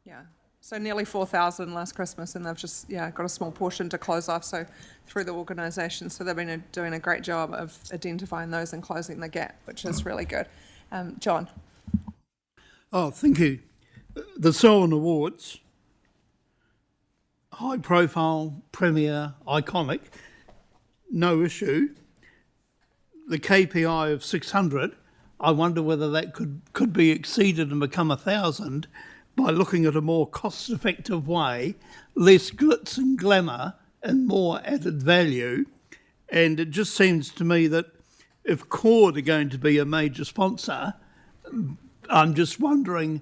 Yeah, so nearly 4,000 last Christmas, and they've just got a small portion to close off. So through the organisation, so they've been doing a great job of identifying those and closing the gap, which is really good. John. Oh, thank you. The Selwyn Awards, high profile, premier, iconic, no issue. The KPI of 600, I wonder whether that could be exceeded and become 1,000. By looking at a more cost-effective way, less glitz and glamour and more added value. And it just seems to me that if Cord are going to be a major sponsor, I'm just wondering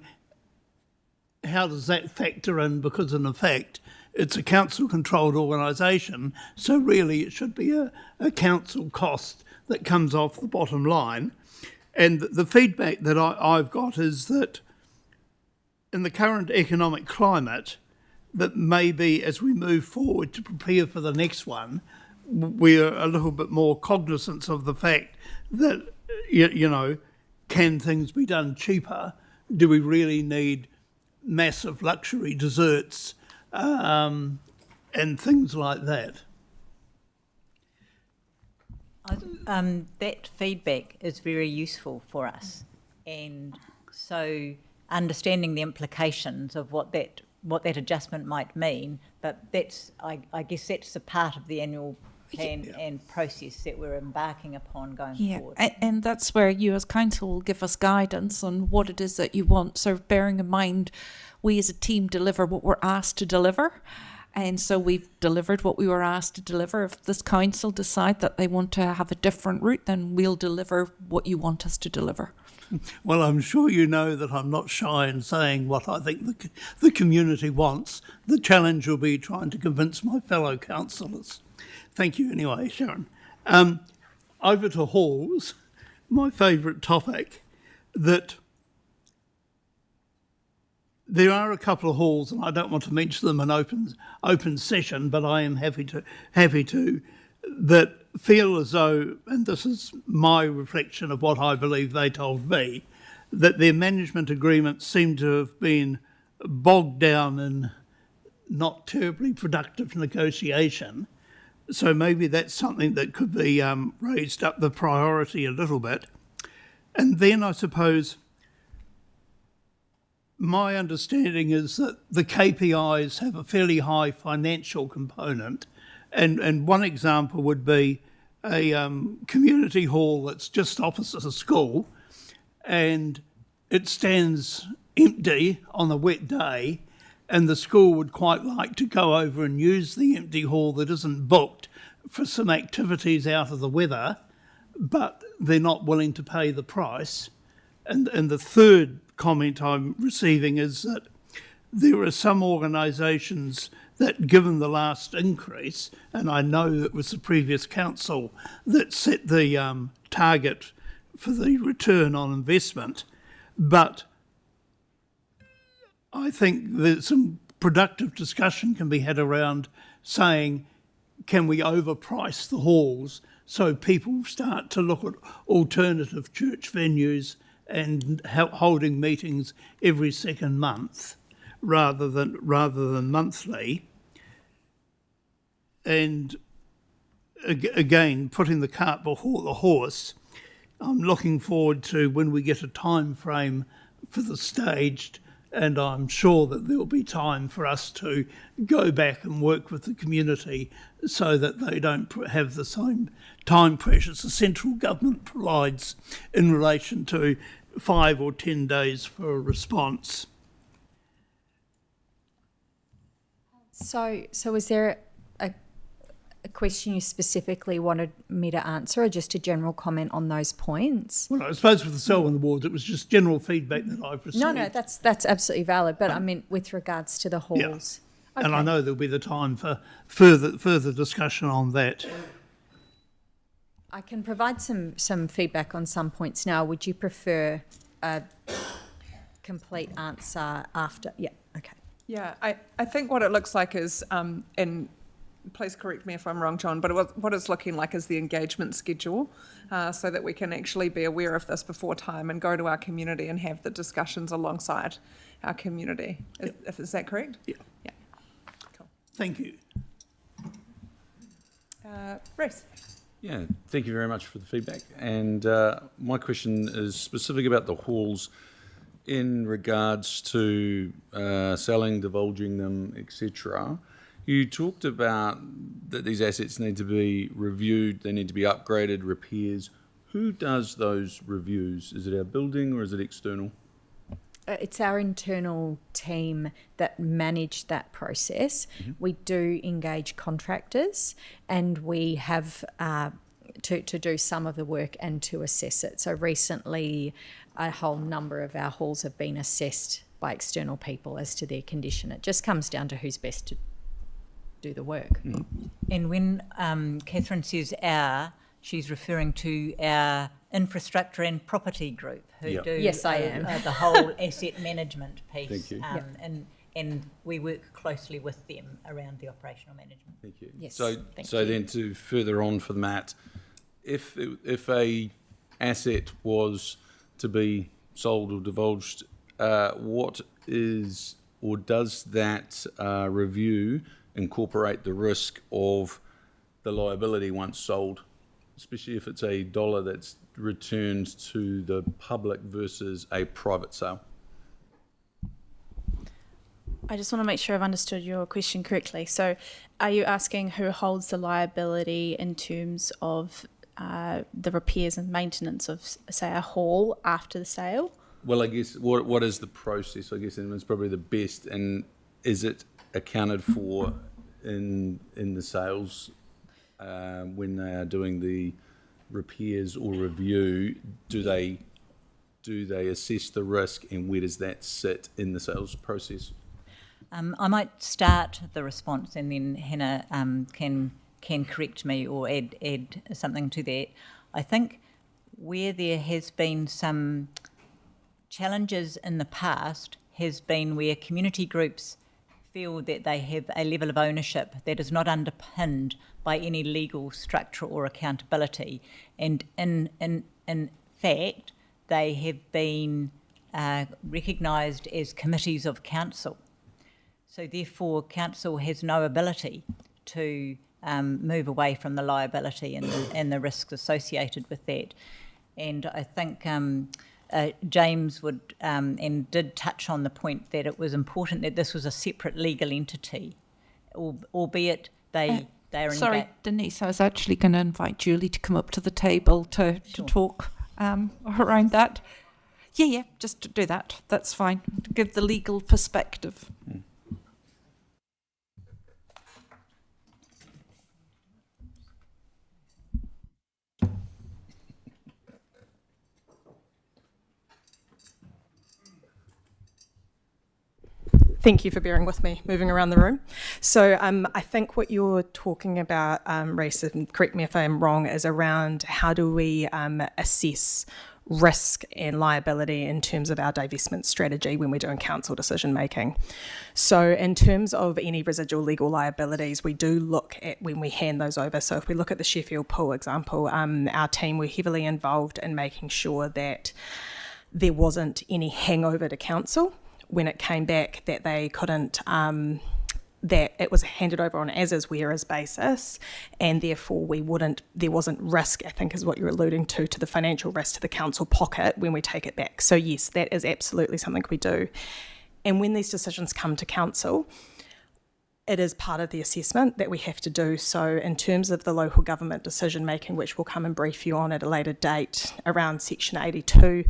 how does that factor in, because in effect it's a council-controlled organisation, so really it should be a council cost that comes off the bottom line. And the feedback that I've got is that in the current economic climate, that maybe as we move forward to prepare for the next one, we're a little bit more cognizant of the fact that, can things be done cheaper? Do we really need massive luxury desserts and things like that? That feedback is very useful for us, and so understanding the implications of what that adjustment might mean, but I guess that's a part of the annual plan and process that we're embarking upon going forward. And that's where you as council will give us guidance on what it is that you want. So bearing in mind, we as a team deliver what we're asked to deliver. And so we've delivered what we were asked to deliver. If this council decide that they want to have a different route, then we'll deliver what you want us to deliver. Well, I'm sure you know that I'm not shy in saying what I think the community wants. The challenge will be trying to convince my fellow councillors. Thank you anyway, Sharon. Over to halls, my favourite topic, that there are a couple of halls, and I don't want to mention them in open session, but I am happy to, that feel as though, and this is my reflection of what I believe they told me, that their management agreements seem to have been bogged down in not terribly productive negotiation. So maybe that's something that could be raised up the priority a little bit. And then I suppose my understanding is that the KPIs have a fairly high financial component. And one example would be a community hall that's just opposite a school, and it stands empty on a wet day, and the school would quite like to go over and use the empty hall that isn't booked for some activities out of the weather, but they're not willing to pay the price. And the third comment I'm receiving is that there are some organisations that, given the last increase, and I know it was the previous council that set the target for the return on investment, but I think that some productive discussion can be had around saying, can we overprice the halls so people start to look at alternative church venues and holding meetings every second month rather than monthly. And again, putting the cart before the horse, I'm looking forward to when we get a time frame for the staged, and I'm sure that there'll be time for us to go back and work with the community so that they don't have the same time pressures the central government provides in relation to 5 or 10 days for a response. So is there a question you specifically wanted me to answer, or just a general comment on those points? Well, I suppose with the Selwyn Awards, it was just general feedback that I've received. No, that's absolutely valid. But I mean, with regards to the halls, yeah. And I know there'll be the time for further discussion on that. I can provide some feedback on some points now. Would you prefer a complete answer after? Yeah. Okay. Yeah, I think what it looks like is, and please correct me if I'm wrong, John, but what it's looking like is the engagement schedule, so that we can actually be aware of this before time and go to our community and have the discussions alongside our community. Is that correct? Yeah. Yeah. Cool. Thank you. Reece. Yeah, thank you very much for the feedback. And my question is specific about the halls in regards to selling, divulging them, etc. You talked about that these assets need to be reviewed, they need to be upgraded, repairs. Who does those reviews? Is it our building or is it external? It's our internal team that manage that process. Mm-hmm. We do engage contractors, and we have to do some of the work and to assess it. So recently, a whole number of our halls have been assessed by external people as to their condition. It just comes down to who's best to do the work. Mm-hmm. And when Catherine says our, she's referring to our infrastructure and property group who do yes, I am. The whole asset management piece. Thank you. And we work closely with them around the operational management. Thank you. Yes. So then to further on from that, if a asset was to be sold or divulged, what is or does that review incorporate the risk of the liability once sold, especially if it's a dollar that's returned to the public versus a private sale? I just want to make sure I've understood your question correctly. So are you asking who holds the liability in terms of the repairs and maintenance of, say, a hall after the sale? Well, I guess what is the process? I guess it's probably the best, and is it accounted for in the sales when they are doing the repairs or review? Do they assess the risk, and where does that sit in the sales process? I might start the response, and then Hannah can correct me or add something to that. I think where there has been some challenges in the past has been where community groups feel that they have a level of ownership that is not underpinned by any legal structure or accountability. And in fact, they have been recognised as committees of council. So therefore, council has no ability to move away from the liability and the risks associated with that. And I think James would and did touch on the point that it was important that this was a separate legal entity, albeit they are sorry, Denise, I was actually going to invite Julie to come up to the table to talk around that. Yeah, just to do that. That's fine. To give the legal perspective. Thank you for bearing with me moving around the room. So I think what you're talking about, Reece, and correct me if I'm wrong, is around how do we assess risk and liability in terms of our divestment strategy when we're doing council decision making. So in terms of any residual legal liabilities, we do look at when we hand those over. So if we look at the Sheffield pool example, our team were heavily involved in making sure that there wasn't any hangover to council when it came back, that they couldn't, that it was handed over on as is, where is basis, and therefore there wasn't risk, I think is what you're alluding to the financial risk to the council pocket when we take it back. So yes, that is absolutely something we do. And when these decisions come to council, it is part of the assessment that we have to do. So in terms of the local government decision making, which we'll come and brief you on at a later date around Section 82,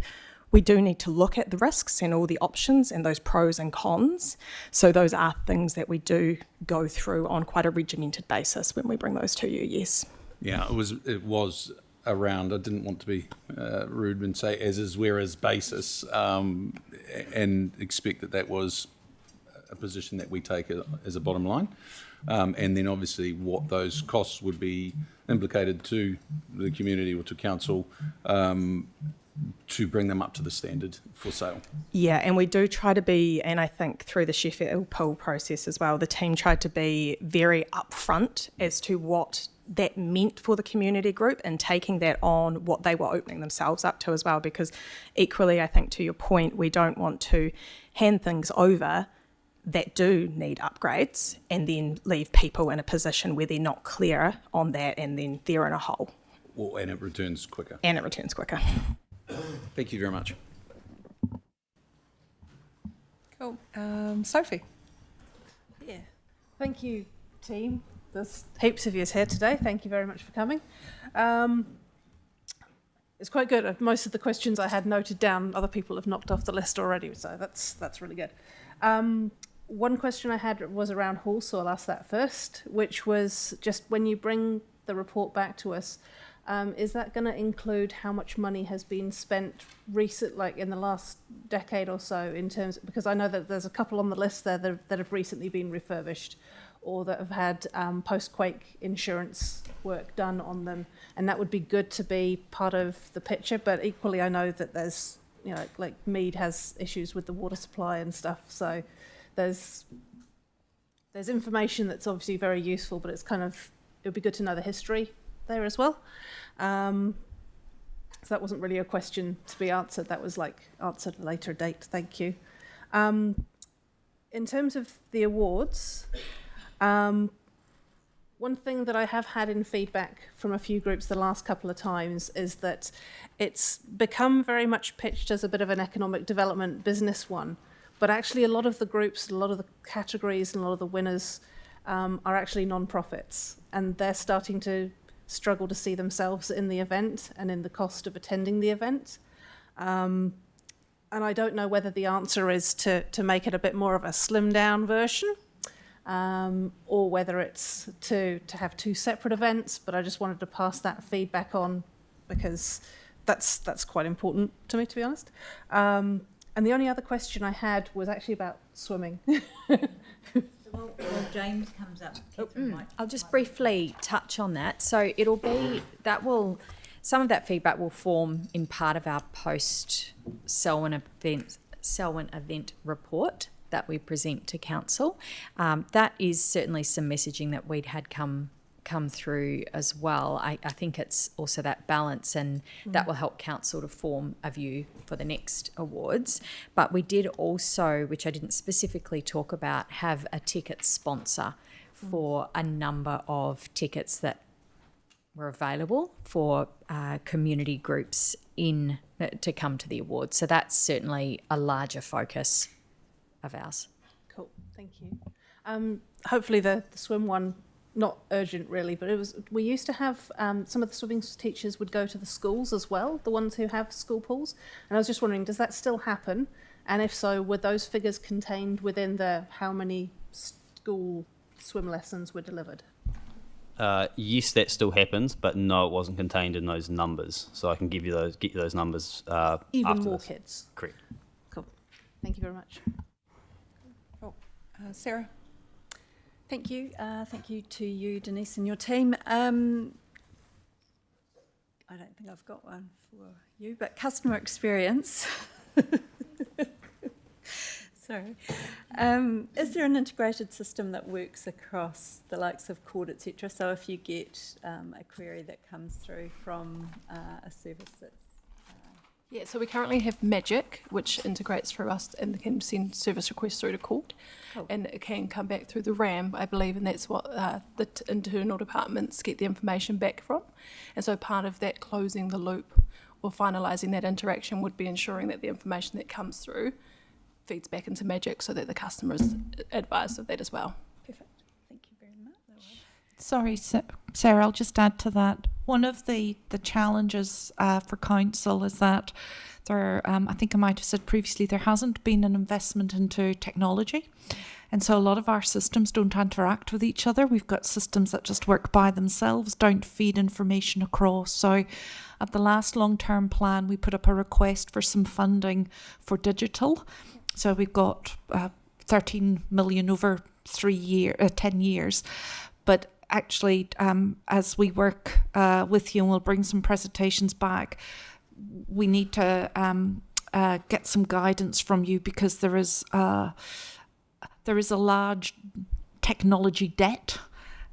we do need to look at the risks and all the options and those pros and cons. So those are things that we do go through on quite a regimented basis when we bring those to you, yes. Yeah, it was around, I didn't want to be rude and say as is, where is basis, and expect that was a position that we take as a bottom line. And then obviously what those costs would be implicated to the community or to council, to bring them up to the standard for sale. Yeah, and we do try to be, and I think through the Sheffield pool process as well, the team tried to be very upfront as to what that meant for the community group and taking that on, what they were opening themselves up to as well, because equally, I think to your point, we don't want to hand things over that do need upgrades and then leave people in a position where they're not clear on that and then they're in a hole. And it returns quicker. Thank you very much. Cool. Sophie. Yeah. Thank you, team. There's heaps of yous here today. Thank you very much for coming. It's quite good. Most of the questions I had noted down, other people have knocked off the list already, so that's really good. One question I had was around Hall, so I'll ask that first, which was just when you bring the report back to us, is that going to include how much money has been spent like in the last decade or so in terms, because I know that there's a couple on the list there that have recently been refurbished or that have had post-quake insurance work done on them, and that would be good to be part of the picture. But equally, I know that there's, you know, like Mead has issues with the water supply and stuff, so there's information that's obviously very useful, but it's kind of, it would be good to know the history there as well. So that wasn't really a question to be answered. That was like answered at a later date. Thank you. In terms of the awards, one thing that I have had in feedback from a few groups the last couple of times is that it's become very much pitched as a bit of an economic development business one, but actually a lot of the groups, a lot of the categories and a lot of the winners are actually non-profits, and they're starting to struggle to see themselves in the event and in the cost of attending the event. And I don't know whether the answer is to make it a bit more of a slimmed down version, or whether it's to have two separate events, but I just wanted to pass that feedback on because that's quite important to me, to be honest. And the only other question I had was actually about swimming. Well, James comes up. I'll just briefly touch on that. So it'll be, some of that feedback will form in part of our post-Selwyn event report that we present to council. That is certainly some messaging that we'd had come through as well. I think it's also that balance, and that will help council to form a view for the next awards. But we did also, which I didn't specifically talk about, have a ticket sponsor for a number of tickets that were available for community groups to come to the awards. So that's certainly a larger focus of ours. Cool, thank you. Hopefully the swim one, not urgent really, but we used to have some of the swimming teachers would go to the schools as well, the ones who have school pools. And I was just wondering, does that still happen? And if so, were those figures contained within the how many school swim lessons were delivered? Yes, that still happens, but no, it wasn't contained in those numbers. So I can get you those numbers. Even after more this. kids. Correct. Cool. Thank you very much. Cool. Sarah. Thank you. Thank you to you, Denise, and your team. I don't think I've got one for you, but customer experience. Sorry. Is there an integrated system that works across the likes of Court, etc.? So if you get a query that comes through from a service that's... Yeah, so we currently have Magic, which integrates through us and can send service requests through to Court. Cool. And it can come back through the RAM, I believe, and that's what the internal departments get the information back from. And so part of that closing the loop or finalising that interaction would be ensuring that the information that comes through feeds back into Magic so that the customer is advised of that as well. Perfect. Thank you very much. Sorry, Sarah, I'll just add to that. One of the challenges for council is that there, I think I might have said previously, there hasn't been an investment into technology. And so a lot of our systems don't interact with each other. We've got systems that just work by themselves, don't feed information across. So at the last long-term plan, we put up a request for some funding for digital. So we've got 13 million over 10 years. But actually, as we work with you, and we'll bring some presentations back, we need to get some guidance from you, because there is a large technology debt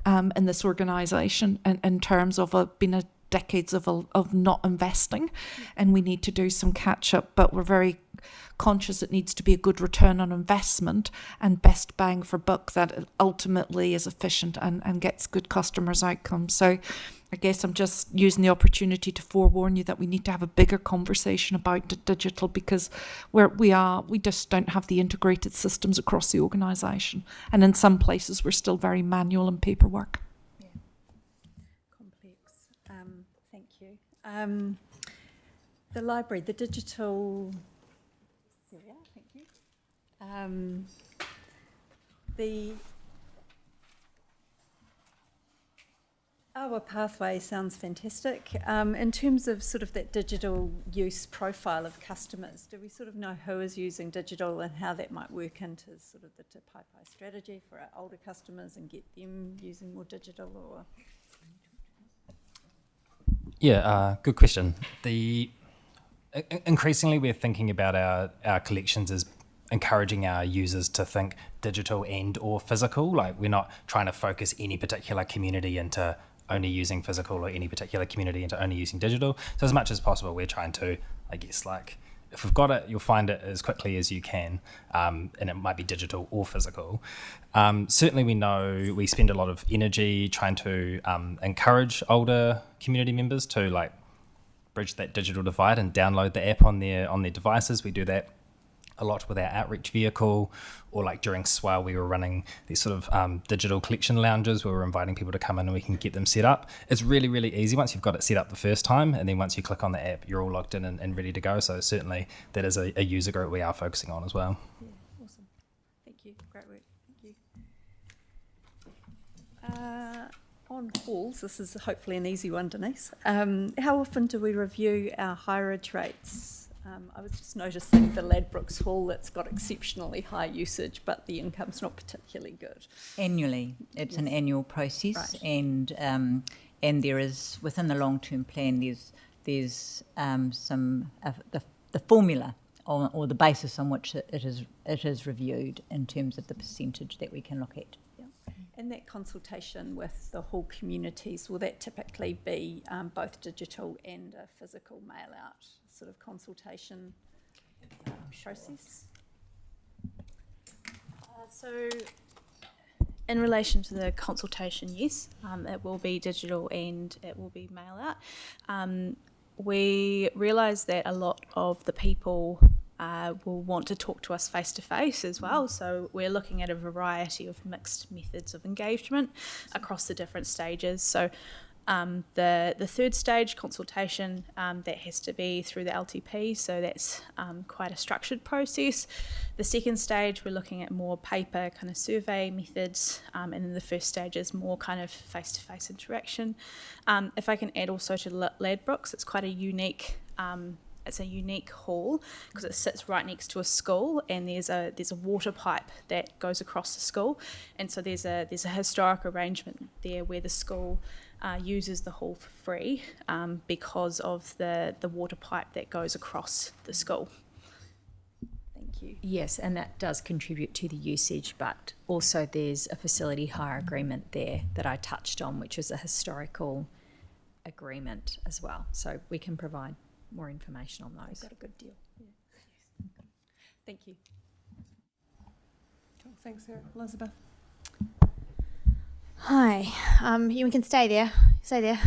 in this organisation in terms of being decades of not investing, and we need to do some catch up. But we're very conscious it needs to be a good return on investment and best bang for buck that ultimately is efficient and gets good customers outcomes. So I guess I'm just using the opportunity to forewarn you that we need to have a bigger conversation about digital, because we just don't have the integrated systems across the organisation, and in some places we're still very manual and paperwork. Yeah. Complex. Thank you. The library, the digital... Here we are, thank you. Our pathway sounds fantastic. In terms of sort of that digital use profile of customers, do we sort of know who is using digital and how that might work into sort of the Te Paipai strategy for our older customers and get them using more digital? Or Yeah, good question. Increasingly we're thinking about our collections as encouraging our users to think digital and or physical. Like, we're not trying to focus any particular community into only using physical or any particular community into only using digital. So as much as possible, we're trying to, I guess, like, if we've got it, you'll find it as quickly as you can, and it might be digital or physical. Certainly we know we spend a lot of energy trying to encourage older community members to like bridge that digital divide and download the app on their devices. We do that a lot with our outreach vehicle, or like during SWA we were running these sort of digital collection lounges where we're inviting people to come in and we can get them set up. It's really, really easy once you've got it set up the first time, and then once you click on the app you're all logged in and ready to go. So certainly that is a user group we are focusing on as well. yeah, awesome. Thank you. Great work. Thank you. On halls, this is hopefully an easy one, Denise. How often do we review our hireage rates? I was just noticing the Ladbrokes Hall that's got exceptionally high usage, but the income's not particularly good. Annually, it's an annual process, Right. and there is within the long-term plan there's some the formula or the basis on which it is reviewed in terms of the percentage that we can look at. And that consultation with the hall communities, will that typically be both digital and a physical mail-out sort of consultation process? So In relation to the consultation, yes, it will be digital and it will be mail out. We realise that a lot of the people will want to talk to us face to face as well, so we're looking at a variety of mixed methods of engagement across the different stages. So the third stage, consultation, that has to be through the LTP, so that's quite a structured process. The second stage, we're looking at more paper kind of survey methods, and then the first stage is more kind of face-to-face interaction. If I can add also to Ladbrokes, it's quite a unique hall because it sits right next to a school, and there's a water pipe that goes across the school, and so there's a historic arrangement there where the school uses the hall for free because of the water pipe that goes across the school. Thank you. Yes, and that does contribute to the usage, but also there's a facility hire agreement there that I touched on, which is a historical agreement as well. So we can provide more information on those. Got a good deal. Yeah. Thank you. Cool. Thanks, Sarah. Elizabeth. Hi, you can stay there. Stay there.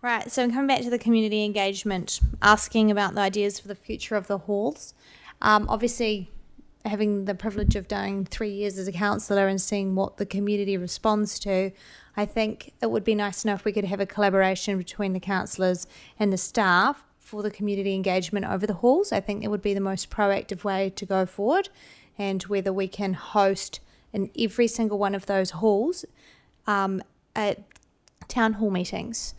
Right, so I'm coming back to the community engagement, asking about the ideas for the future of the halls. Obviously, having the privilege of doing 3 years as a councillor and seeing what the community responds to, I think it would be nice to know if we could have a collaboration between the councillors and the staff for the community engagement over the halls. I think it would be the most proactive way to go forward, and whether we can host in every single one of those halls at town hall meetings,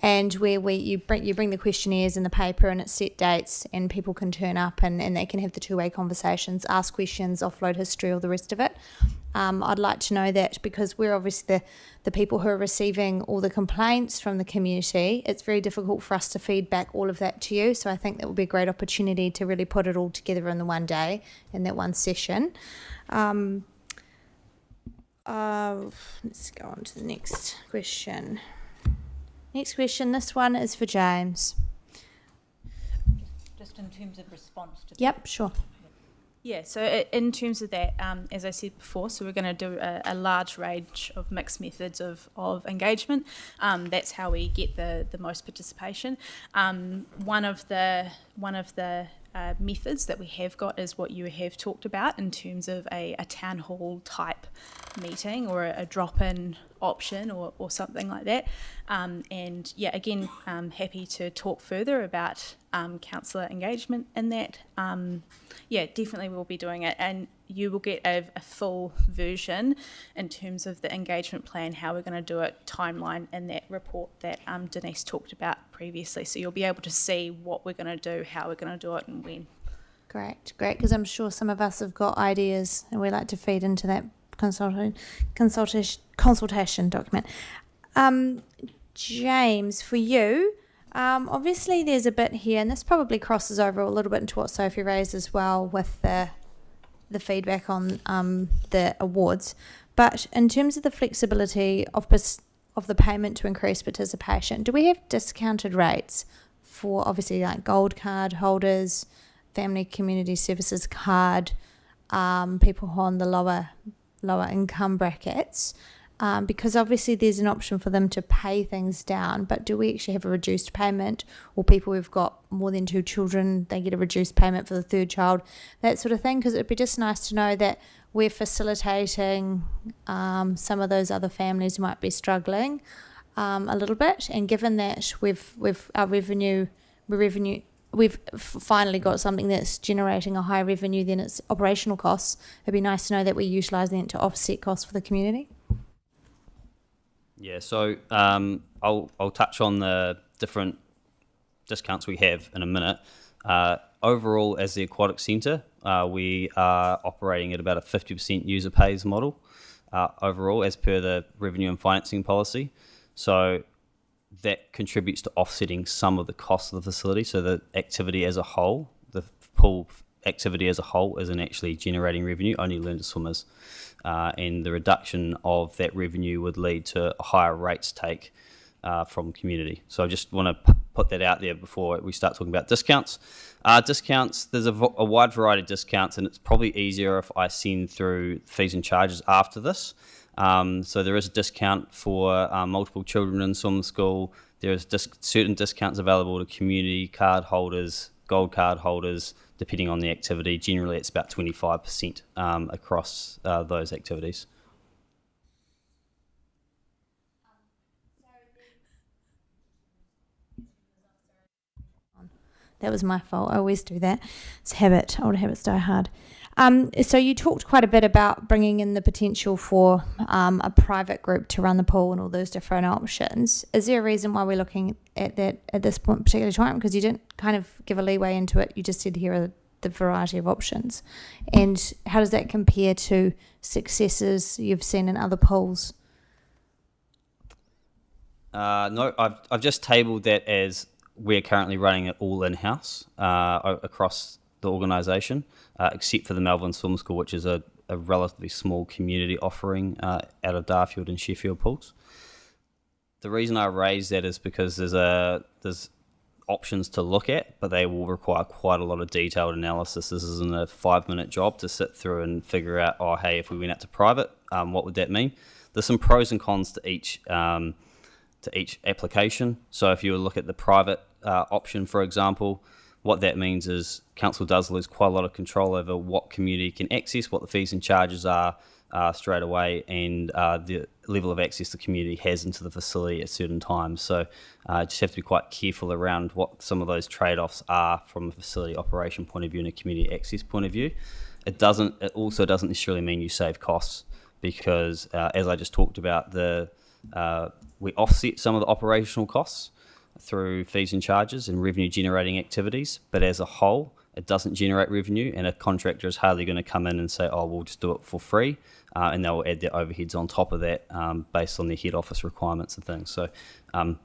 and where you bring the questionnaires in the paper and it's set dates and people can turn up and they can have the two-way conversations, ask questions, offload history, all the rest of it. I'd like to know that because we're obviously the people who are receiving all the complaints from the community. It's very difficult for us to feed back all of that to you, so I think that would be a great opportunity to really put it all together in the one day, in that one session. Let's go on to the next question. Next question, this one is for James. Just in terms of response to... Yep, sure. Yeah, so in terms of that, as I said before, so we're going to do a large range of mixed methods of engagement. That's how we get the most participation. One of the methods that we have got is what you have talked about in terms of a town hall type meeting or a drop-in option or something like that. And yeah, again, I'm happy to talk further about councillor engagement in that. Yeah, definitely we'll be doing it, and you will get a full version in terms of the engagement plan, how we're going to do it, timeline in that report that Denise talked about previously. So you'll be able to see what we're going to do, how we're going to do it, and when. Great, because I'm sure some of us have got ideas and we like to feed into that consultation document. James, for you, obviously there's a bit here, and this probably crosses over a little bit into what Sophie raised as well with the feedback on the awards. But in terms of the flexibility of the payment to increase participation, do we have discounted rates for obviously like gold card holders, family community services card, people on the lower income brackets? Because obviously there's an option for them to pay things down, but do we actually have a reduced payment? Or people who've got more than 2 children, they get a reduced payment for the third child, that sort of thing? Because it'd be just nice to know that we're facilitating some of those other families who might be struggling a little bit. And given that we've finally got something that's generating a higher revenue than its operational costs, it'd be nice to know that we're utilising it to offset costs for the community. Yeah, so I'll touch on the different discounts we have in a minute. Overall, as the aquatic centre, we are operating at about a 50% user pays model overall, as per the revenue and financing policy. So that contributes to offsetting some of the costs of the facility. So the activity as a whole, the pool activity as a whole, isn't actually generating revenue, only learned swimmers. And the reduction of that revenue would lead to a higher rates take from community. So I just want to put that out there before we start talking about discounts. Discounts, there's a wide variety of discounts, and it's probably easier if I send through fees and charges after this. So there is a discount for multiple children in swim school. There's certain discounts available to community card holders, gold card holders, depending on the activity. Generally, it's about 25% across those activities. That was my fault. I always do that. It's habit. Old habits die hard. So you talked quite a bit about bringing in the potential for a private group to run the pool and all those different options. Is there a reason why we're looking at that at this point, particular time? Because you didn't kind of give a leeway into it. You just said here are the variety of options. And how does that compare to successes you've seen in other pools? No, I've just tabled that as we're currently running it all in-house across the organisation, except for the Melbourne Swim School, which is a relatively small community offering out of Darfield and Sheffield pools. The reason I raise that is because there's options to look at, but they will require quite a lot of detailed analysis. This isn't a 5-minute job to sit through and figure out, oh, hey, if we went out to private, what would that mean? There's some pros and cons to each application. So if you look at the private option, for example, what that means is council does lose quite a lot of control over what community can access, what the fees and charges are straight away, and the level of access the community has into the facility at certain times. So just have to be quite careful around what some of those trade-offs are from a facility operation point of view and a community access point of view. It also doesn't necessarily mean you save costs, because as I just talked about, we offset some of the operational costs through fees and charges and revenue generating activities, but as a whole it doesn't generate revenue, and a contractor is hardly going to come in and say, oh, we'll just do it for free, and they'll add their overheads on top of that based on their head office requirements and things. So I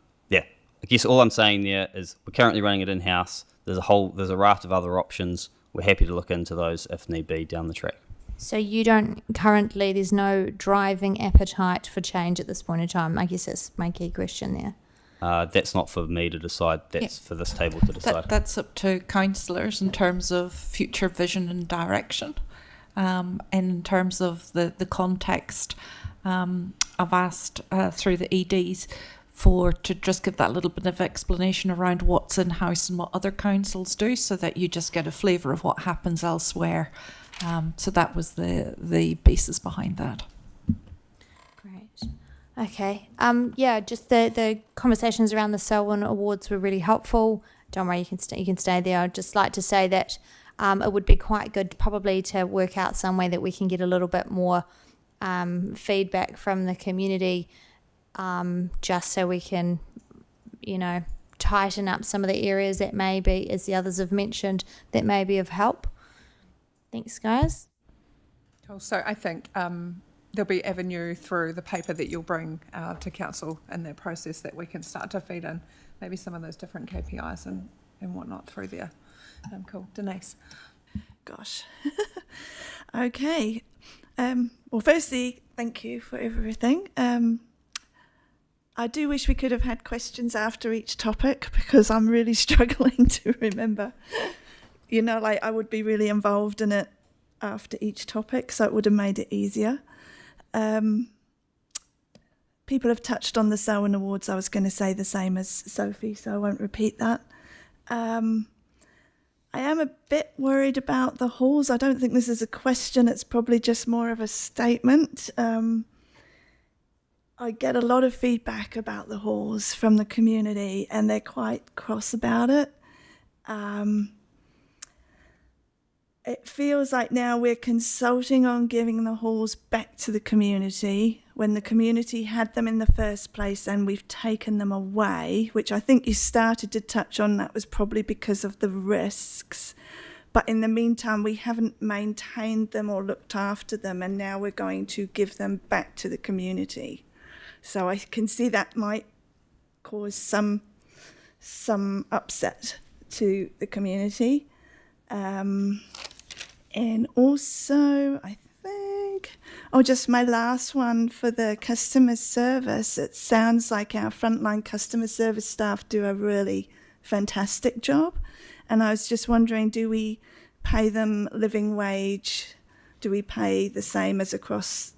guess all I'm saying there is we're currently running it in-house. There's a raft of other options. We're happy to look into those if need be down the track. So you don't currently, there's no driving appetite for change at this point in time. I guess that's my key question there. That's not for me to decide. That's for this table to decide. That's up to councillors in terms of future vision and direction. And in terms of the context, I've asked through the EDs to just give that little bit of explanation around what's in-house and what other councils do, so that you just get a flavour of what happens elsewhere. So that was the basis behind that. Great. Okay. Just the conversations around the Selwyn Awards were really helpful. Don't worry, you can stay there. I'd just like to say that it would be quite good probably to work out some way that we can get a little bit more feedback from the community, just so we can, tighten up some of the areas that may be, as the others have mentioned, that may be of help. Thanks, guys. Cool. So I think there'll be avenue through the paper that you'll bring to council in that process that we can start to feed in maybe some of those different KPIs and whatnot through there. Cool. Denise. Gosh. Okay. Well, firstly, thank you for everything. I do wish we could have had questions after each topic, because I'm really struggling to remember. I would be really involved in it after each topic, so it would have made it easier. People have touched on the Selwyn Awards. I was going to say the same as Sophie, so I won't repeat that. I am a bit worried about the halls. I don't think this is a question. It's probably just more of a statement. I get a lot of feedback about the halls from the community, and they're quite cross about it. It feels like now we're consulting on giving the halls back to the community when the community had them in the first place, and we've taken them away, which I think you started to touch on. That was probably because of the risks. But in the meantime, we haven't maintained them or looked after them, and now we're going to give them back to the community. So I can see that might cause some upset to the community. And also, I think fantastic. Oh, just my last one for the customer service. It sounds like our frontline customer service staff do a really fantastic job. And I was just wondering, do we pay them living wage? Do we pay the same as across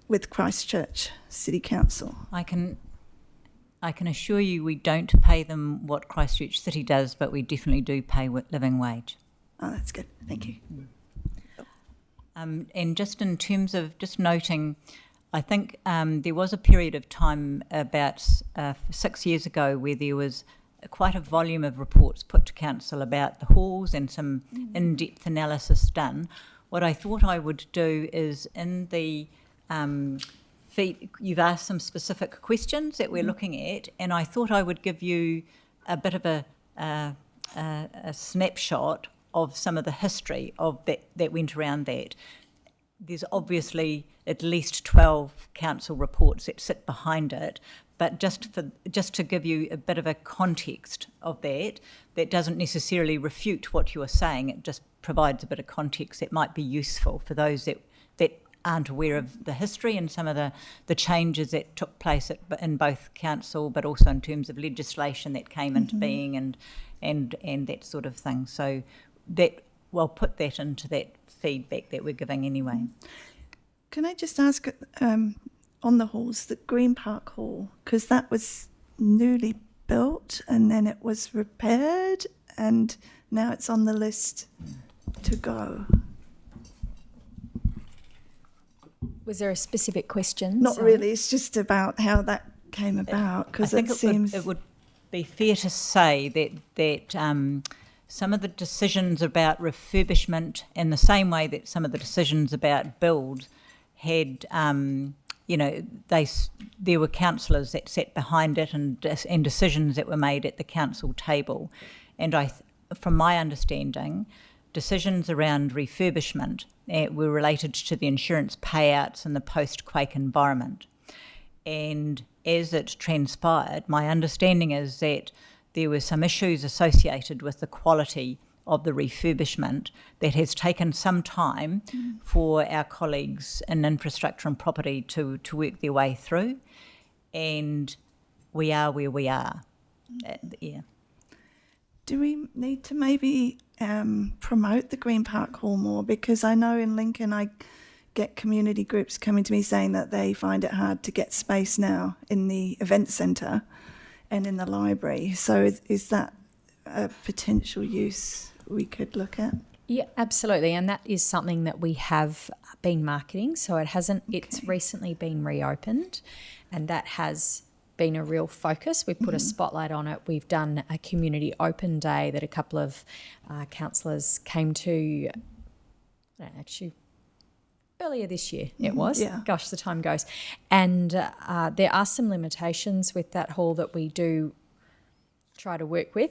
with Christchurch City Council? I can assure you we don't pay them what Christchurch City does, but we definitely do pay living wage. Oh, that's good. Thank you. And just in terms of just noting, I think there was a period of time about 6 years ago where there was quite a volume of reports put to council about the halls and some in-depth analysis done. What I thought I would do is in the you've asked some specific questions that we're looking at, and I thought I would give you a bit of a snapshot of some of the history of that went around that. There's obviously at least 12 council reports that sit behind it, but just to give you a bit of a context of that doesn't necessarily refute what you're saying. It just provides a bit of context that might be useful for those that aren't aware of the history and some of the changes that took place in both council, but also in terms of legislation that came into being and that sort of thing. So we'll put that into that feedback that we're giving anyway. Can I just ask on the halls, the Green Park Hall, because that was newly built and then it was repaired and now it's on the list to go. Was there a specific question? Not really, it's just about how that came about, because it seems... It would be fair to say that some of the decisions about refurbishment, in the same way that some of the decisions about build had, there were councillors that sat behind it and decisions that were made at the council table. And from my understanding, decisions around refurbishment were related to the insurance payouts in the post-quake environment. And as it transpired, my understanding is that there were some issues associated with the quality of the refurbishment that has taken some time for our colleagues in infrastructure and property to work their way through. And we are where we are. Yeah. Do we need to maybe promote the Green Park Hall more? Because I know in Lincoln I get community groups coming to me saying that they find it hard to get space now in the event centre and in the library. So is that a potential use we could look at? Yeah, absolutely. And that is something that we have been marketing. So it's recently been reopened, and that has been a real focus. We've put a spotlight on it. We've done a community open day that a couple of councillors came to, earlier this year it was. Yeah. Gosh, the time goes. And there are some limitations with that hall that we do try to work with.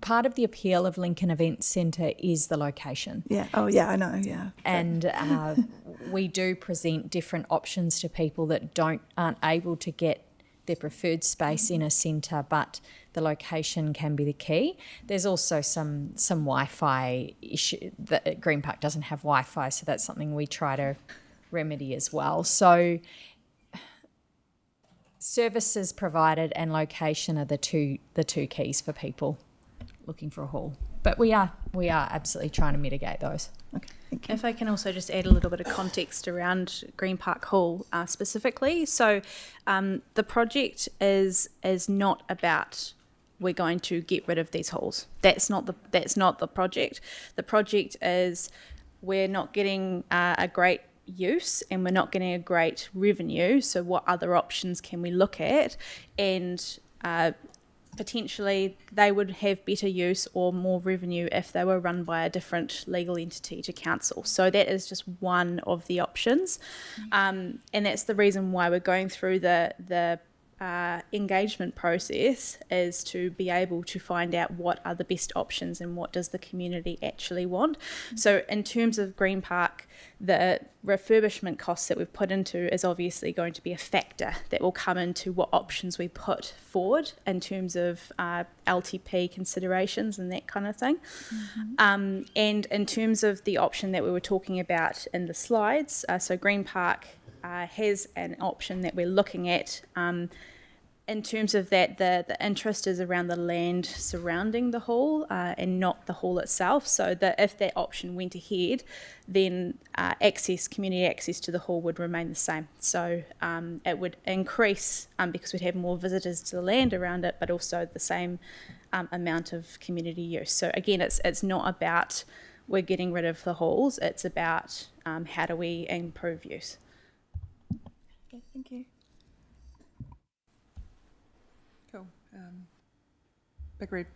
Part of the appeal of Lincoln Events Centre is the location. Yeah. Oh, yeah, I know, yeah. And we do present different options to people that aren't able to get their preferred space in a centre, but the location can be the key. There's also some Wi-Fi issue. Green Park doesn't have Wi-Fi, so that's something we try to remedy as well. So services provided and location are the two keys for people looking for a hall. But we are absolutely trying to mitigate those. Okay, thank you. If I can also just add a little bit of context around Green Park Hall specifically. So the project is not about we're going to get rid of these halls. That's not the project. The project is we're not getting a great use and we're not getting a great revenue. So what other options can we look at? And potentially they would have better use or more revenue if they were run by a different legal entity to council. So that is just one of the options. And that's the reason why we're going through the engagement process is to be able to find out what are the best options and what does the community actually want. So in terms of Green Park, the refurbishment costs that we've put into is obviously going to be a factor that will come into what options we put forward in terms of LTP considerations and that kind of thing. And in terms of the option that we were talking about in the slides, so Green Park has an option that we're looking at. In terms of that, the interest is around the land surrounding the hall and not the hall itself. So that if that option went ahead, then community access to the hall would remain the same. So it would increase because we'd have more visitors to the land around it, but also the same amount of community use. So again, it's not about we're getting rid of the halls. It's about how do we improve use. Okay, thank you. Cool. Big Red.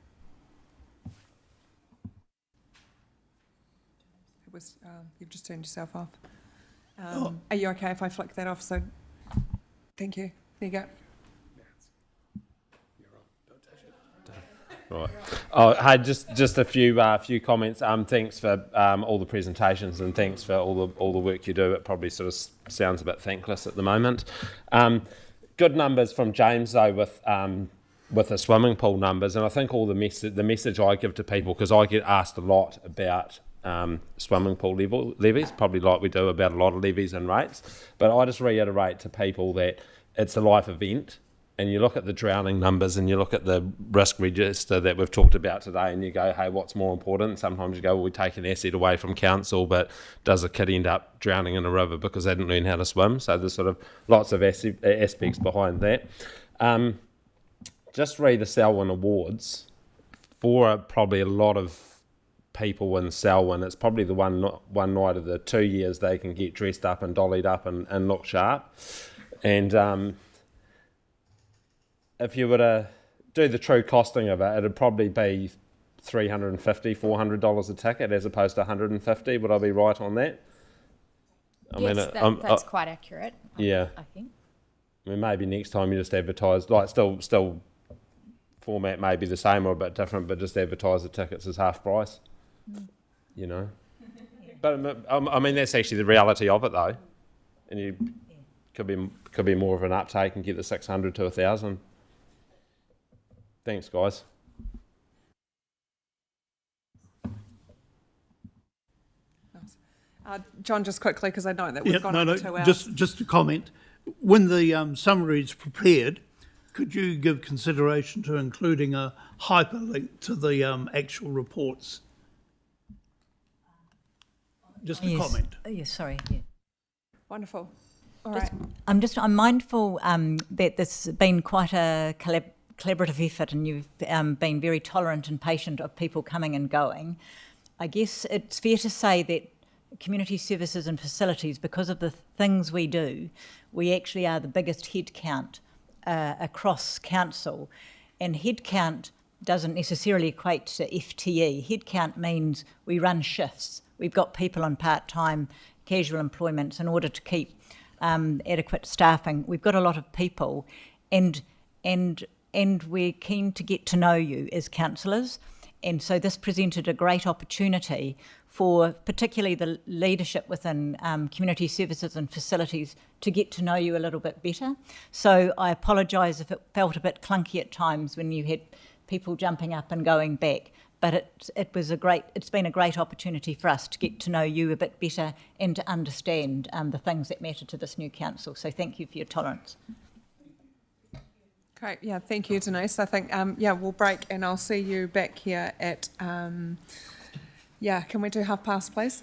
It was, you've just turned yourself off. Are you okay if I flick that off? So, thank you. There you go. Right. Oh, hey, just a few comments. Thanks for all the presentations and thanks for all the work you do. It probably sort of sounds a bit thankless at the moment. Good numbers from James though with the swimming pool numbers, and I think all the message I give to people, because I get asked a lot about swimming pool levies, probably like we do about a lot of levies and rates, but I just reiterate to people that it's a life event. And you look at the drowning numbers and you look at the risk register that we've talked about today and you go, hey, what's more important? Sometimes you go, well, we take an asset away from council, but does a kid end up drowning in a river because they didn't learn how to swim? So there's sort of lots of aspects behind that. Just read the Selwyn Awards. For probably a lot of people in Selwyn, it's probably the one night of the 2 years they can get dressed up and dollied up and look sharp. And if you were to do the true costing of it, it'd probably be $350, $400 a ticket as opposed to $150. Would I be right on that? That's quite accurate. Yeah. I think. I mean, maybe next time you just advertise, like still format may be the same or a bit different, but just advertise the tickets as half price. You know. But I mean, that's actually the reality of it, though. And you could be more of an uptake and get the 600 to 1,000. Thanks, guys. Nice. John, just quickly, because I know that we've gone over 2 hours. Just a comment. When the summary is prepared, could you give consideration to including a hyperlink to the actual reports? Just a comment. Oh, yes, sorry. Yeah. Wonderful. All right. I'm mindful that this has been quite a collaborative effort, and you've been very tolerant and patient of people coming and going. I guess it's fair to say that community services and facilities, because of the things we do, we actually are the biggest headcount across council, and headcount doesn't necessarily equate to FTE. Headcount means we run shifts. We've got people on part-time, casual employments in order to keep adequate staffing. We've got a lot of people, and we're keen to get to know you as councillors. And so this presented a great opportunity for particularly the leadership within community services and facilities to get to know you a little bit better. So I apologise if it felt a bit clunky at times when you had people jumping up and going back. But it's been a great opportunity for us to get to know you a bit better and to understand the things that matter to this new council. So thank you for your tolerance. Great. Yeah, thank you, Denise. I think, we'll break and I'll see you back here at, can we do past, please?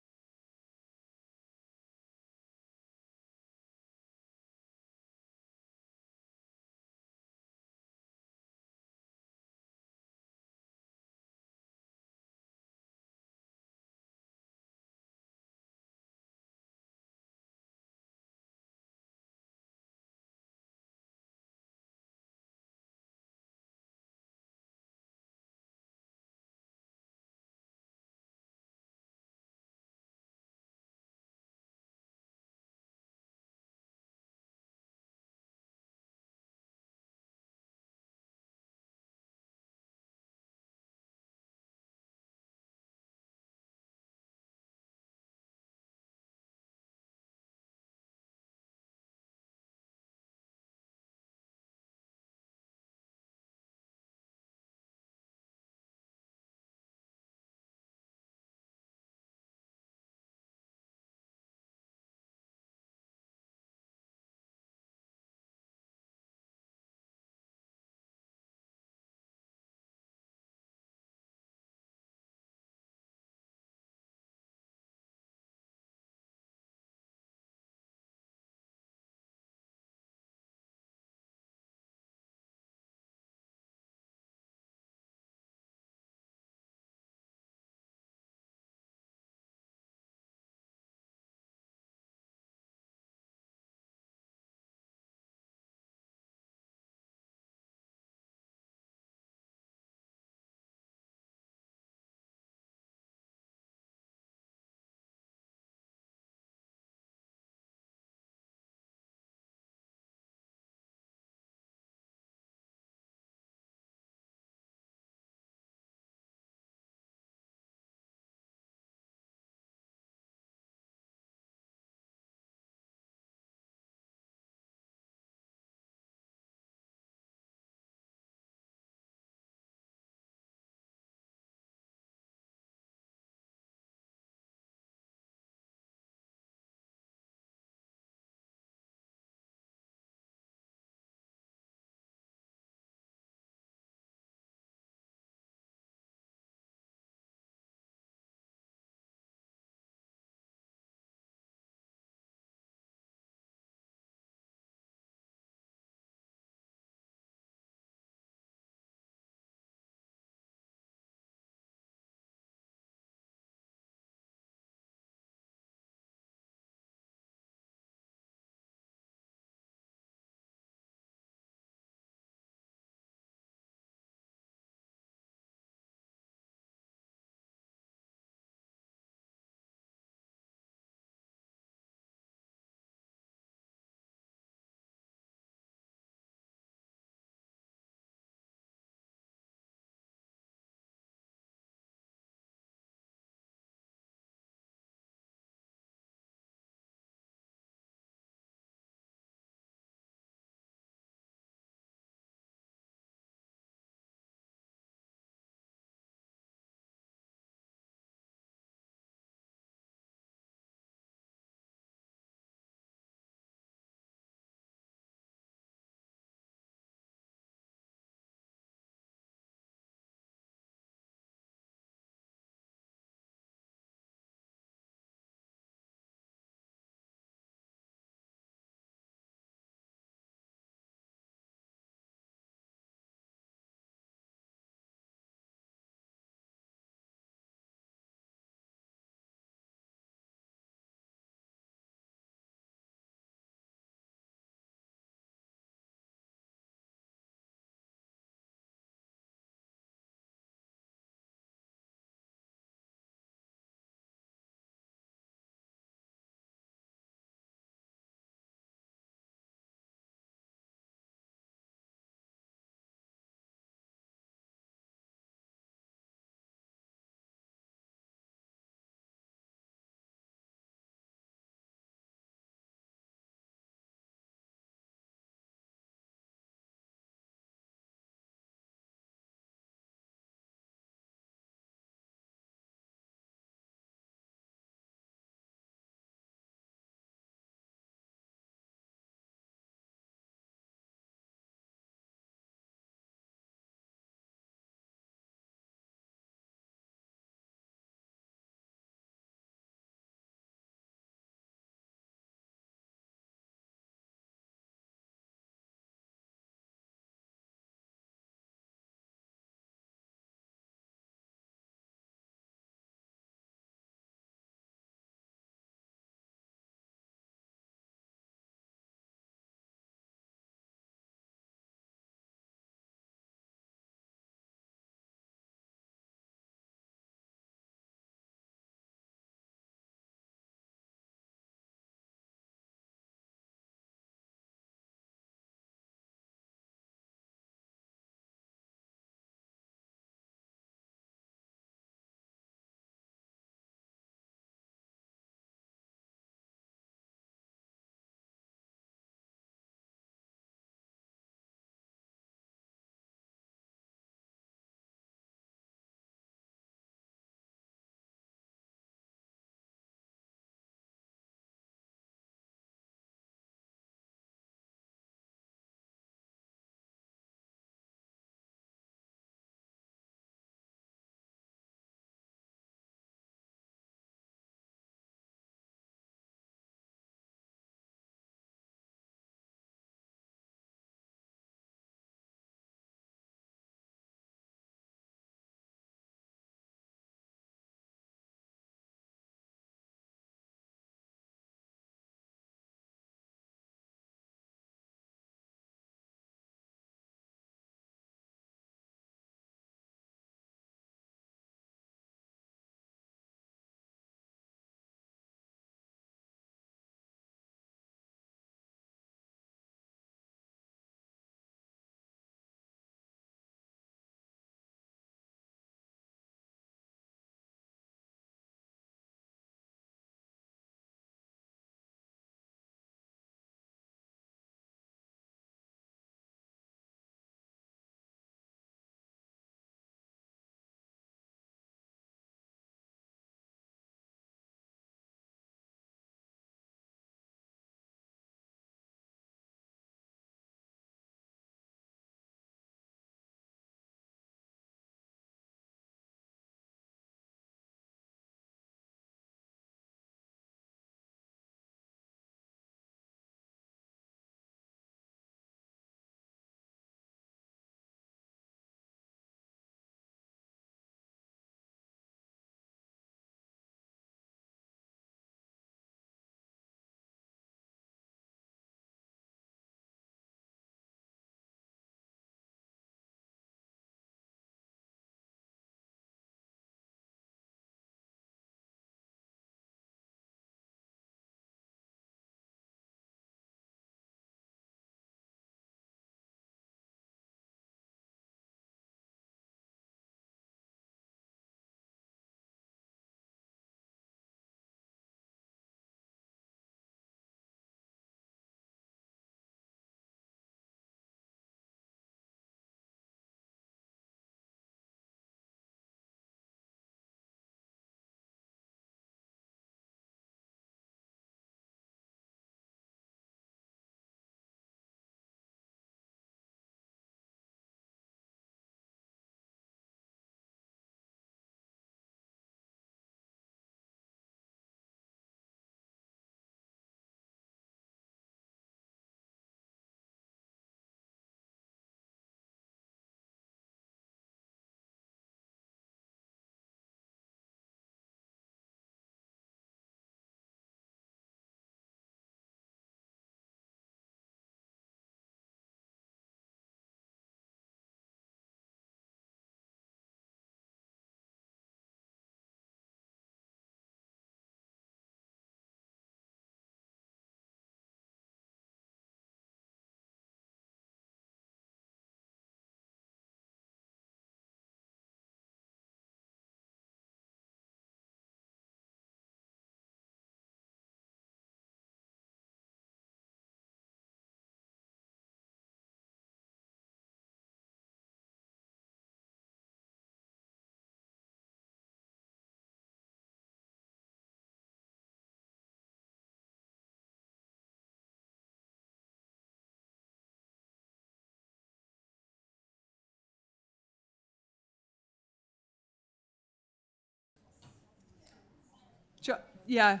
Yeah,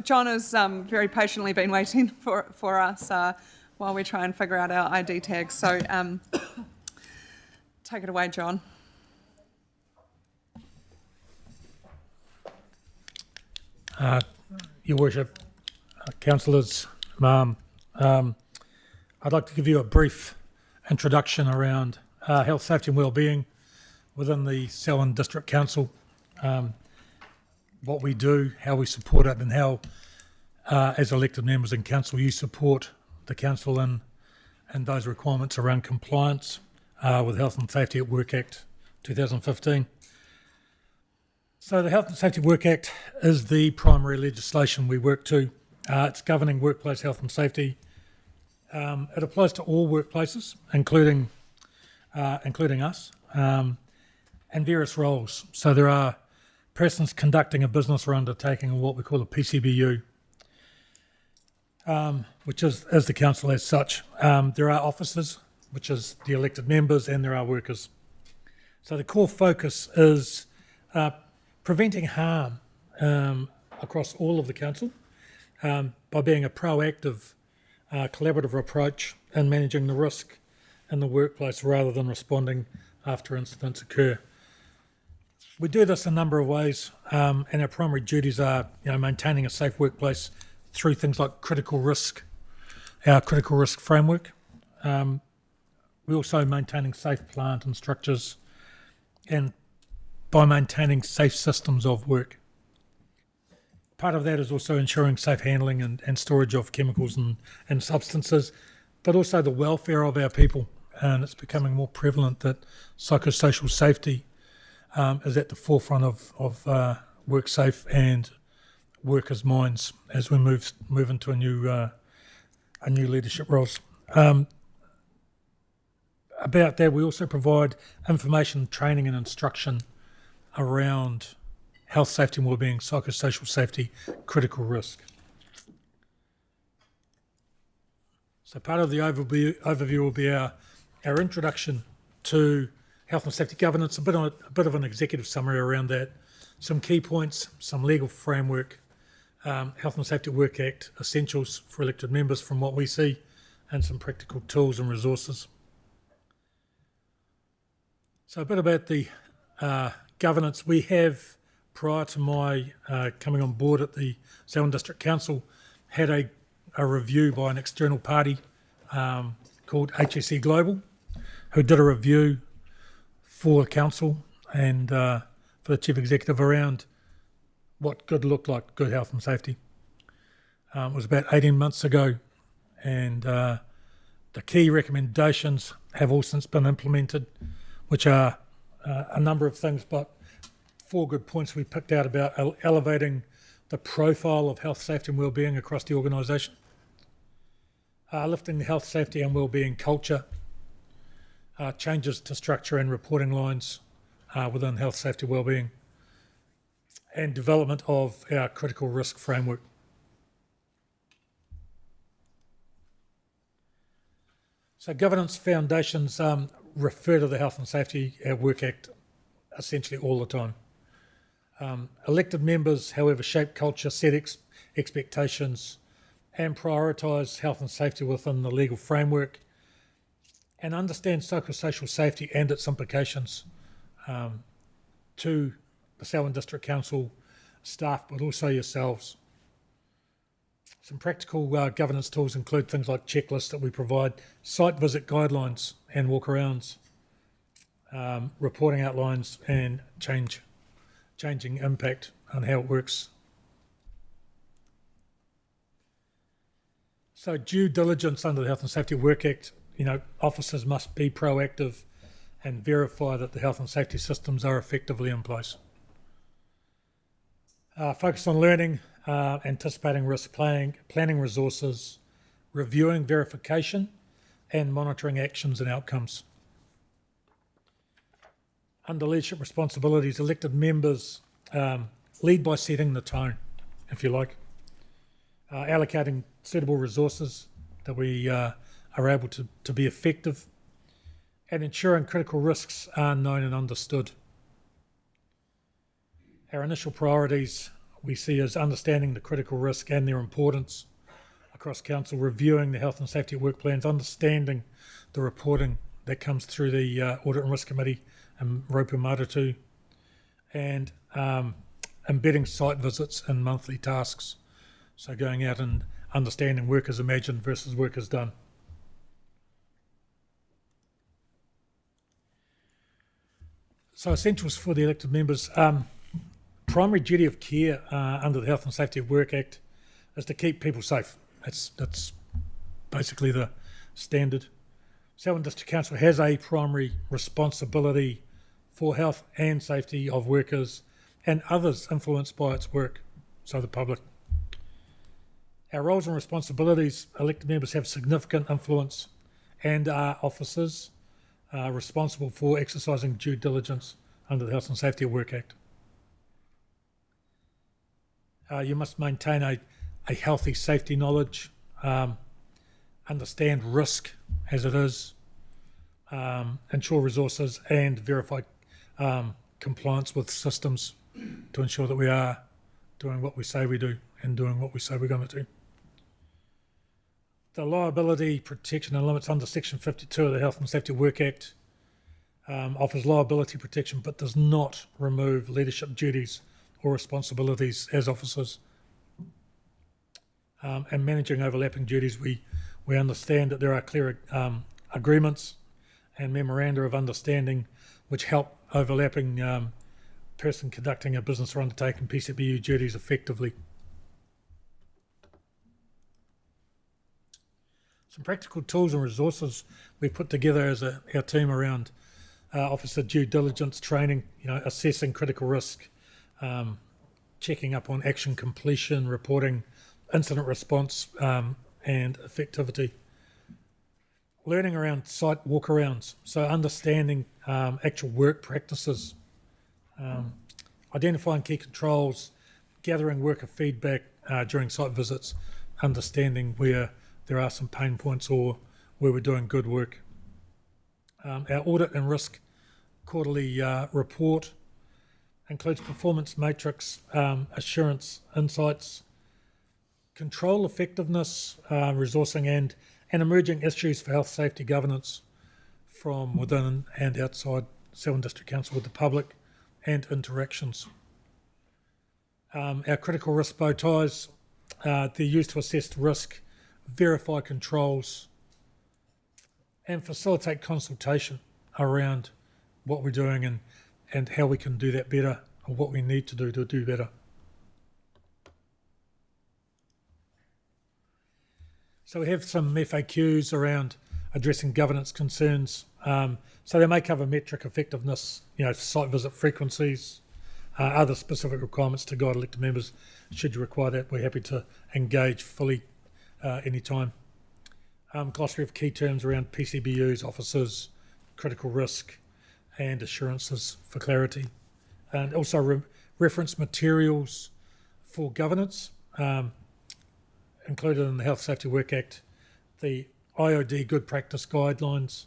John has very patiently been waiting for us while we try and figure out our ID tags. So take it away, John. Your Worship, councillors, I'd like to give you a brief introduction around health, safety and wellbeing within the Selwyn District Council, what we do, how we support it, and how, as elected members in council, you support the council and those requirements around compliance with Health and Safety at Work Act 2015. So the Health and Safety at Work Act is the primary legislation we work to. It's governing workplace health and safety. It applies to all workplaces, including us, and various roles. So there are persons conducting a business or undertaking what we call a PCBU, which is the council as such. There are officers, which is the elected members, and there are workers. So the core focus is preventing harm across all of the council by being a proactive, collaborative approach in managing the risk in the workplace rather than responding after incidents occur. We do this a number of ways, and our primary duties are, maintaining a safe workplace through things like critical risk, our critical risk framework. We're also maintaining safe plant and structures, and by maintaining safe systems of work. Part of that is also ensuring safe handling and storage of chemicals and substances, but also the welfare of our people. And it's becoming more prevalent that psychosocial safety is at the forefront of work safe and workers' minds as we move into a new leadership roles. About that, we also provide information, training and instruction around health, safety and wellbeing, psychosocial safety, critical risk. So part of the overview will be our introduction to health and safety governance, a bit of an executive summary around that, some key points, some legal framework, Health and Safety at Work Act essentials for elected members from what we see, and some practical tools and resources. So a bit about the governance. We have, prior to my coming on board at the Selwyn District Council, had a review by an external party called HSE Global, who did a review for the council and for the chief executive around what good looked like, good health and safety. It was about 18 months ago, and the key recommendations have all since been implemented, which are a number of things, but 4 good points we picked out about elevating the profile of health, safety and wellbeing across the organisation, lifting the health, safety and wellbeing culture, changes to structure and reporting lines within health, safety, wellbeing, and development of our critical risk framework. So governance foundations refer to the Health and Safety at Work Act essentially all the time. Elected members, however, shape culture, set expectations and prioritise health and safety within the legal framework, and understand psychosocial safety and its implications to the Selwyn District Council staff, but also yourselves. Some practical governance tools include things like checklists that we provide, site visit guidelines and walkarounds, reporting outlines and changing impact on how it works. So due diligence under the Health and Safety Work Act, officers must be proactive and verify that the health and safety systems are effectively in place. Focus on learning, anticipating risk, planning resources, reviewing verification, and monitoring actions and outcomes. Under leadership responsibilities, elected members lead by setting the tone, if you like, allocating suitable resources that we are able to be effective, and ensuring critical risks are known and understood. Our initial priorities we see as understanding the critical risk and their importance across council, reviewing the health and safety at work plans, understanding the reporting that comes through the Audit and Risk Committee and Ropu Maratu, and embedding site visits in monthly tasks. So going out and understanding work as imagined versus work as done. So essentials for the elected members. Primary duty of care under the Health and Safety at Work Act is to keep people safe. That's basically the standard. Selwyn District Council has a primary responsibility for health and safety of workers and others influenced by its work, so the public. Our roles and responsibilities, elected members have significant influence and are officers responsible for exercising due diligence under the Health and Safety at Work Act. You must maintain a healthy safety knowledge, understand risk as it is, ensure resources and verify compliance with systems to ensure that we are doing what we say we do and doing what we say we're going to do. The liability protection and limits under Section 52 of the Health and Safety at Work Act offers liability protection but does not remove leadership duties or responsibilities as officers. And managing overlapping duties, we understand that there are clear agreements and memoranda of understanding which help overlapping person conducting a business or undertaking PCBU duties effectively. Some practical tools and resources we've put together as our team around officer due diligence training, assessing critical risk, checking up on action completion, reporting, incident response and effectivity. Learning around site walkarounds, so understanding actual work practices, identifying key controls, gathering worker feedback during site visits, understanding where there are some pain points or where we're doing good work. Our audit and risk quarterly report includes performance matrix, assurance insights, control effectiveness, resourcing and emerging issues for health safety governance from within and outside Selwyn District Council with the public and interactions. Our critical risk bow ties, they're used to assess risk, verify controls and facilitate consultation around what we're doing and how we can do that better or what we need to do better. So we have some FAQs around addressing governance concerns. So they may cover metric effectiveness, site visit frequencies, other specific requirements to guide elected members. Should you require that, we're happy to engage fully anytime. Glossary of key terms around PCBUs, officers, critical risk, and assurances for clarity. And also reference materials for governance, included in the Health Safety Work Act, the IOD good practice guidelines,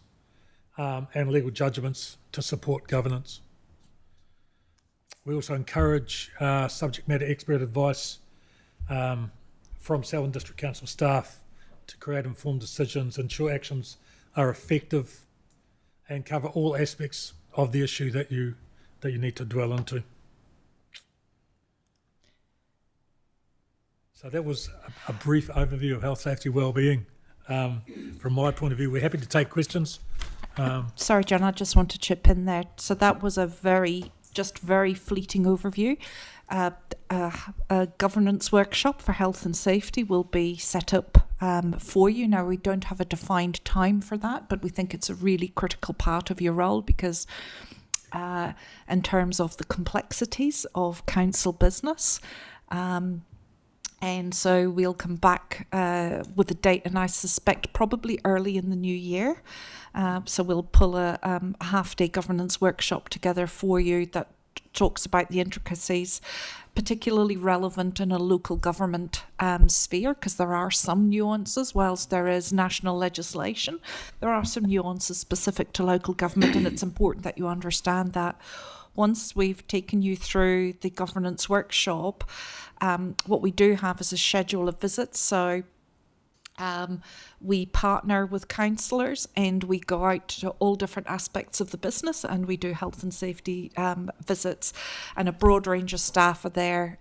and legal judgments to support governance. We also encourage subject matter expert advice from Selwyn District Council staff to create informed decisions, ensure actions are effective, and cover all aspects of the issue that you need to dwell into. So that was a brief overview of health, safety, wellbeing. From my point of view, we're happy to take questions. Sorry, John, I just want to chip in there. So that was a very fleeting overview. A governance workshop for health and safety will be set up for you. Now, we don't have a defined time for that, but we think it's a really critical part of your role because in terms of the complexities of council business, and so we'll come back with a date, and I suspect probably early in the new year. So we'll pull a half-day governance workshop together for you that talks about the intricacies, particularly relevant in a local government sphere, because there are some nuances. Whilst there is national legislation, there are some nuances specific to local government, and it's important that you understand that. once we've taken you through the governance workshop, what we do have is a schedule of visits. So we partner with councillors and we go out to all different aspects of the business, and we do health and safety visits, and a broad range of staff are there.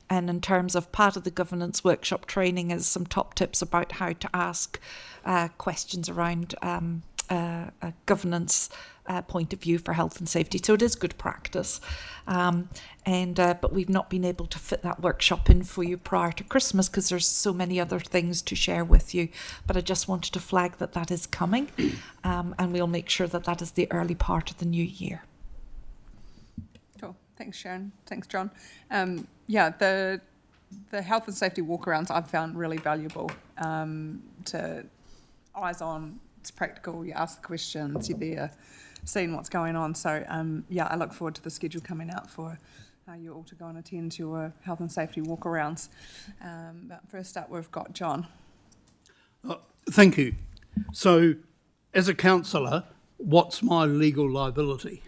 And in terms of part of the governance workshop training is some top tips about how to ask questions around a governance point of view for health and safety. So it is good practice. But we've not been able to fit that workshop in for you prior to Christmas because there's so many other things to share with you. But I just wanted to flag that that is coming, and we'll make sure that that is the early part of the new year. Cool. Thanks, Sharon. Thanks, John. Yeah, the health and safety walkarounds I've found really valuable. To eyes on, it's practical. You ask the questions. You're there, seeing what's going on. So yeah, I look forward to the schedule coming out for you all to go and attend your health and safety walkarounds. But first up, we've got John. Thank you. So, as a councillor, what's my legal liability?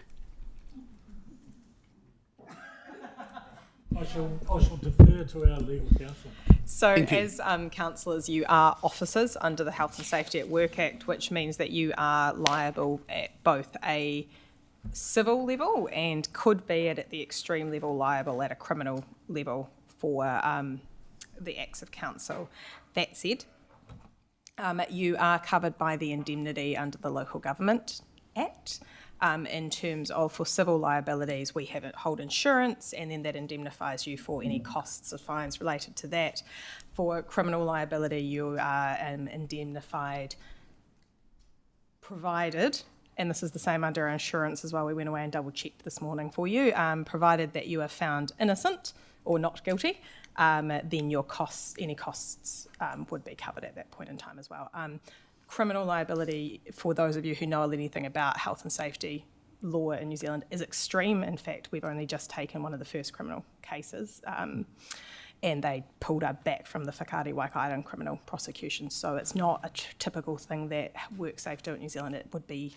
I shall defer to our legal counsel. So as councillors, you are officers under the Health and Safety at Work Act, which means that you are liable at both a civil level and could be at the extreme level liable at a criminal level for the acts of council. That said, you are covered by the indemnity under the Local Government Act. In terms of, for civil liabilities, we hold insurance, and then that indemnifies you for any costs or fines related to that. For criminal liability, you are indemnified provided, and this is the same under our insurance as well, we went away and double checked this morning for you, provided that you are found innocent or not guilty, then your any costs would be covered at that point in time as well. Criminal liability, for those of you who know anything about health and safety law in New Zealand, is extreme. In fact, we've only just taken one of the first criminal cases, and they pulled us back from the Whakaari Waikaira criminal prosecution. So it's not a typical thing that WorkSafe do in New Zealand. It would be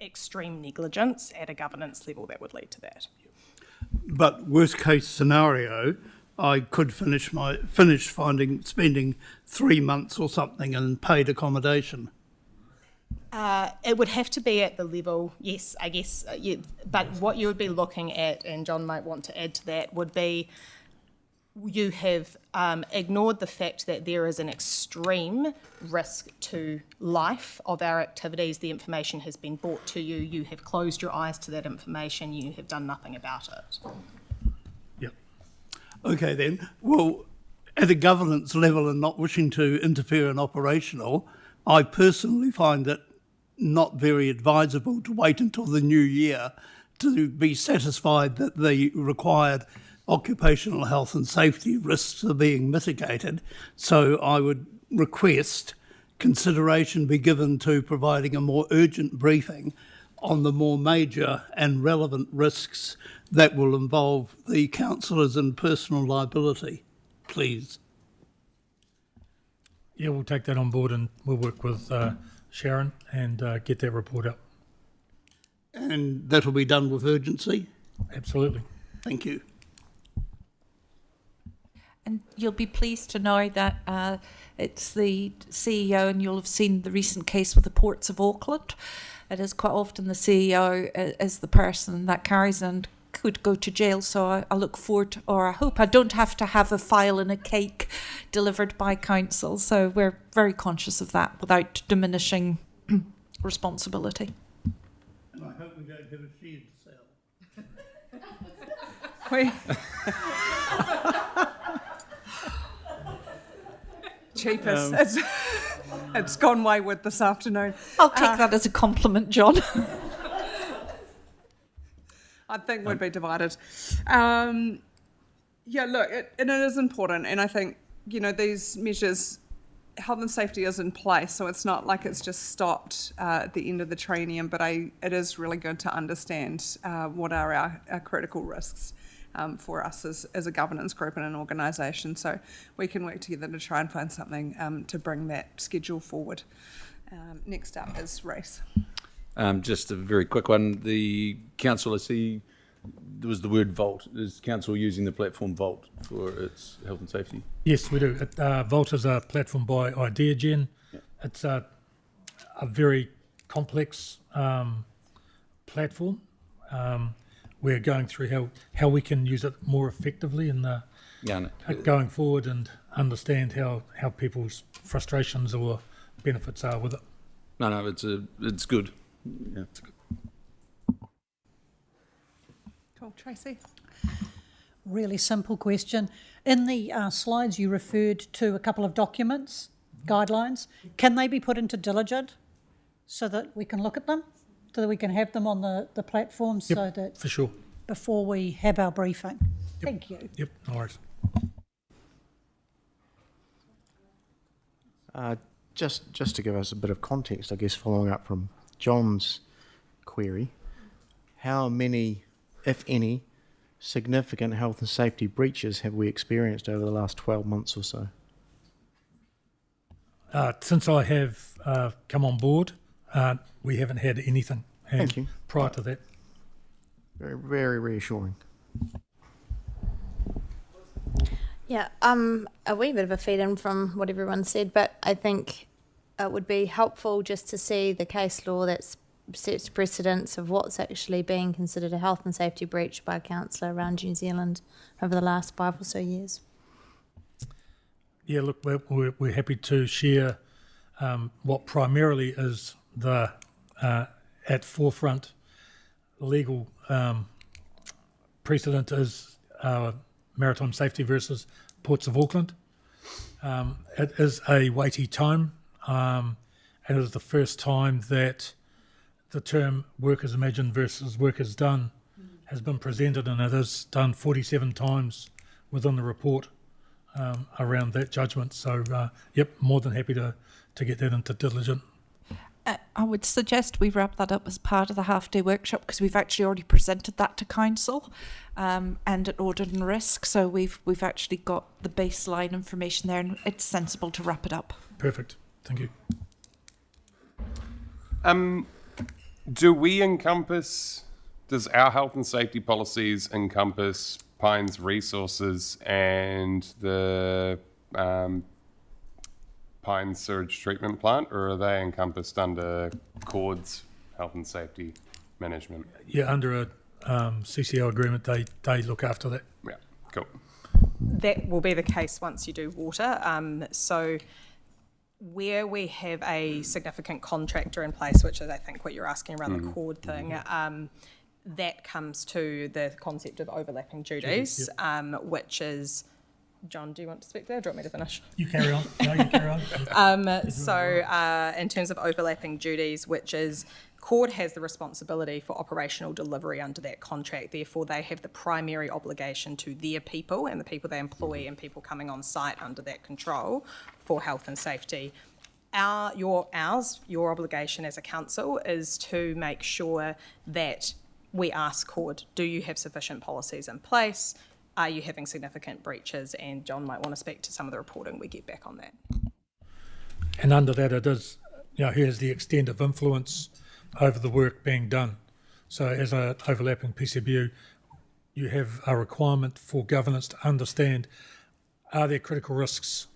extreme negligence at a governance level that would lead to that. But worst case scenario, I could finish spending 3 months or something in paid accommodation. It would have to be at the level, yes, I guess. But what you would be looking at, and John might want to add to that, would be you have ignored the fact that there is an extreme risk to life of our activities. The information has been brought to you. You have closed your eyes to that information. You have done nothing about it. Okay then, well, at a governance level and not wishing to interfere in operational, I personally find it not very advisable to wait until the new year to be satisfied that the required occupational health and safety risks are being mitigated. So I would request consideration be given to providing a more urgent briefing on the more major and relevant risks that will involve the councillors in personal liability, please. Yeah, we'll take that on board and we'll work with Sharon and get that report up. And that'll be done with urgency? Absolutely. Thank you. And you'll be pleased to know that it's the CEO, and you'll have seen the recent case with the Ports of Auckland. It is quite often the CEO is the person that carries and could go to jail. So I look forward, or I hope I don't have to have a file and a cake delivered by council. So we're very conscious of that without diminishing responsibility. And I hope we don't have a shared cell. Cheapest. It's gone wayward this afternoon. I'll take that as a compliment, John. I think we'd be divided. Yeah, look, it is important, and I think, you know, these measures, health and safety is in place, so it's not like it's just stopped at the end of the training, but it is really good to understand what are our critical risks for us as a governance group and an organisation, so we can work together to try and find something to bring that schedule forward. Next up is Reece. Just a very quick one. The council, I see there was the word Vault. Is council using the platform Vault for its health and safety? Yes, we do. Vault is a platform by IdeaGen. Yeah. It's a very complex platform. We're going through how we can use it more effectively in the going forward, and understand how people's frustrations or benefits are with it. No, it's good. Yeah, it's good. Cool, Tracy. Really simple question. In the slides, you referred to a couple of documents, guidelines. Can they be put into Diligent so that we can look at them, so that we can have them on the platform, so that for sure, before we have our briefing? Thank you. Yep, no worries. Just to give us a bit of context, I guess, following up from John's query, how many, if any, significant health and safety breaches have we experienced over the last 12 months or so? Since I have come on board, we haven't had anything. Thank you. Prior to that. Very, very reassuring. Yeah, a wee bit of a feed in from what everyone said, but I think it would be helpful just to see the case law that sets precedents of what's actually being considered a health and safety breach by a councillor around New Zealand over the last 5 or so years. Yeah, look, we're happy to share what primarily is the at forefront legal precedent is maritime safety versus Ports of Auckland. It is a weighty time, and it is the first time that the term workers imagined versus workers done has been presented, and it is done 47 times within the report around that judgment. So, yep, more than happy to get that into Diligent. I would suggest we wrap that up as part of the half-day workshop, because we've actually already presented that to council and at Audit and Risk. So we've actually got the baseline information there, and it's sensible to wrap it up. Perfect. Thank you. Does our health and safety policies encompass Pines Resources and the Pines Sewage Treatment Plant, or are they encompassed under CORD's health and safety management? Yeah, under a CCO agreement, they look after that. Yeah, cool. That will be the case once you do water. So where we have a significant contractor in place, which is I think what you're asking around the CORD thing, that comes to the concept of overlapping duties, which is... John, do you want to speak there? Do you want me to finish? You carry on. No, you carry on. So in terms of overlapping duties, which is CORD has the responsibility for operational delivery under that contract. Therefore, they have the primary obligation to their people and the people they employ and people coming on site under that control for health and safety. Your obligation as a council is to make sure that we ask CORD, do you have sufficient policies in place? Are you having significant breaches? And John might want to speak to some of the reporting we get back on that. And under that, it is, here's the extent of influence over the work being done. So as an overlapping PCBU, you have a requirement for governance to understand, are there critical risks?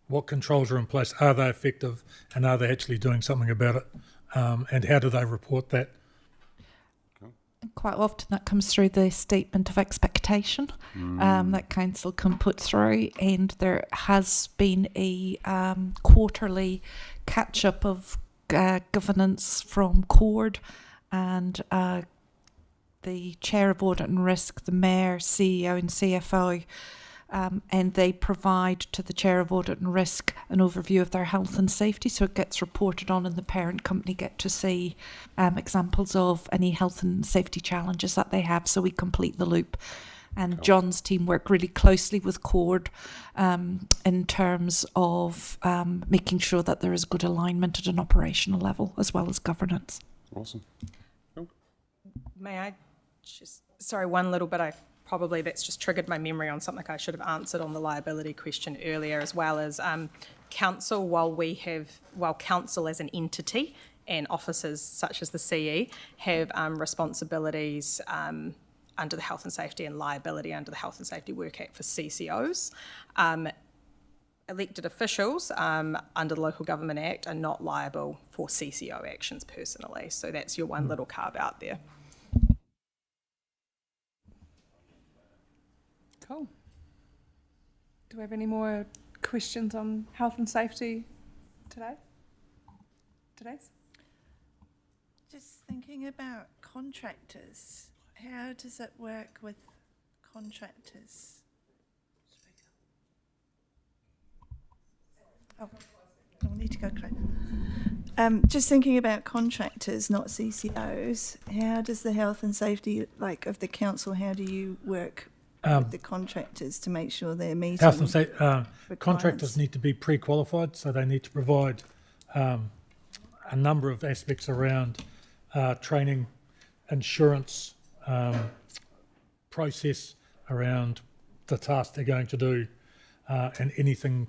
What controls are in place? Are they effective? And are they actually doing something about it? And how do they report that? Quite often that comes through the statement of expectation that council can put through, and there has been a quarterly catch-up of governance from CORD and the Chair of Audit and Risk, the Mayor, CEO and CFO, and they provide to the Chair of Audit and Risk an overview of their health and safety, so it gets reported on and the parent company get to see examples of any health and safety challenges that they have, so we complete the loop. And cool. John's team work really closely with CORD in terms of making sure that there is good alignment at an operational level as well as governance. Awesome. Cool. May I just, sorry, one little bit probably that's just triggered my memory on something I should have answered on the liability question earlier, as well as council, while council as an entity and officers such as the CE have responsibilities under the Health and Safety and liability under the Health and Safety Work Act for CCOs. Elected officials under the Local Government Act are not liable for CCO actions personally. So that's your one little carve out there. Cool. Do we have any more questions on health and safety today? Today's? Just thinking about contractors. How does it work with contractors? Oh, I'll need to go close. Just thinking about contractors, not CCOs. How does the health and safety, like of the council, how do you work with the contractors to make sure they're meeting Health and safety requirements? contractors need to be pre-qualified, so they need to provide a number of aspects around training, insurance, process around the task they're going to do, and anything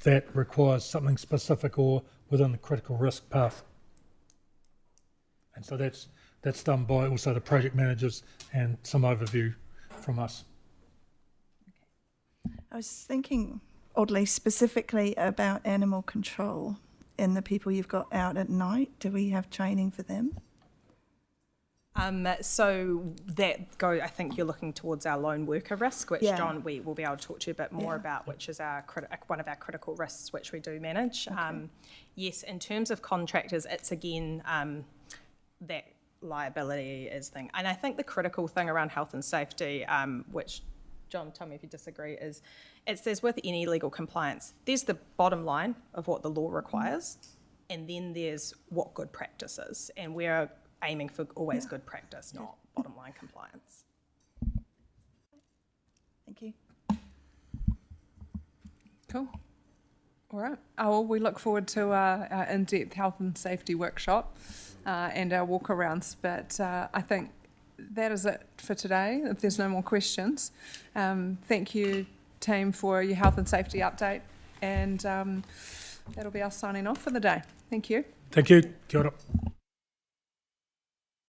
that requires something specific or within the critical risk path. And so that's done by also the project managers and some overview from us. I was thinking, oddly, specifically about animal control and the people you've got out at night. Do we have training for them? So I think you're looking towards our lone worker risk, which John, we will be able to talk to you a bit more about, which is one of our critical risks, which we do manage. Okay. Yes, in terms of contractors, it's again that liability is thing. And I think the critical thing around health and safety, which John, tell me if you disagree, is there's with any legal compliance, there's the bottom line of what the law requires, and then there's what good practice is. And we're aiming for always good practice, not bottom line compliance. Thank you. Cool. All right. Oh, well, we look forward to our in-depth health and safety workshop and our walk-arounds, but I think that is it for today, if there's no more questions. Thank you, team, for your health and safety update, and that'll be us signing off for the day. Thank you. Thank you. Kia ora.